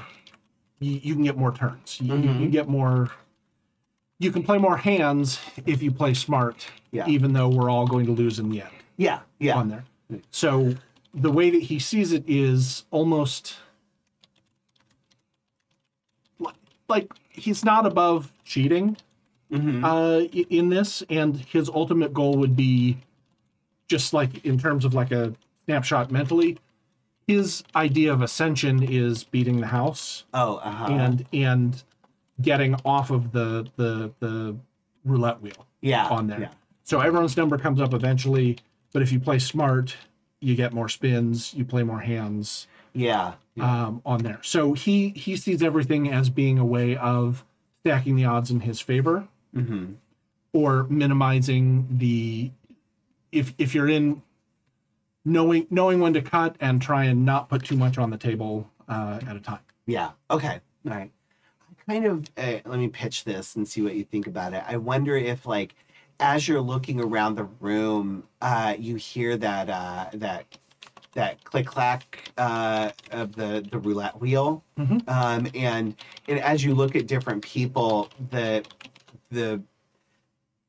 You can get more turns. You get more. You can play more hands if you play smart. Even though we're all going to lose in the end. On there. So the way that he sees it is almost like he's not above cheating in this, and his ultimate goal would be just like in terms of like a snapshot mentally, his idea of ascension is beating the house. And getting off of the roulette wheel. On there. So everyone's number comes up eventually, but if you play smart, you get more spins, you play more hands. On there. So he sees everything as being a way of stacking the odds in his favor. Or minimizing the if you're in knowing when to cut and try and not put too much on the table at a time. Okay. All right. I kind of let me pitch this and see what you think about it. I wonder if, like, as you're looking around the room, you hear that click clack of the roulette wheel, and as you look at different people, the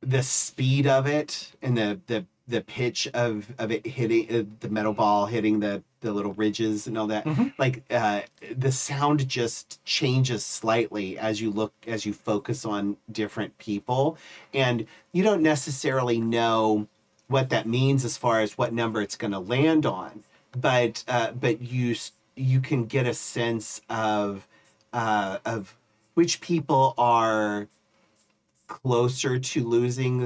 the speed of it and the pitch of it hitting the metal ball hitting the little ridges and all that. Like the sound just changes slightly as you focus on different people, and you don't necessarily know what that means as far as what number it's going to land on, but you can get a sense of which people are closer to losing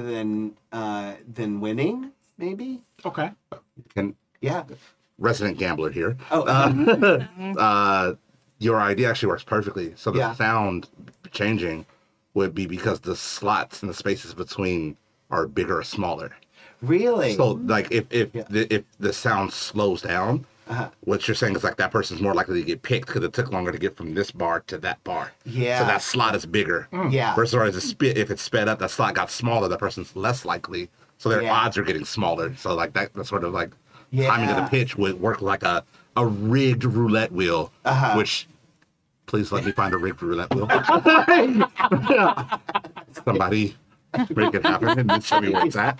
than winning, maybe. Okay. Yeah. Resident gambler here. Oh, Your idea actually works perfectly. So the Yeah. sound changing would be because the slots and the spaces between are bigger or smaller. really? So like if the sound slows down, what you're saying is like that person's more likely to get picked because it took longer to get from this bar to that bar. Yeah. So that slot is bigger. Yeah. Versus if it's sped up, that slot got smaller, that person's less likely. So their Yeah. odds are getting smaller. So like that sort of like timing of the Yeah. pitch would work like a rigged roulette wheel, which please let me find a rigged roulette wheel. Somebody make it happen and show me where it's at.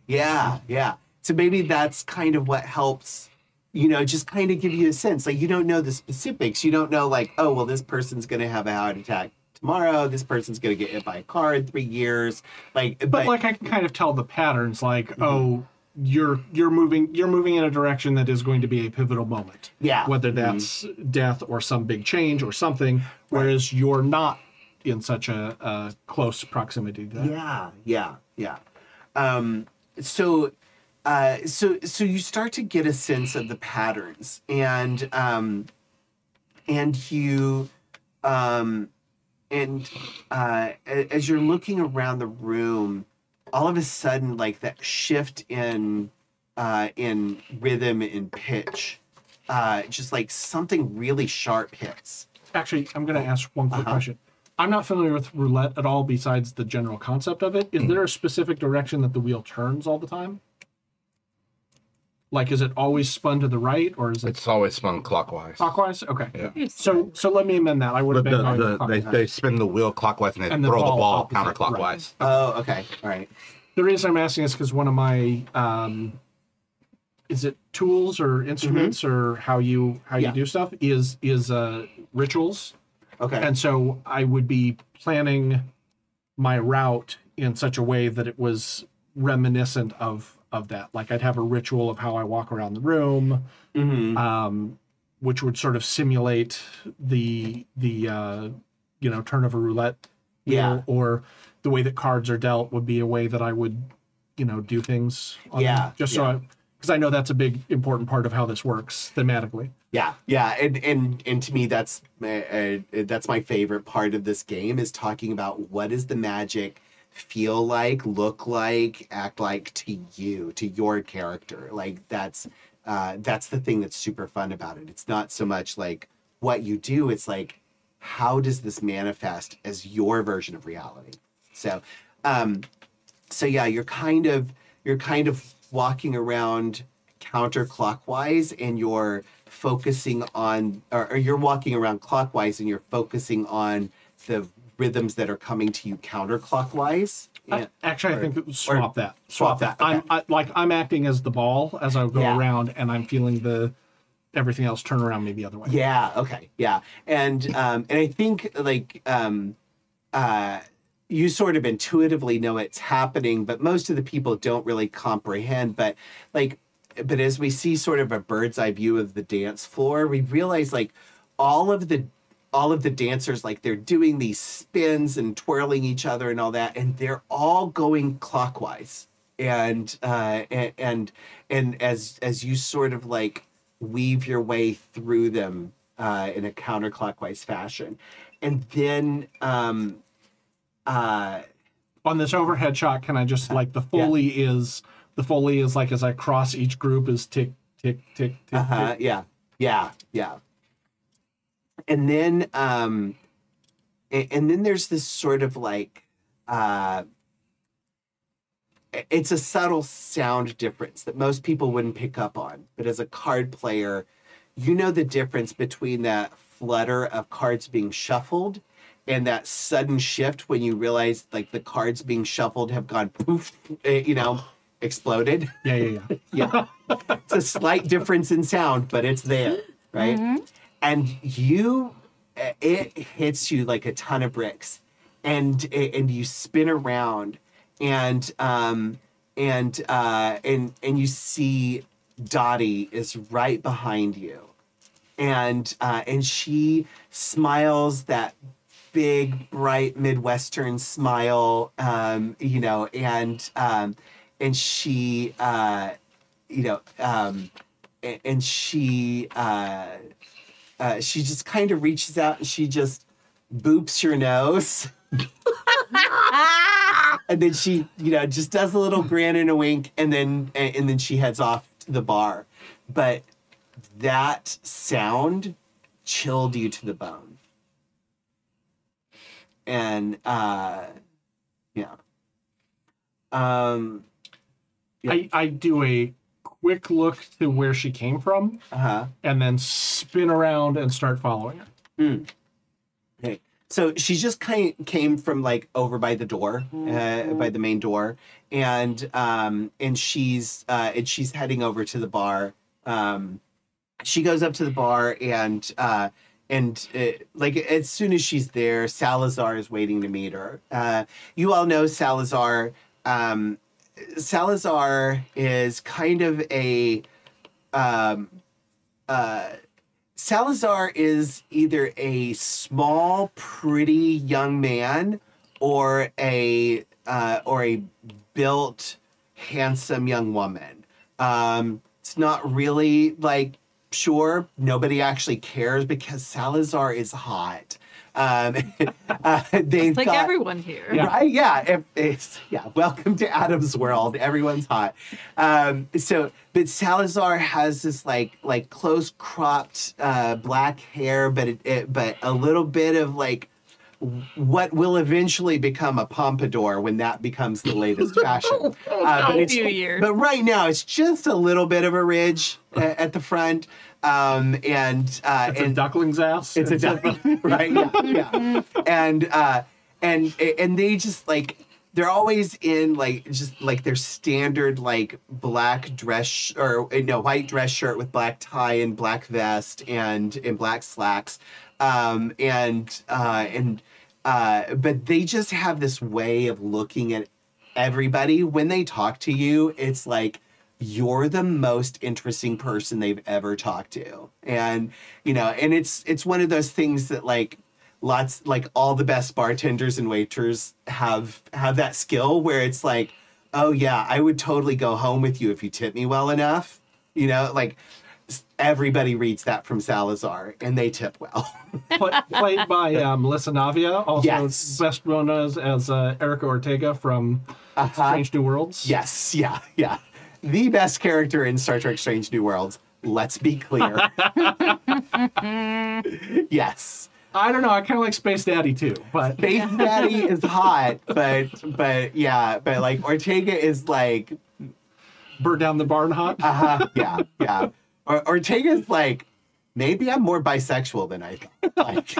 Yeah. So maybe that's kind of what helps, just kind of give you a sense. Like, you don't know the specifics. You don't know, like, oh, well, this person's going to have a heart attack tomorrow. This person's going to get hit by a car in 3 years. But Like I can kind of tell the patterns. Like, oh, you're moving in a direction that is going to be a pivotal moment. Yeah. Whether that's death or some big change or something, whereas you're not in such a close proximity to that. Yeah. So you start to get a sense of the patterns, and you as you're looking around the room, all of a sudden, like that shift in rhythm and pitch, just like something really sharp hits. Actually, I'm going to ask one quick question. I'm not familiar with roulette at all besides the general concept of it. Is there a specific direction that the wheel turns all the time? Like, is it always spun to the right, or is it It's always spun clockwise. clockwise? Okay. Yeah. So let me amend that. I would have But been going clockwise. they spin the wheel clockwise and they And the throw the ball ball opposite, counterclockwise. Oh, okay, all right. The reason I'm asking is because one of my is it tools or instruments or how you do stuff is rituals. Okay. And so I would be planning my route in such a way that it was reminiscent of that. Like I'd have a ritual of how I walk around the room, which would sort of simulate the turn of a roulette wheel, Yeah. or the way that cards are dealt would be a way that I would, do things. So because I know that's a big important part of how this works thematically. Yeah, and to me that's my favorite part of this game, is talking about what does the magic feel like, look like, act like to you, to your character. Like that's the thing that's super fun about it. It's not so much like what you do, it's like how does this manifest as your version of reality. So yeah, you're kind of walking around counterclockwise, and you're focusing on, or you're walking around clockwise and you're focusing on the rhythms that are coming to you counterclockwise. Actually, I think swap that. Okay. I'm acting as the ball as I go around, and I'm feeling everything else turn around me the other way. Yeah. Okay. Yeah. And I think you sort of intuitively know it's happening, but most of the people don't really comprehend. But as we see sort of a bird's eye view of the dance floor, we realize like all of the dancers, like they're doing these spins and twirling each other and all that, and they're all going clockwise. And as you sort of like weave your way through them in a counterclockwise fashion, and then on this overhead shot, can I just like the foley is like as I cross each group is tick tick tick tick. Tick. Yeah. And then there's this sort of like it's a subtle sound difference that most people wouldn't pick up on, but as a card player, you know the difference between that flutter of cards being shuffled and that sudden shift when you realize like the cards being shuffled have gone poof, exploded. Yeah. Yeah. It's a slight difference in sound, but it's there, right? And it hits you like a ton of bricks, and you spin around, and you see Dottie is right behind you, and she smiles that big, bright Midwestern smile, and she she just kind of reaches out and she just boops your nose. And then she, just does a little grin and a wink, and then she heads off to the bar. But that sound chilled you to the bone. And yeah. I do a quick look to where she came from, and then spin around and start following her. Okay. So she just came from like over by the door, by the main door, and she's heading over to the bar. She goes up to the bar, and like as soon as she's there, Salazar is waiting to meet her. You all know Salazar. Salazar is kind of a Salazar is either a small, pretty young man or a built, handsome young woman. It's not really like sure. Nobody actually cares because Salazar is hot. It's like everyone here. Right? Yeah. Welcome to Adam's world. Everyone's hot. But Salazar has this like close cropped black hair, but a little bit of like what will eventually become a pompadour when that becomes the latest fashion. A few years. But right now it's just a little bit of a ridge at the front. It's a duckling's ass. It's a duckling, right? Yeah. And they just like they're always in like just like their standard like black dress white dress shirt with black tie and black vest and black slacks, but they just have this way of looking at everybody when they talk to you. It's like you're the most interesting person they've ever talked to. And, and it's one of those things that like all the best bartenders and waiters have that skill where it's like, oh yeah, I would totally go home with you if you tip me well enough. Like everybody reads that from Salazar and they tip well. Played by Melissa Navia, also Yes. best known as Erica Ortega from Strange New Worlds. Yes. Yeah. The best character in Star Trek Strange New Worlds. Let's be clear. Yes. I don't know. I kind of like Space Daddy too, but Space Daddy is hot, but like Ortega is like burn down the barn hot. Yeah. Ortega's like maybe I'm more bisexual than I thought.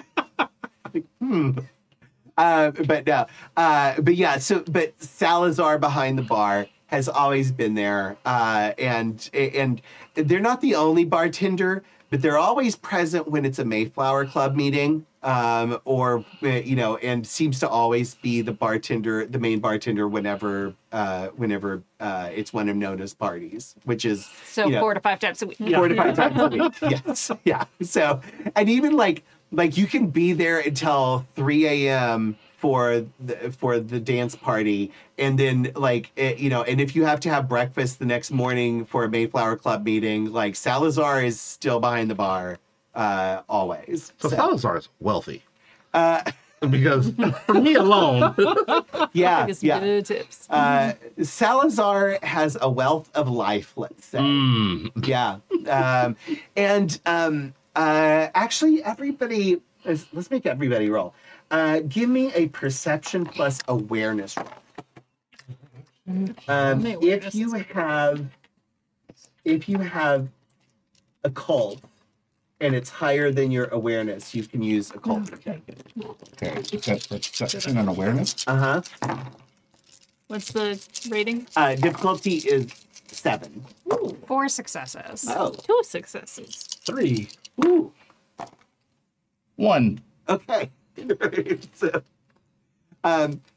But no. But Salazar behind the bar has always been there, and they're not the only bartender, but they're always present when it's a Mayflower Club meeting, and seems to always be the main bartender whenever it's one of Nona's parties, which is 4 to 5 times a week. 4 to 5 times a week. Yes, yeah. So, and even like you can be there until 3 a.m. for the dance party, and then and if you have to have breakfast the next morning for a Mayflower Club meeting, like Salazar is still behind the bar always. So Salazar is wealthy. Because for me alone, yeah. Tips. Salazar has a wealth of life, let's say. Yeah. Actually, everybody, let's make everybody roll. Give me a perception plus awareness roll. If you have occult and it's higher than your awareness, you can use occult check. Okay, that's perception and awareness. Uh-huh. What's the rating? Difficulty is 7. 4 successes. Oh. 2 successes. 3. Ooh. 1. Okay.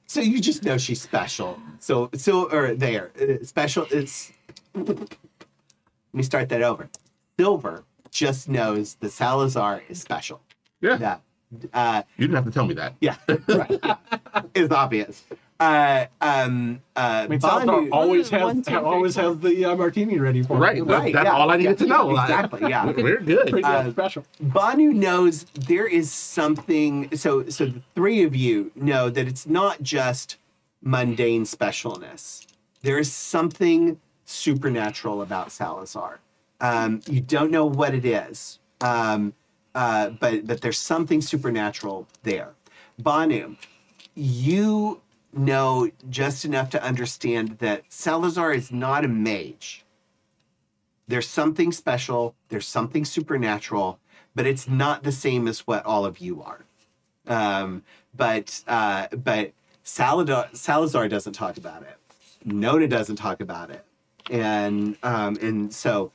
So you just know she's special. So special is. Let me start that over. Silver just knows that Salazar is special. Yeah. That You didn't have to tell me that. yeah, right. It's obvious. I mean, Salazar Banu, always has 1, 2, 3, always has the martini ready for Right. me. Right, That's yeah, all I needed to know. exactly, yeah. We're good. Pretty damn special. Banu knows there is something. So the three of you know that it's not just mundane specialness. There is something supernatural about Salazar. You don't know what it is, but there's something supernatural there. Banu, you know just enough to understand that Salazar is not a mage. There's something special, there's something supernatural, but it's not the same as what all of you are. But Salazar doesn't talk about it. Nona doesn't talk about it. And so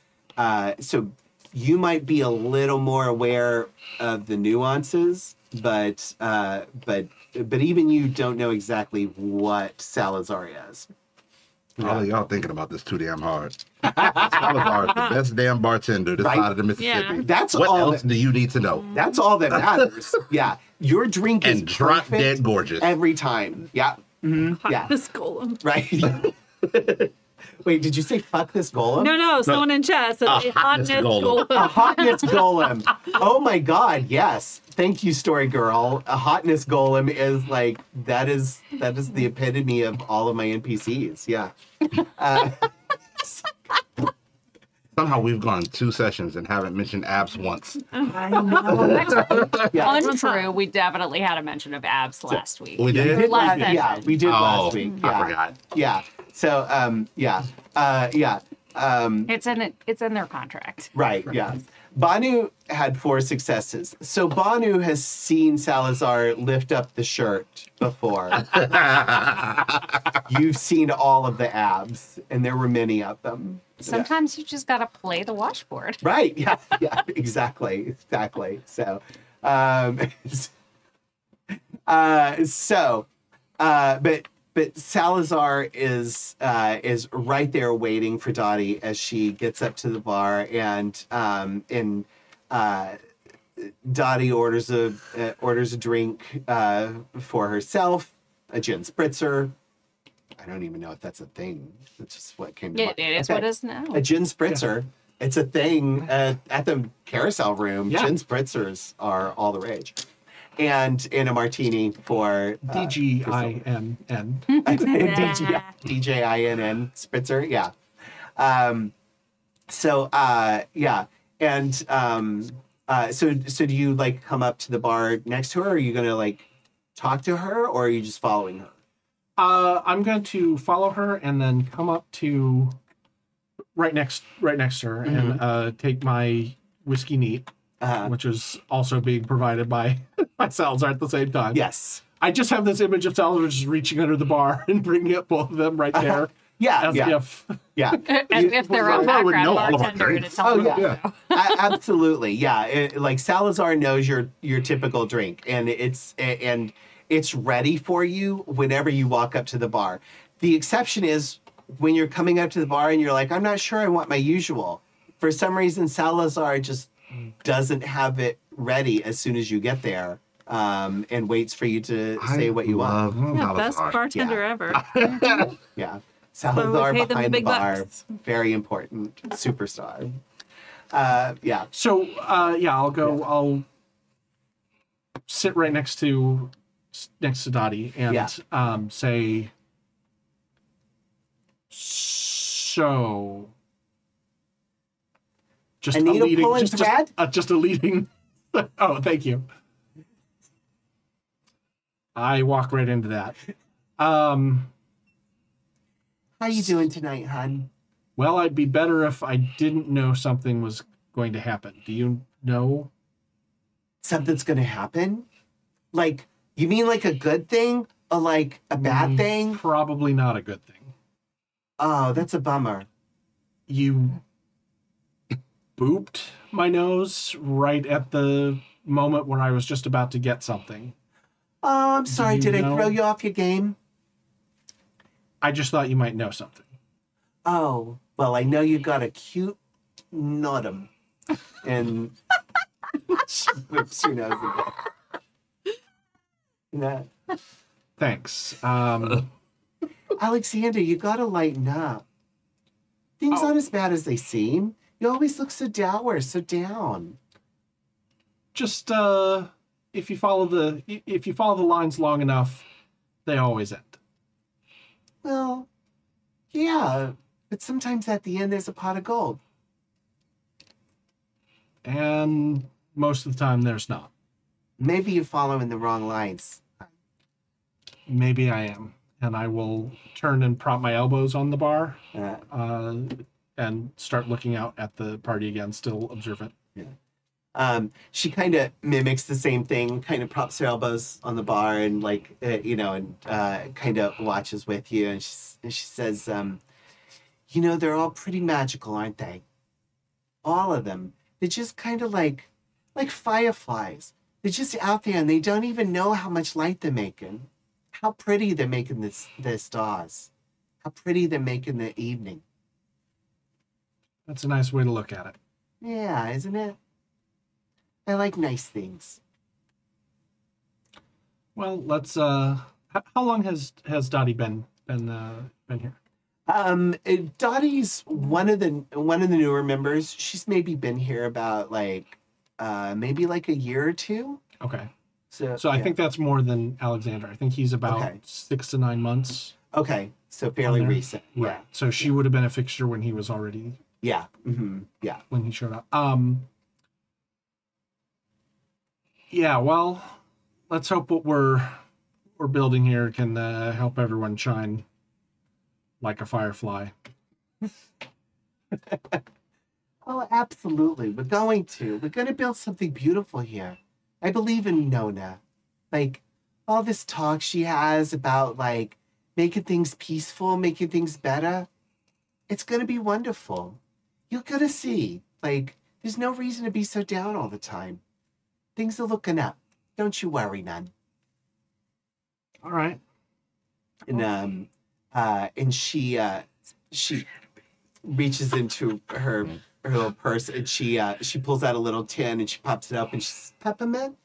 you might be a little more aware of the nuances, but even you don't know exactly what Salazar is. All of y'all thinking about this too damn hard. Salazar is the best damn bartender this Right? side of the Mississippi. Yeah. That's What all. else do you need to know? That's all that matters. Yeah, your drink is And drop perfect dead gorgeous. every time. Yeah, yeah, This golem. right. Wait, did you say fuck this golem? No, someone in chat said A hotness golem. A hotness golem. Oh my god, yes. Thank you, story girl. A hotness golem is like that is the epitome of all of my NPCs. Yeah. Somehow we've gone 2 sessions and haven't mentioned abs once. Yeah. Untrue. We definitely had a mention of abs last week. We did? We did Last last, yeah, session. we did Oh, last week. Yeah. I forgot. Yeah. So yeah. It's in their contract. Right, yeah. Banu had 4 successes. So Banu has seen Salazar lift up the shirt before. You've seen all of the abs, and there were many of them. Sometimes you just gotta play the washboard. Right, yeah, exactly. So, but Salazar is right there waiting for Dottie as she gets up to the bar, and Dottie orders a drink for herself, a gin spritzer. I don't even know if that's a thing. That's just what came to mind. It is what it is now. A gin spritzer. It's a thing at the carousel room. Yeah. Gin spritzers are all the rage. And in a martini for DGINN. DJINN spritzer, yeah. So do you like come up to the bar next to her? Or are you gonna like talk to her, or are you just following her? I'm going to follow her and then come up to right next to her and take my whiskey neat, which is also being provided by Salazar at the same time. Yes. I just have this image of Salazar just reaching under the bar and bringing up both of them right there. Yeah. As yeah. if Yeah. As if they're a Salazar would background know all of our bartender and drinks. it's all yeah. Absolutely. Yeah. Like Salazar knows your typical drink, and it's ready for you whenever you walk up to the bar. The exception is when you're coming up to the bar and you're like, I'm not sure I want my usual. For some reason, Salazar just doesn't have it ready as soon as you get there, and waits for you to say what you want. Yeah, best bartender ever. Yeah. So we Salazar pay them the behind the big bar. bucks. Very important. Superstar. Yeah. so. I'll go. I'll sit right next to Dottie and say. So. Just A needle pulling thread? Just a leading. Oh, thank you. I walk right into that. How you doing tonight, hon? Well, I'd be better if I didn't know something was going to happen. Do No. Something's gonna happen? Like, you mean like a good thing or like a bad thing? Probably not a good thing. Oh, that's a bummer. You booped my nose right at the moment where I was just about to get something. Oh, I'm sorry. you Did I know? throw you off your game? I just thought you might know something. Oh, well, I know you got a cute nodum. And she whips her nose again. No. Thanks. Alexander, you gotta lighten up. Things aren't as bad as they seem. You always look so dour, so down. Just if you follow the lines long enough, they always end. Well, yeah, but sometimes at the end there's a pot of gold. And most of the time there's not. Maybe you're following the wrong lines. Maybe I am. And I will turn and prop my elbows on the bar and start looking out at the party again, still observant. Yeah. She kind of mimics the same thing, kind of props her elbows on the bar and kind of watches with you. And she says, they're all pretty magical, aren't they? All of them. They're just kind of like fireflies. They're just out there and they don't even know how much light they're making. How pretty they're making the stars. How pretty they're making the evening. That's a nice way to look at it. Yeah, isn't it? I like nice things. Well, let's. How long has Dottie been here? Dottie's one of the newer members. She's maybe been here about maybe like a year or two. Okay. So I think that's more than Alexander. I think he's about 6 to 9 months. Okay, so fairly recent. Right. Yeah. So she would have been a fixture when he was already. Yeah. Mm-hmm. Yeah. When he showed up. Yeah. Well, let's hope what we're building here can help everyone shine like a firefly. Oh, absolutely. We're going to build something beautiful here. I believe in Nona. All this talk she has about making things peaceful, making things better. It's gonna be wonderful. You're gonna see. There's no reason to be so down all the time. Things are looking up. Don't you worry none. All right. And she reaches into her little purse and she pulls out a little tin and she pops it up and she says, peppermint?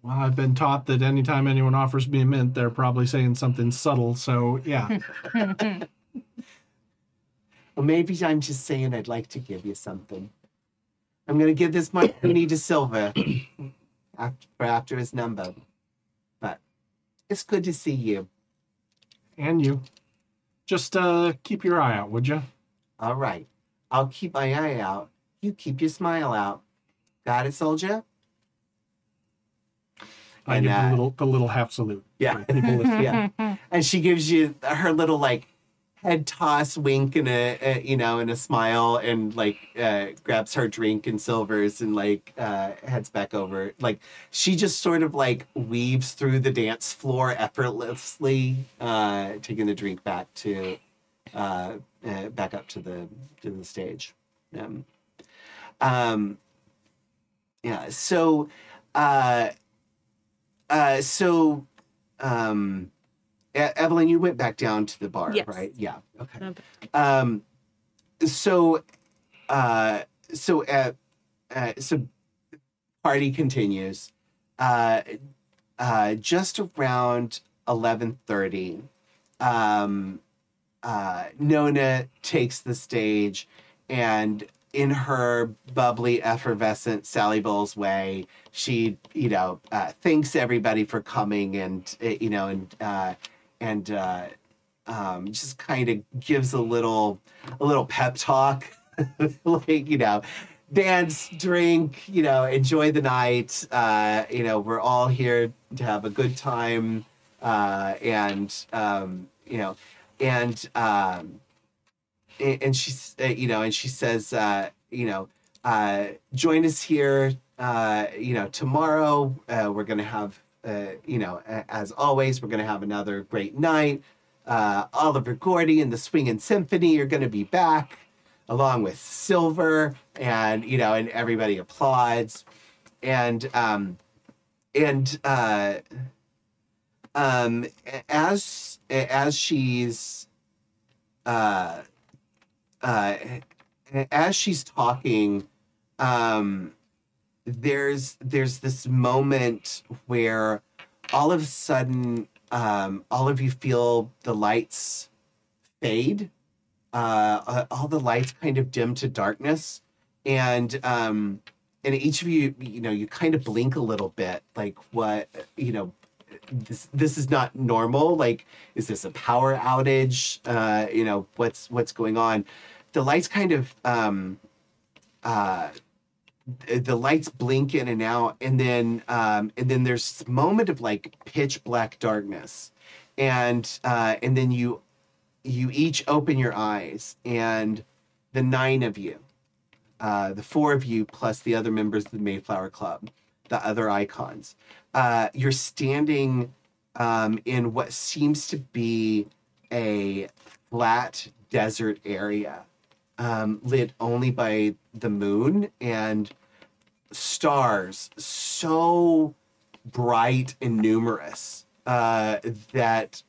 Well, I've been taught that anytime anyone offers me a mint, they're probably saying something subtle. So, yeah. Well, maybe I'm just saying I'd like to give you something. I'm going to give this money to Silver after his number. But it's good to see you. And you. Just keep your eye out, would you? All right. I'll keep my eye out. You keep your smile out. Got it, soldier? I give the little half salute. Yeah. Yeah. And she gives you her little head toss, wink, and a smile, and grabs her drink and Silver's and heads back over. She just sort of weaves through the dance floor effortlessly, taking the drink back to back up to the stage. Yeah. So. Evelyn, you went back down to the bar, yes. right? Yeah. Okay. So party continues. Just around 11:30, Nona takes the stage, and in her bubbly, effervescent Sally Bowles way, she, thanks everybody for coming and just kind of gives a little pep talk, dance, drink, enjoy the night. We're all here to have a good time, and she says, join us here. Tomorrow we're going to have, as always, we're going to have another great night. Oliver Gordy and the Swingin' Symphony are going to be back, along with Silver, and everybody applauds. And as she's talking, there's this moment where all of a sudden, all of you feel the lights fade. All the lights kind of dim to darkness, and each of you, you kind of blink a little bit, like what, this is not normal. Like, is this a power outage? What's going on? The lights kind of, the lights blink in and out, and then there's this moment of like pitch black darkness, and then you each open your eyes, and the 9 of you, the 4 of you plus the other members of the Mayflower Club, the other icons, you're standing in what seems to be a flat desert area, lit only by the moon and stars so bright and numerous that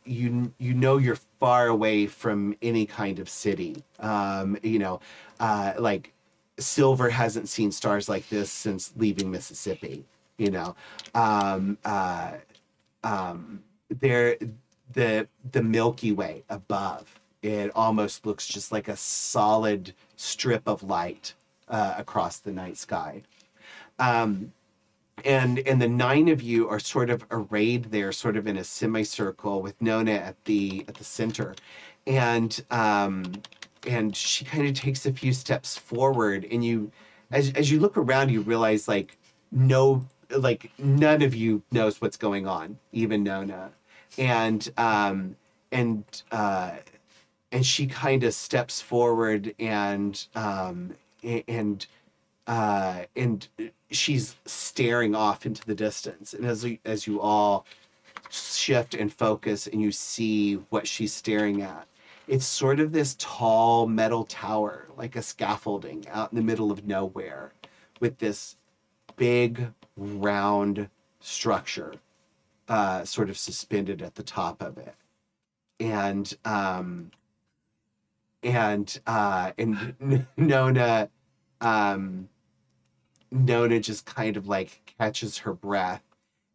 you're far away from any kind of city. Like Silver hasn't seen stars like this since leaving Mississippi. The Milky Way above, it almost looks just like a solid strip of light across the night sky. And the 9 of you are sort of arrayed there, sort of in a semicircle, with Nona at the center, and she kind of takes a few steps forward, and you, as you look around, you realize none of you knows what's going on, even Nona, and she kind of steps forward, and she's staring off into the distance. And as you all shift and focus, and you see what she's staring at, it's sort of this tall metal tower, like a scaffolding out in the middle of nowhere, with this big round structure sort of suspended at the top of it. And Nona just kind of like catches her breath,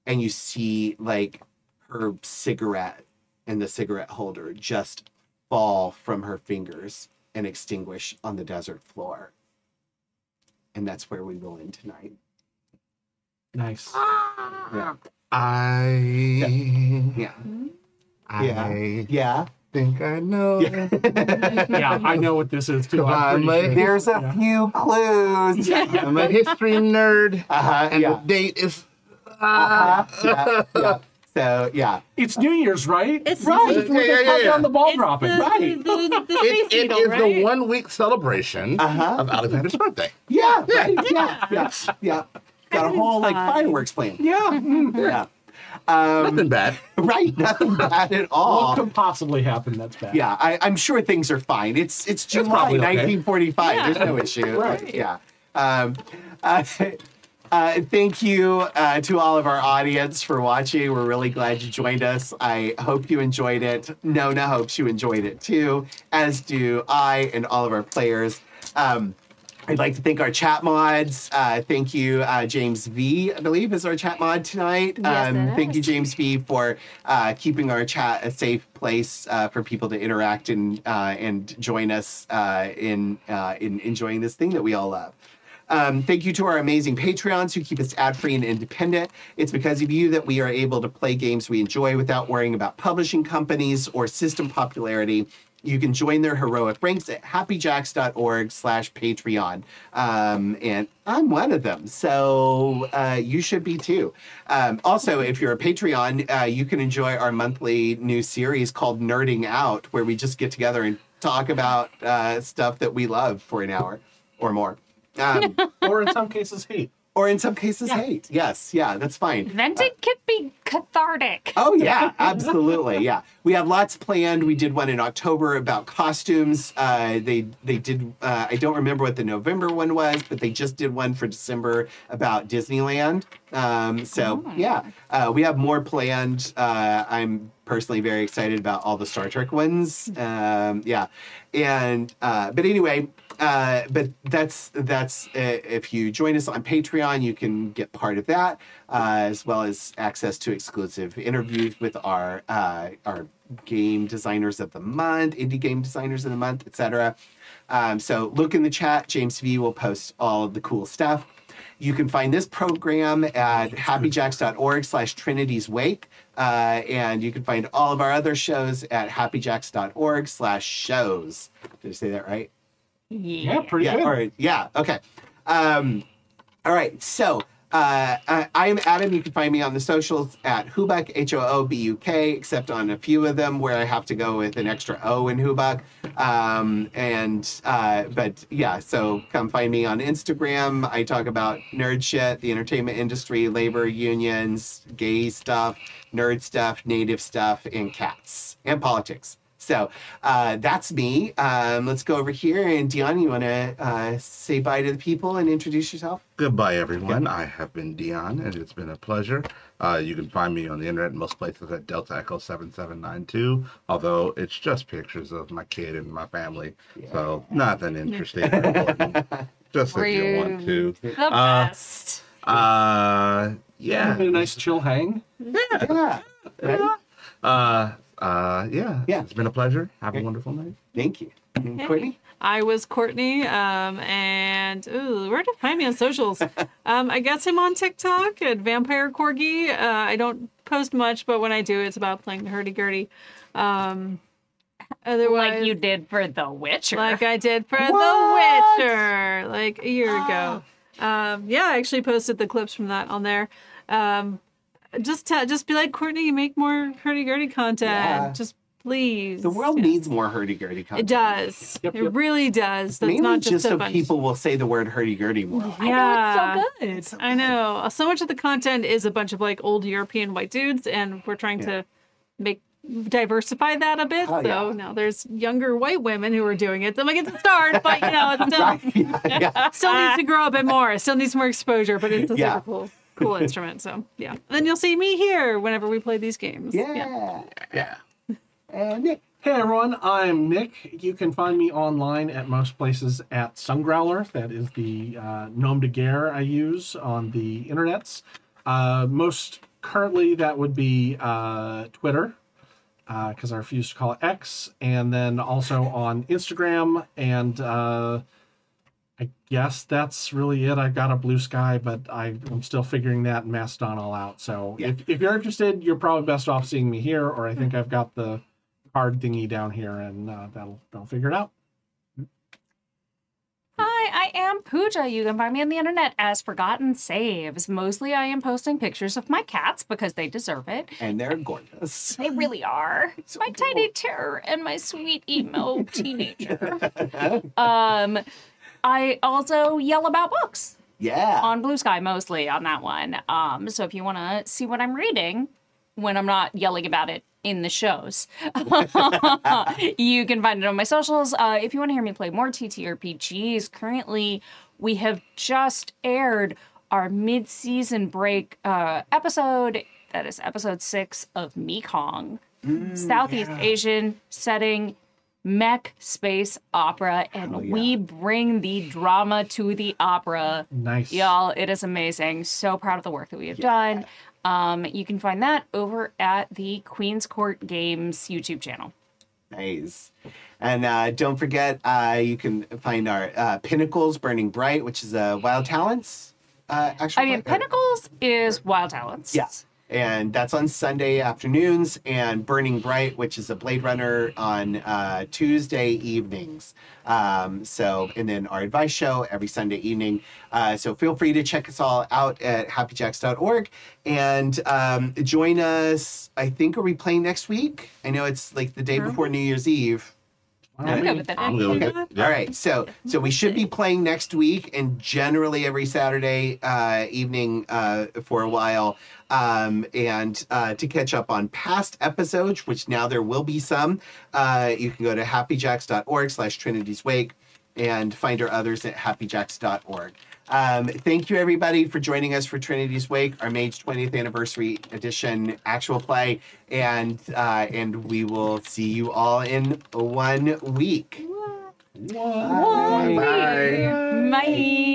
and you see like her cigarette and the cigarette holder just fall from her fingers and extinguish on the desert floor. And that's where we will end tonight. Nice. Yeah. I think I know. Yeah, I know what this is too. There's a few clues. I'm a history nerd, and yeah. the date is. Yeah. So yeah, it's New Year's, right? It's right. Yeah. On the ball It's dropping, right? The It space needle, is right? the 1 week celebration of Alexander's birthday. Yeah. Got a whole like fireworks plan. Yeah. Yeah. Nothing bad. Right. Nothing bad at all. What could possibly happen that's bad? Yeah, I'm sure things are fine. It's July probably okay. 1945. Yeah. There's no issue. Right. Yeah. Thank you to all of our audience for watching. We're really glad you joined us. I hope you enjoyed it. Nona hopes you enjoyed it too, as do I and all of our players. I'd like to thank our chat mods. Thank you, James V, I believe, is our chat mod tonight. Yes, thank you, James V, for keeping our chat a safe place for people to interact and join us in enjoying this thing that we all love. Thank you to our amazing Patreons who keep us ad-free and independent. It's because of you that we are able to play games we enjoy without worrying about publishing companies or system popularity. You can join their heroic ranks at happyjacks.org/Patreon. And I'm one of them, so you should be too. Also, if you're a Patreon, you can enjoy our monthly new series called Nerding Out, where we just get together and talk about stuff that we love for an hour or more. Or in some cases, hate. Or in some cases, hate. Yes, yeah, that's fine. Venting can be cathartic. Oh yeah, absolutely. Yeah, we have lots planned. We did one in October about costumes. They did. I don't remember what the November one was, but they just did one for December about Disneyland. We have more planned. I'm personally very excited about all the Star Trek ones. But anyway. But that's if you join us on Patreon, you can get part of that, as well as access to exclusive interviews with our game designers of the month, indie game designers of the month, etc. So look in the chat. James V will post all of the cool stuff. You can find this program at happyjacks.org/Trinity's Wake. And you can find all of our other shows at happyjacks.org/shows. Did I say that right? Yeah, pretty good. All right. Yeah. Okay. All right. So I am Adam. You can find me on the socials at Hubuk, HOOBUK, except on a few of them where I have to go with an extra O in Hubuk. So come find me on Instagram. I talk about nerd shit, the entertainment industry, labor unions, gay stuff, nerd stuff, native stuff, and cats, and politics. So that's me. Let's go over here. And Dion, you want to say bye to the people and introduce yourself? Goodbye, everyone. I have been Dion, and it's been a pleasure. You can find me on the internet in most places at Delta Echo 7792, although it's just pictures of my kid and my family. Yeah. So nothing interesting or important. Just if you want to. The best. Been a nice chill hang. Yeah. It's been a pleasure. Have a wonderful night. Thank you. Courtney? I was Courtney, and where to find me on socials? I guess I'm on TikTok at Vampire Corgi. I don't post much, but when I do, it's about playing the hurdy-gurdy. Otherwise, like you did for The Witcher. Like I did for The Witcher, like a year ago. I actually posted the clips from that on there. Just be like, Courtney, you make more hurdy-gurdy content. Yeah. Just please. The world needs more hurdy-gurdy content. It does. Yep. It really does. That's Mainly not just so people will say the word hurdy-gurdy more. Yeah. I know, it's so good. I know. So much of the content is a bunch of like old European white dudes, and we're trying to diversify that a bit. Now there's younger white women who are doing it. I'm like, it's a start, but it's still still needs to grow a bit more. It still needs more exposure, but it's a super cool instrument. So and then you'll see me here whenever we play these games. Yeah. Nick. Hey everyone, I'm Nick. You can find me online at most places at Sungrowler. That is the nom de guerre I use on the internets. Most currently that would be Twitter, because I refuse to call it X, and then also on Instagram, and I guess that's really it. I've got a Blue Sky, but I'm still figuring that Mastodon all out. So if you're interested, you're probably best off seeing me here, or I think I've got the card thingy down here, and that'll figure it out. Hi, I am Pooja. You can find me on the internet as Forgotten Saves. Mostly I am posting pictures of my cats because they deserve it. And they're gorgeous. They really are. So my cool. tiny terror and my sweet emo teenager. I also yell about books. Yeah. On Blue Sky, mostly on that one. So if you want to see what I'm reading when I'm not yelling about it in the shows, you can find it on my socials. If you want to hear me play more TTRPGs, currently we have just aired our mid-season break episode. That is episode 6 of Mekong. Southeast Asian setting, mech space opera, and we bring the drama to the opera. Nice. Y'all, it is amazing. So proud of the work that we have done. You can find that over at the Queen's Court Games YouTube channel. Nice. And don't forget, you can find our Pinnacles Burning Bright, which is Wild Talents. Pinnacles is Wild Talents. Yeah. And that's on Sunday afternoons, and Burning Bright, which is a Blade Runner, on Tuesday evenings. And then our advice show every Sunday evening. So feel free to check us all out at happyjacks.org and join us. I think, are we playing next week? I know it's like the day before New Year's Eve. I'm good with it. I'm good with it. All right, so we should be playing next week and generally every Saturday evening for a while. And to catch up on past episodes, which now there will be some, you can go to happyjacks.org/Trinity's Wake and find our others at happyjacks.org. Thank you, everybody, for joining us for Trinity's Wake, our Mage 20th Anniversary Edition actual play, and we will see you all in 1 week. Bye. Bye.